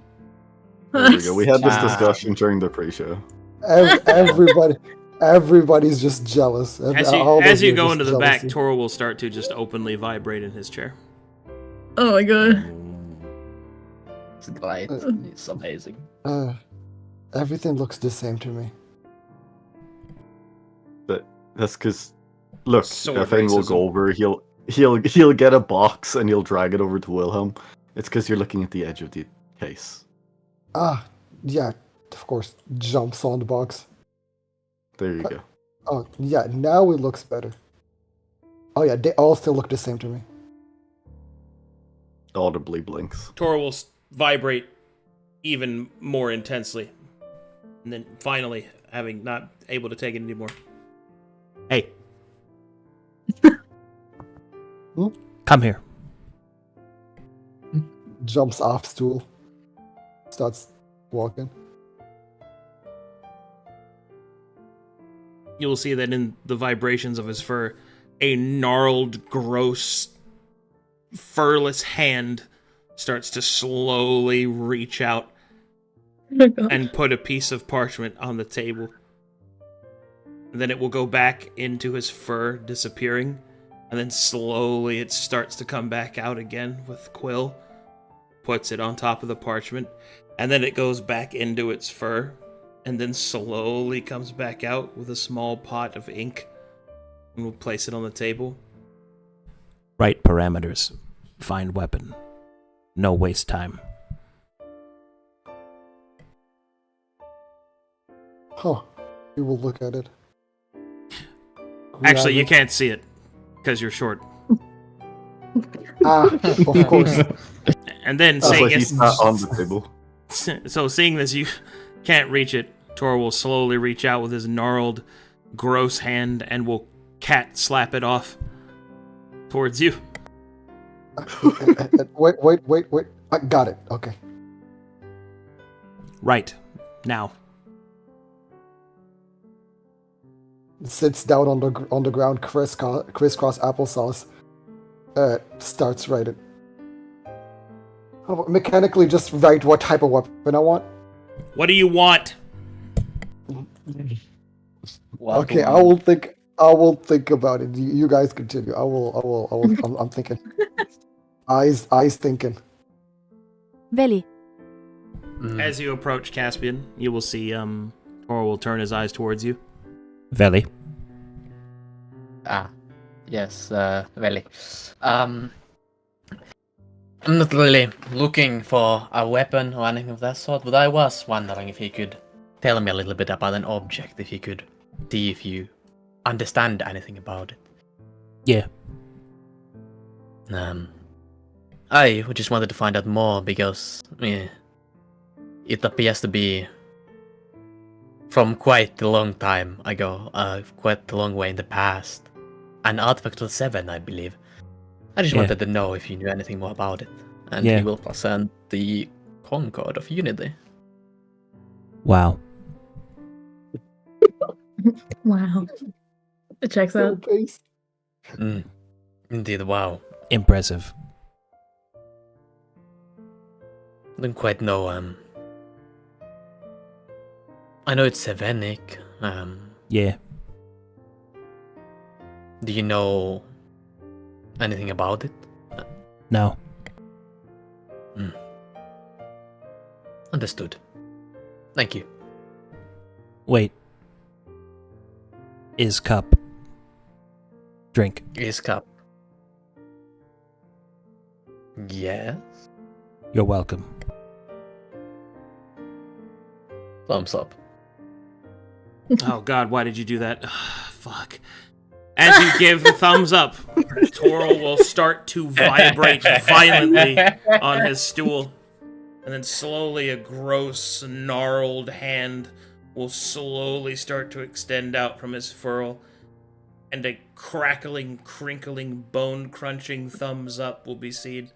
There we go. We had this Wow. discussion during the pre-show. Everybody's just jealous. As you go just into the back, jealousy. Toro will start to just openly vibrate in his chair. Oh my god. It's great. It's amazing. Everything looks the same to me. That's because, look, Sword Fang will racism. go over. He'll get a box and he'll drag it over to Wilhelm. It's because you're looking at the edge of the case. Yeah, of course. Jumps on the box. There you go. Oh, yeah, now it looks better. Oh, yeah, they all still look the same to me. Audibly blinks. Toro will vibrate even more intensely. And then finally, having not able to take it anymore. Hey. Come here. Jumps off stool. Starts walking. You will see that in the vibrations of his fur, a gnarled, gross, furless hand starts to slowly reach out Oh my god. and put a piece of parchment on the table. And then it will go back into his fur, disappearing. And then slowly it starts to come back out again with Quill. Puts it on top of the parchment. And then it goes back into its fur. And then slowly comes back out with a small pot of ink. And we'll place it on the table. Right parameters. Find weapon. No waste time. Huh. We will look at it. Actually, you Grab can't see it. Because you're short. it. Of course. And then That's seeing like he's not on the table. So seeing this, you can't reach it. Tor will slowly reach out with his gnarled, gross hand and will cat slap it off towards you. Wait. I got it. Okay. Right. Now. Sits down on the ground, crisscross applesauce. Starts writing. How about mechanically just write what type of weapon I want? What do you want? Okay, I will think about it. You guys continue. I'm thinking. Eyes thinking. Veli, As you approach Caspian, you will see Tor will turn his eyes towards you. Veli. Yes, Veli. I'm not really looking for a weapon or anything of that sort, but I was wondering if you could tell me a little bit about an object, if you could see if you understand anything about it. Yeah. I just wanted to find out more because it appears to be from quite a long time ago, quite a long way in the past. An artifact of 7, I believe. I just Yeah. wanted to know if you knew anything more about it. And Yeah. he will present the Concord of Unity. Wow. Wow. It checks So out. based. Indeed, wow. Impressive. Don't quite know, I know it's Sevenic. Yeah. Do you know anything about it? No. Understood. Thank you. Wait. Is cup. Drink. Is cup. Yes. You're welcome. Thumbs up. Oh god, why did you do that? Fuck. As you give the thumbs up, Toro will start to vibrate violently on his stool. And then slowly a gross, gnarled hand will slowly start to extend out from his furl. And a crackling, crinkling, bone-crunching thumbs up will be seen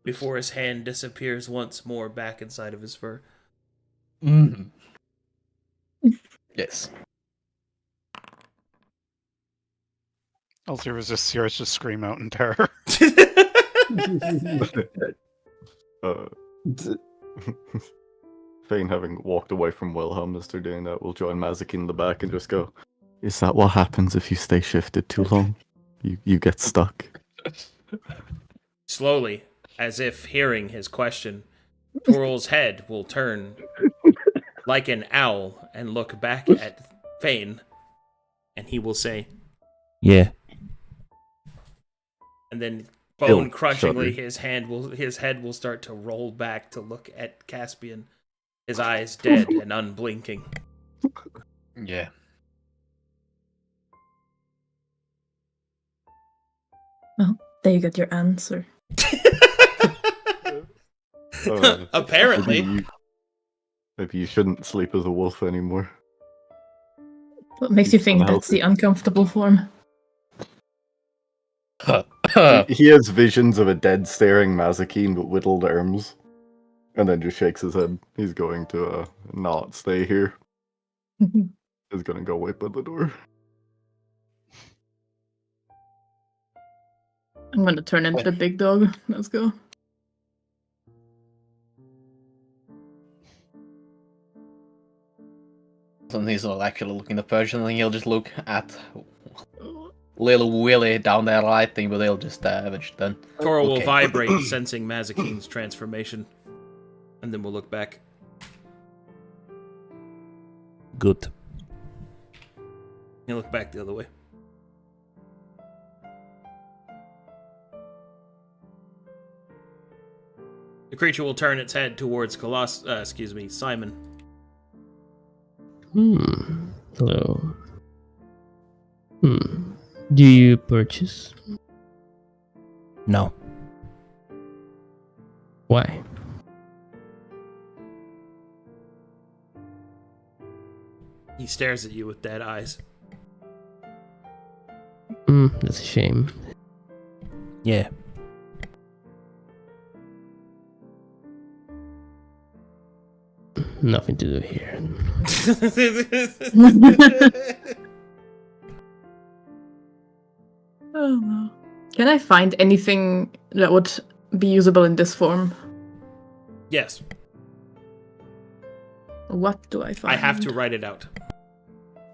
before his hand disappears once more back inside of his fur. Yes. Alzir is just serious, just scream out in terror. Fane, having walked away from Wilhelm as they're doing that, will join Mazaki in the back and just go, "Is that what happens if you stay shifted too long? You get stuck." Slowly, as if hearing his question, Toral's head will turn like an owl and look back at Fane, and he will say, "Yeah." And then, bone-crunchingly, his head will start to roll back to look at Caspian, his eyes dead and unblinking. Yeah. Well, there you got your answer. Apparently. Maybe you shouldn't sleep as a wolf anymore. What makes you think that's Unhealthy. the uncomfortable form? He has visions of a dead staring Mazakine with whittled arms. And then just shakes his head. He's going to not stay here. He's gonna go wait by the door. I'm gonna turn into the big dog. Let's go. So he's not actually looking at the Persian, and he'll just look at little Willy down there writing, but they'll just savage then. Toro will Okay. vibrate, sensing Mazakine's transformation, and then we'll look back. Good. He'll look back the other way. The creature will turn its head towards Simon. Hello. Do you purchase? No. Why? He stares at you with dead eyes. That's a shame. Yeah. Nothing to do here. Oh no. Can I find anything that would be usable in this form? Yes. What do I find? I have to write it out.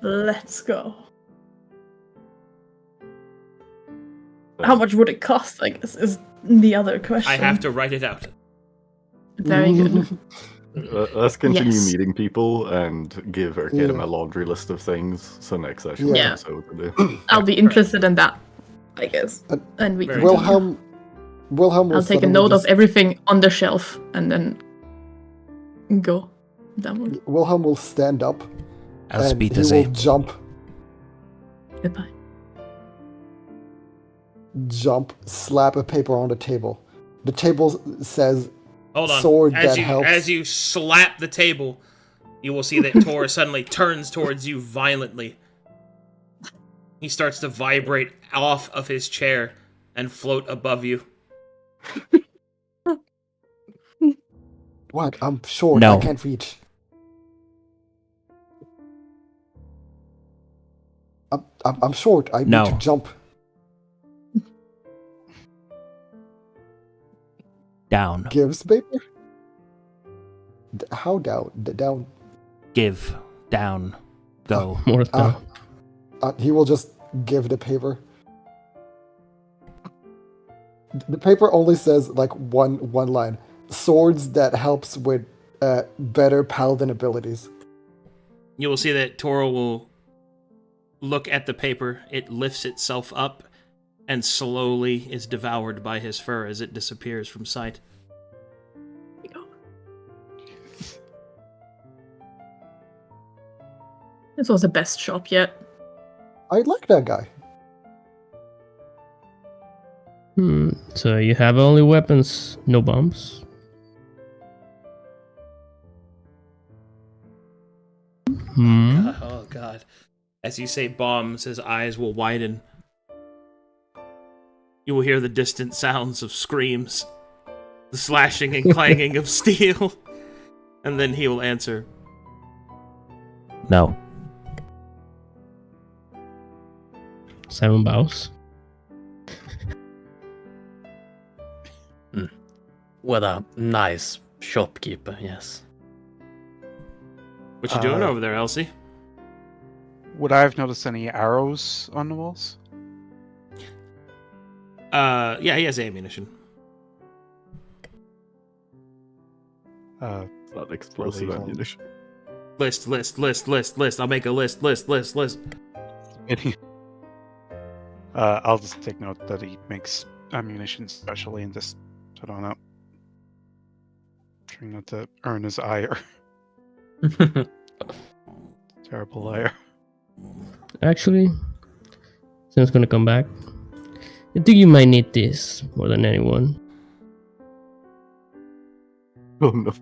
Let's go. How much would it cost, I guess, is the other question. I have to write it out. Very good. Let's continue Yes. meeting people and give Arcadum a laundry list of things. So next session, Yeah. Yeah. that's what to do. I'll be interested in that, I guess. And we Very can good. Wilhelm will I'll take a suddenly note of just- everything on the shelf and then go downward. Wilhelm will stand up I'll and speak he to will Goodbye. jump, slap a paper on the table. The table says Hold on. sword as that you helps. as you slap the table, you will see that Tor suddenly turns towards you violently. He starts to vibrate off of his chair and float above you. What? I'm short. No. I can't reach. I'm short. I No. need to jump. Down. Gives paper? How down? Down. Give. Down. Go. More down. He will just give the paper. The paper only says like one line. Swords that helps with better paladin abilities. You will see that Toro will look at the paper. It lifts itself up and slowly is devoured by his fur as it disappears from sight. This was the best shop yet. I like that guy. So you have only weapons, no bombs? Oh god. As you say bombs, his eyes will widen. You will hear the distant sounds of screams, the slashing and clanging of steel, and then he will answer, No. Simon bows. What a nice shopkeeper, yes. "What you doing over there, Elsie?" Would I have noticed any arrows on the walls? Yeah, he has ammunition. Not explosive Really? ammunition. List. I'll make a list. I'll just take note that he makes ammunition specially and just put on it. Trying not to earn his ire. Terrible ire. Actually, Sam's gonna come back. I think you might need this more than anyone. Oh no.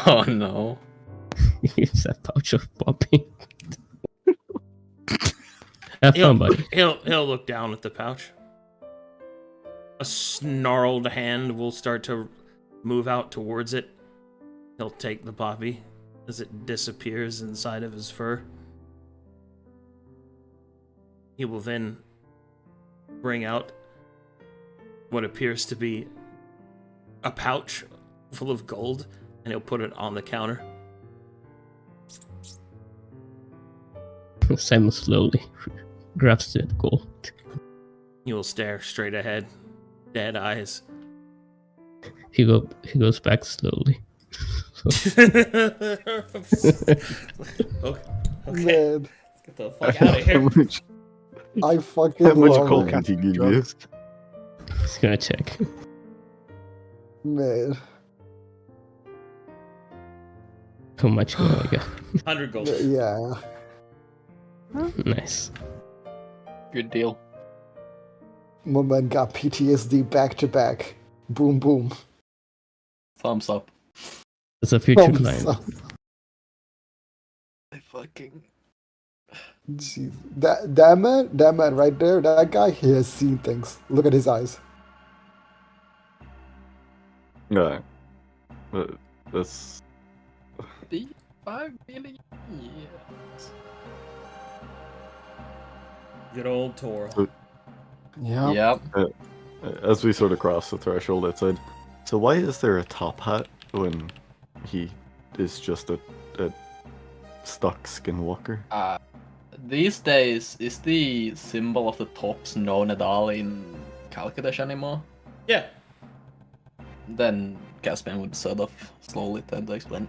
Oh no. It's a pouch of poppy. Have fun, buddy. He'll look down at the pouch. A snarled hand will start to move out towards it. He'll take the poppy as it disappears inside of his fur. He will then bring out what appears to be a pouch full of gold, and he'll put it on the counter. Simon slowly grabs the gold. He will stare straight ahead, dead eyes. He goes back slowly. Okay. Man, Get the fuck out of here. I fucking How much love gold it. can he give you? Drugs. He's gonna check. Man. How much gold I got? 100 gold. Yeah. Nice. Good deal. My man got PTSD back to back. Boom, boom. Thumbs up. It's a future Thumbs client. up. I fucking... Jeez. That man right there, that guy, he has seen things. Look at his eyes. Yeah. That's 5 million years. Good old Toro. Yeah. Yep. as we sort of cross the threshold outside. So why is there a top hat when he is just a stock skinwalker? These days, is the symbol of the tops known at all in Calcadesh anymore? Yeah. Then Caspian would sort of slowly tend to explain.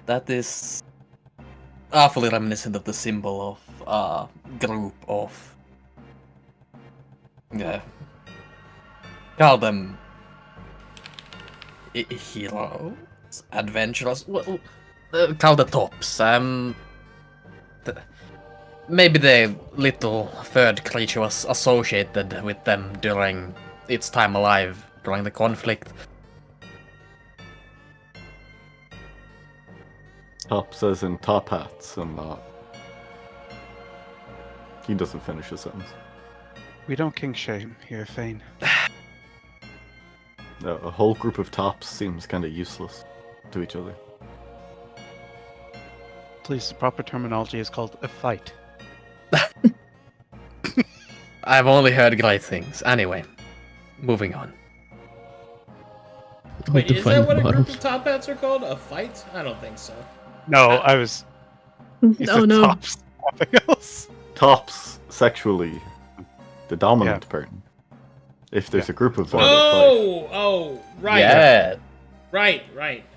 That is awfully reminiscent of the symbol of a group of... call them... heroes? Adventurers? Well, call the tops. Maybe the little third creature was associated with them during its time alive, during the conflict. Top says in top hats and not. He doesn't finish his sentence. We don't king shame here, Fane. A whole group of tops seems kind of useless to each other. Please, the proper terminology is called a fight. I've only heard great things. Anyway, moving on. Wait, Is that what a group of top hats are called? A fight? I don't think so. No, I was. You Oh said no. tops. Nothing else. Tops sexually the dominant person. If there's a group of them, Oh, right. Yeah. Right.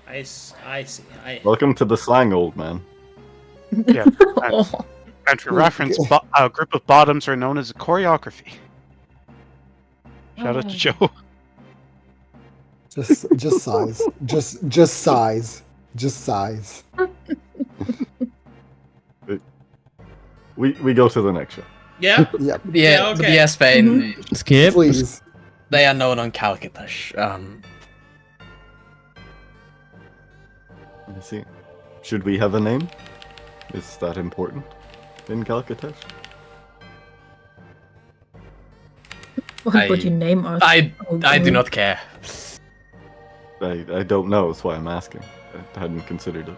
I see. welcome to the slang, old man. Yeah. And for reference, a group of bottoms are known as a choreography. Shout out to Joe. Just size. Just size. Just size. We go to the next show. Yeah? Yep. Yeah, okay. yes, Spain. Skip. Please. They are known on Calcutta. I see. Should we have a name? Is that important in Calcutta? What would you name us? I do not care. I don't know, that's why I'm asking. I hadn't considered it.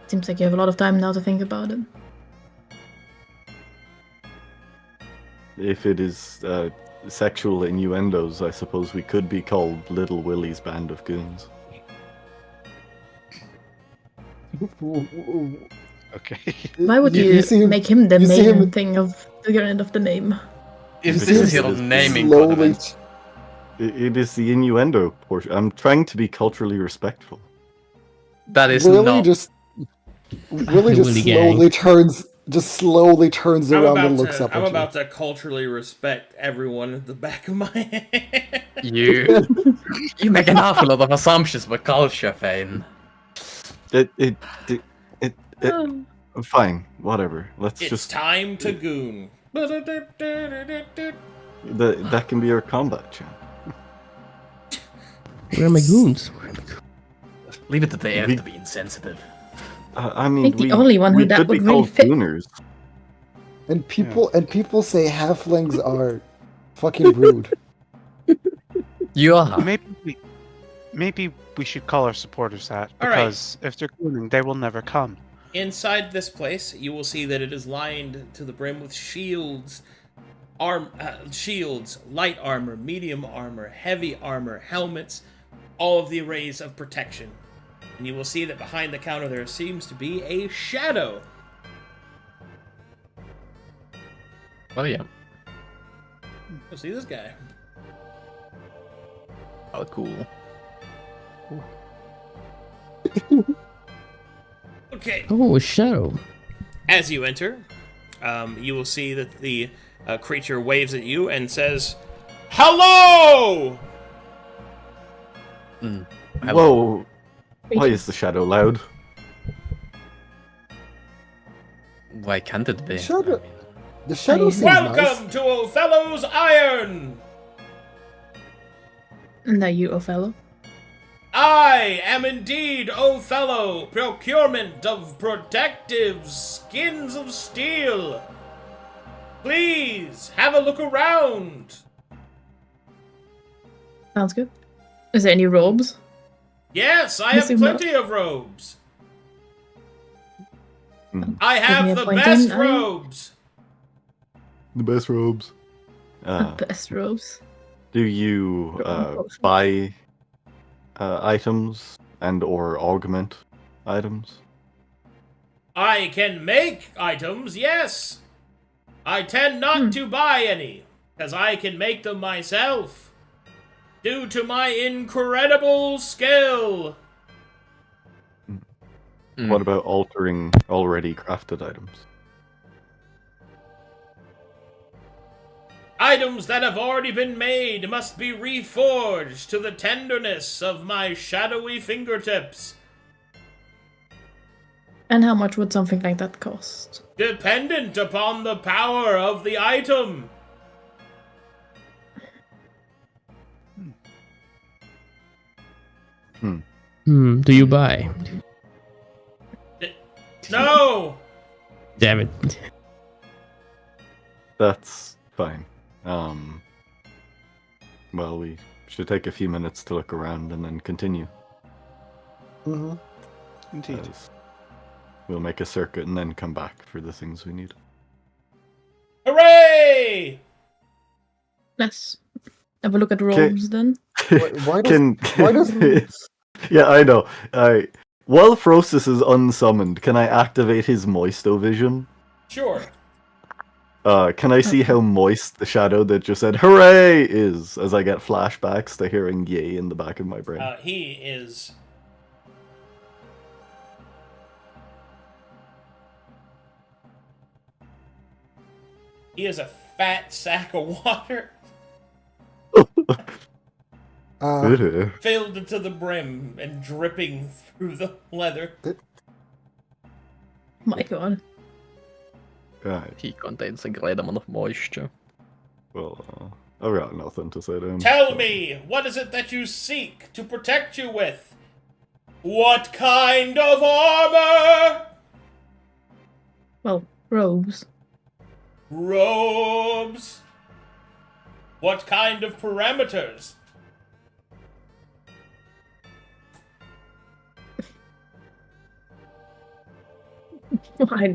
Seems like you have a lot of time now to think about it. If it is sexual innuendos, I suppose we could be called Little Willie's Band of Goons. Okay. Why would You you, see him- make him the you see main him- thing of the end of the name? If You this see is him your naming slowly, covenant. It is the innuendo portion. I'm trying to be culturally respectful. That is Willie not. just Willie The just Willie slowly turns around and looks up I'm at about to culturally respect everyone at the back of my head. You make an awful lot of assumptions about culture, Fane. It fine, whatever. Let's It's just time to goon. that can be our combat champ. Where are my goons? Leave it to the air We- to be insensitive. I mean, think the only one who we that could be would really called fit- gooners. and people say halflings are fucking rude. You are. Maybe we should call our supporters that, All right. because if they're gooning, they will never come. Inside this place, you will see that it is lined to the brim with shields, light armor, medium armor, heavy armor, helmets, all of the arrays of protection. And you will see that behind the counter there seems to be a shadow. Well, yeah. You'll see this guy. Oh, cool. Okay. Oh, a shadow. As you enter, you will see that the creature waves at you and says, "Hello!" Whoa! Why is the shadow loud? Why can't it be? Shadow- I mean, The shadow seems Welcome nice. to Othello's Iron! And are you, Othello? I am indeed Othello, procurement of protective skins of steel. Please, have a look around. Sounds good. Is there any robes? Yes, I have Assume not. plenty of robes. Hmm. I me have a the point best in, robes. The best robes. The best robes. Do you potion. buy items and or augment items? I can make items, yes. I tend not to buy any, as I can make them myself. Due to my incredible skill. What about altering already crafted items? Items that have already been made must be reforged to the tenderness of my shadowy fingertips. And how much would something like that cost? Dependent upon the power of the item. Do you buy? No! Damn it. That's fine. Well, we should take a few minutes to look around and then continue. Mm-hmm. Indeed. As we'll make a circuit and then come back for the things we need. Hooray! Let's have a look at robes then. Why does Yeah, I know. While Frosis is unsummoned, can I activate his Moisto vision? Sure. Can I see how moist the shadow that just said "hooray" is as I get flashbacks to hearing "yay" in the back of my brain? He is. He is a fat sack of water filled to the brim and dripping through the leather. My god. Right. He contains a great amount of moisture. Well, I've got nothing to say to him. Tell me, what is it that you seek to protect you with? What kind of armor? Well, robes. Robes? What kind of parameters?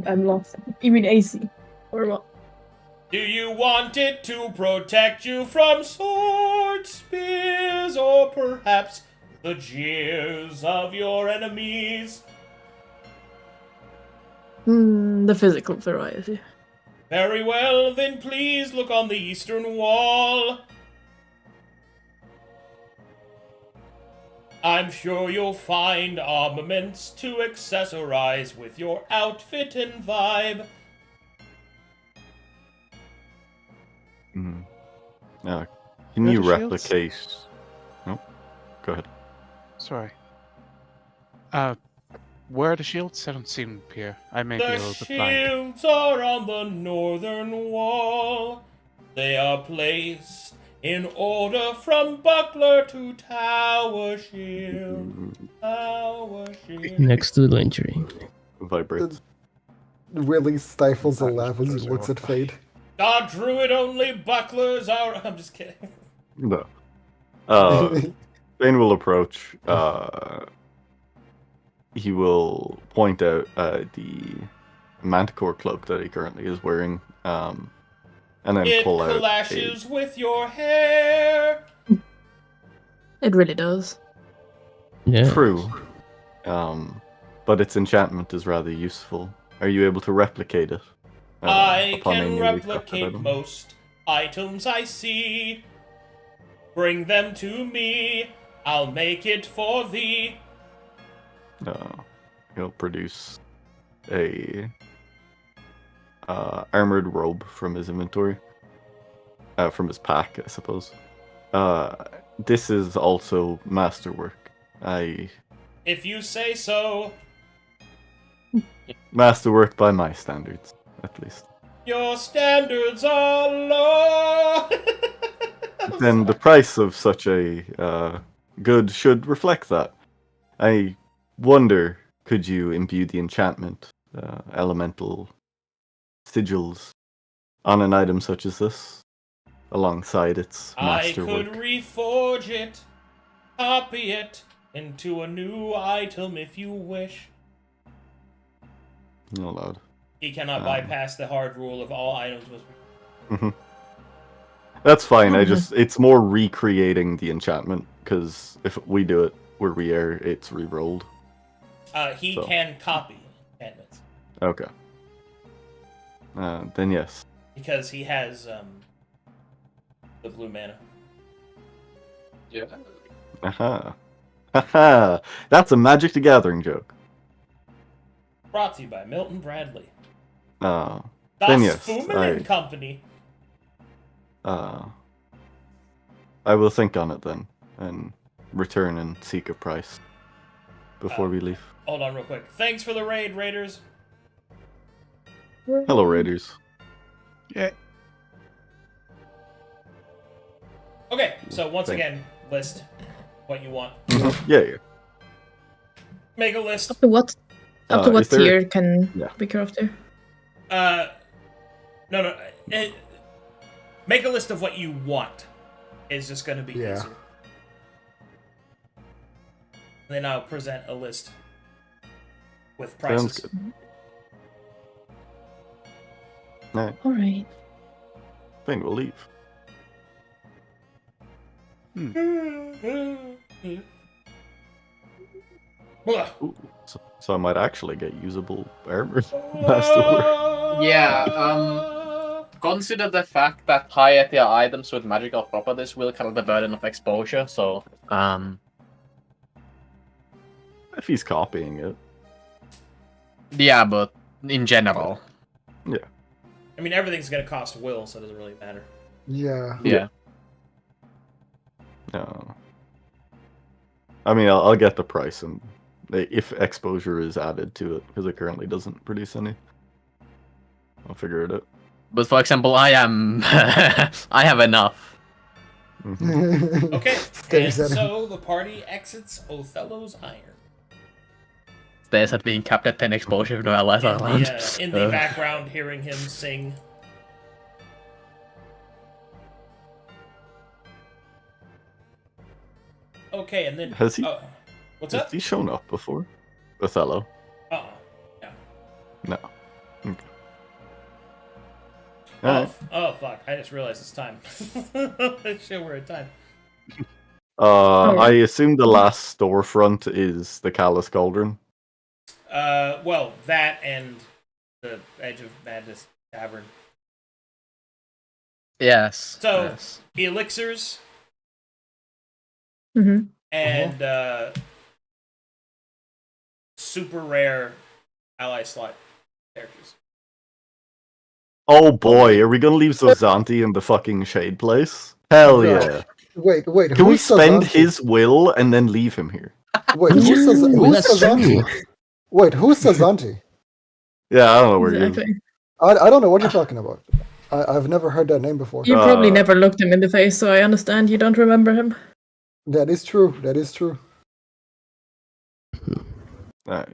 I'm lost. You mean AC? Or what? Do you want it to protect you from swords, spears, or perhaps the jeers of your enemies? The physical variety. Very well, then please look on the eastern wall. I'm sure you'll find armaments to accessorize with your outfit and vibe. Can Are you the shields? replicate? No, go ahead. Sorry. Where are the shields? I don't see them here. I may be a The little bit blind. shields are on the northern wall. They are placed in order from buckler to tower shield. Tower shield. Next to the injury. Vibrates. really stifles a That laugh as he was looks at Fade? Our druid only bucklers are. I'm just kidding. No. Bane will approach. He will point out the manticore cloak that he currently is wearing, and then It pull out. clashes with your hair. It really does. Yeah. True. But its enchantment is rather useful. Are you able to replicate it? I upon a can newly crafted replicate item? most items I see. Bring them to me. I'll make it for thee. He'll produce a armored robe from his inventory, from his pack, I suppose. This is also masterwork. If you say so. Masterwork by my standards, at least. Your standards are low. Then the price of such a good should reflect that. I wonder, could you imbue the enchantment, elemental sigils, on an item such as this, alongside its I could masterwork? reforge it, copy it into a new item if you wish. Not allowed. He cannot bypass the hard rule of all items must be. That's fine. It's more recreating the enchantment, because if we do it where we are, it's re-rolled. He So. can copy enchantments Okay. Then yes. because he has the blue mana. Aha. Haha. That's a Magic the Gathering joke. Brought to you by Milton Bradley. Then Das yes, Fumin and Company. I will think on it then, and return and seek a price before we leave. Hold on real quick. Thanks for the raid, Raiders. Hello, Raiders. Yeah. Okay, so once Thank- again, list what you want. Yeah. Make a list. Up to what? Up to what is there- tier can Yeah. be crafted? No. Make a list of what you want. It's just going to be Yeah. easier. Then I'll present a list with prices. Sounds good. Alright, All right. I think we'll leave. Ugh. Ooh, so I might actually get usable armor afterward. Yeah, consider the fact that high tier items with magical properties will carry the burden of exposure, so, If he's copying it. yeah, but in general. Yeah. I mean, everything's going to cost will, so it doesn't really matter. Yeah. Yeah. No. I mean, I'll get the price and if exposure is added to it, because it currently doesn't produce any. I'll figure it out. But for example, I am... I have enough. Mhm. Okay, and Stares at him. so the party exits Othello's Iron. There's at being capped at 10 exposure with no allies around. In the background, hearing him sing. Okay, and then... Has he- what's Has up? he shown up before? Othello? Uh-uh. Yeah. No. Okay. Oh, Alright. oh, fuck. I just realized it's time. Shit, we're at time. I assume the last storefront is the Callous Cauldron. Well, that and the Edge of Madness Tavern. Yes. So, yes. elixirs Mm-hmm. and super rare ally slot characters. Oh boy, are we gonna leave Zozanti in the fucking shade place? Hell yeah. Wait. Can we who's spend Sazanti? his will and then leave him here? Wait, who's That's Sazanti? true. Wait, who's Sazanti? Yeah, I don't know where he is. Exactly. I don't know what you're talking about. I've never heard that name before. You probably Uh, never looked him in the face, so I understand you don't remember him. That is true. That is true. Alright.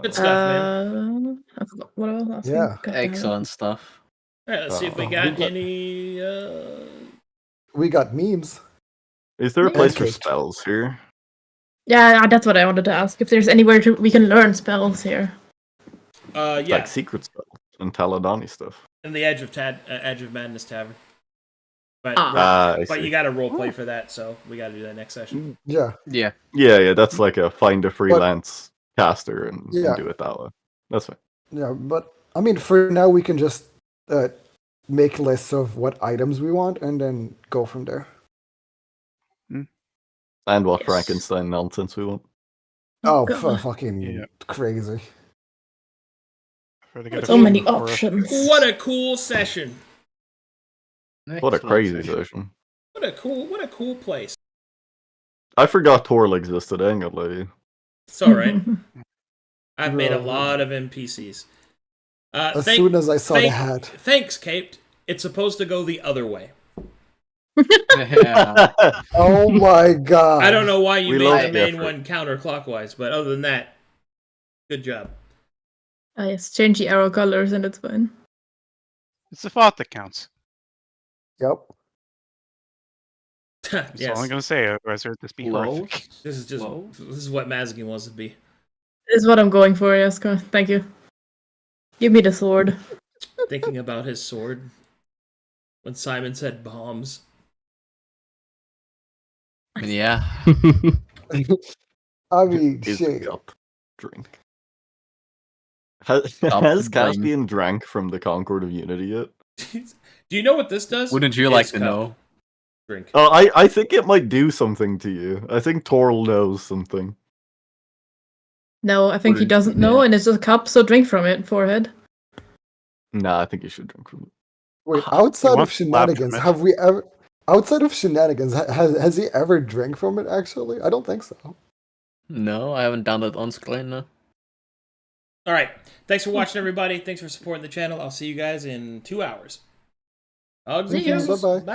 Good stuff, man. I forgot what I was asking. Yeah. God damn it. Excellent stuff. Alright, let's see if we Uh, got we got- any. We got memes. Is there a place for Pancake. spells here? Yeah, that's what I wanted to ask. If there's anywhere we can learn spells here. Yeah, Like secret spells and Taladani stuff. in the Edge of Madness Tavern. But I but see. you got to roleplay for that, so we got to do that next session. Yeah. Yeah. Yeah, that's like a find a freelance caster and Yeah. do it that way. That's fine. Yeah, but I mean, for now, we can just make lists of what items we want and then go from there. And what Yes. Frankenstein nonsense we want. Oh, God. fucking Yeah. crazy. Further get a So many feeling for it. options. What a cool session! What a Excellent crazy session. session. What a cool place. I forgot Torl existed, I ain't gonna lie to you. It's all right. I've made a Bro. lot of NPCs. As soon as I saw the hat. Thanks, Caped. It's supposed to go the other way. Yeah. Oh my god. I don't know why you We made love the the main effort. one counterclockwise, but other than that, good job. Yes, change the arrow colors and it's fine. It's the thought that counts. Yep. That's Yes, all I'm gonna say. Otherwise, this be horrific. this is just Low. this is what Mazagin wants to be. This is what I'm going for, yes. Thank you. Give me the sword. Thinking about his sword when Simon said bombs. Yeah. I mean, Is shit. the cup drink. Has drink. Caspian drank from the Concord of Unity yet? Do you know what this does? Wouldn't you His like to cup. know? Drink. Oh, I think it might do something to you. I think Torl knows something. No, I think he Wouldn't- doesn't know, and it's a cup, so drink from it, forehead. Nah, I think you should drink from it. Wait, outside of want to laugh shenanigans, from it? have we ever? Outside of shenanigans, has he ever drank from it? Actually, I don't think so. No, I haven't done that on screen. No. All right. Thanks for watching, everybody. Thanks for supporting the channel. I'll see you guys in 2 hours. Hugs and Thank you. kisses. Bye-bye. Bye.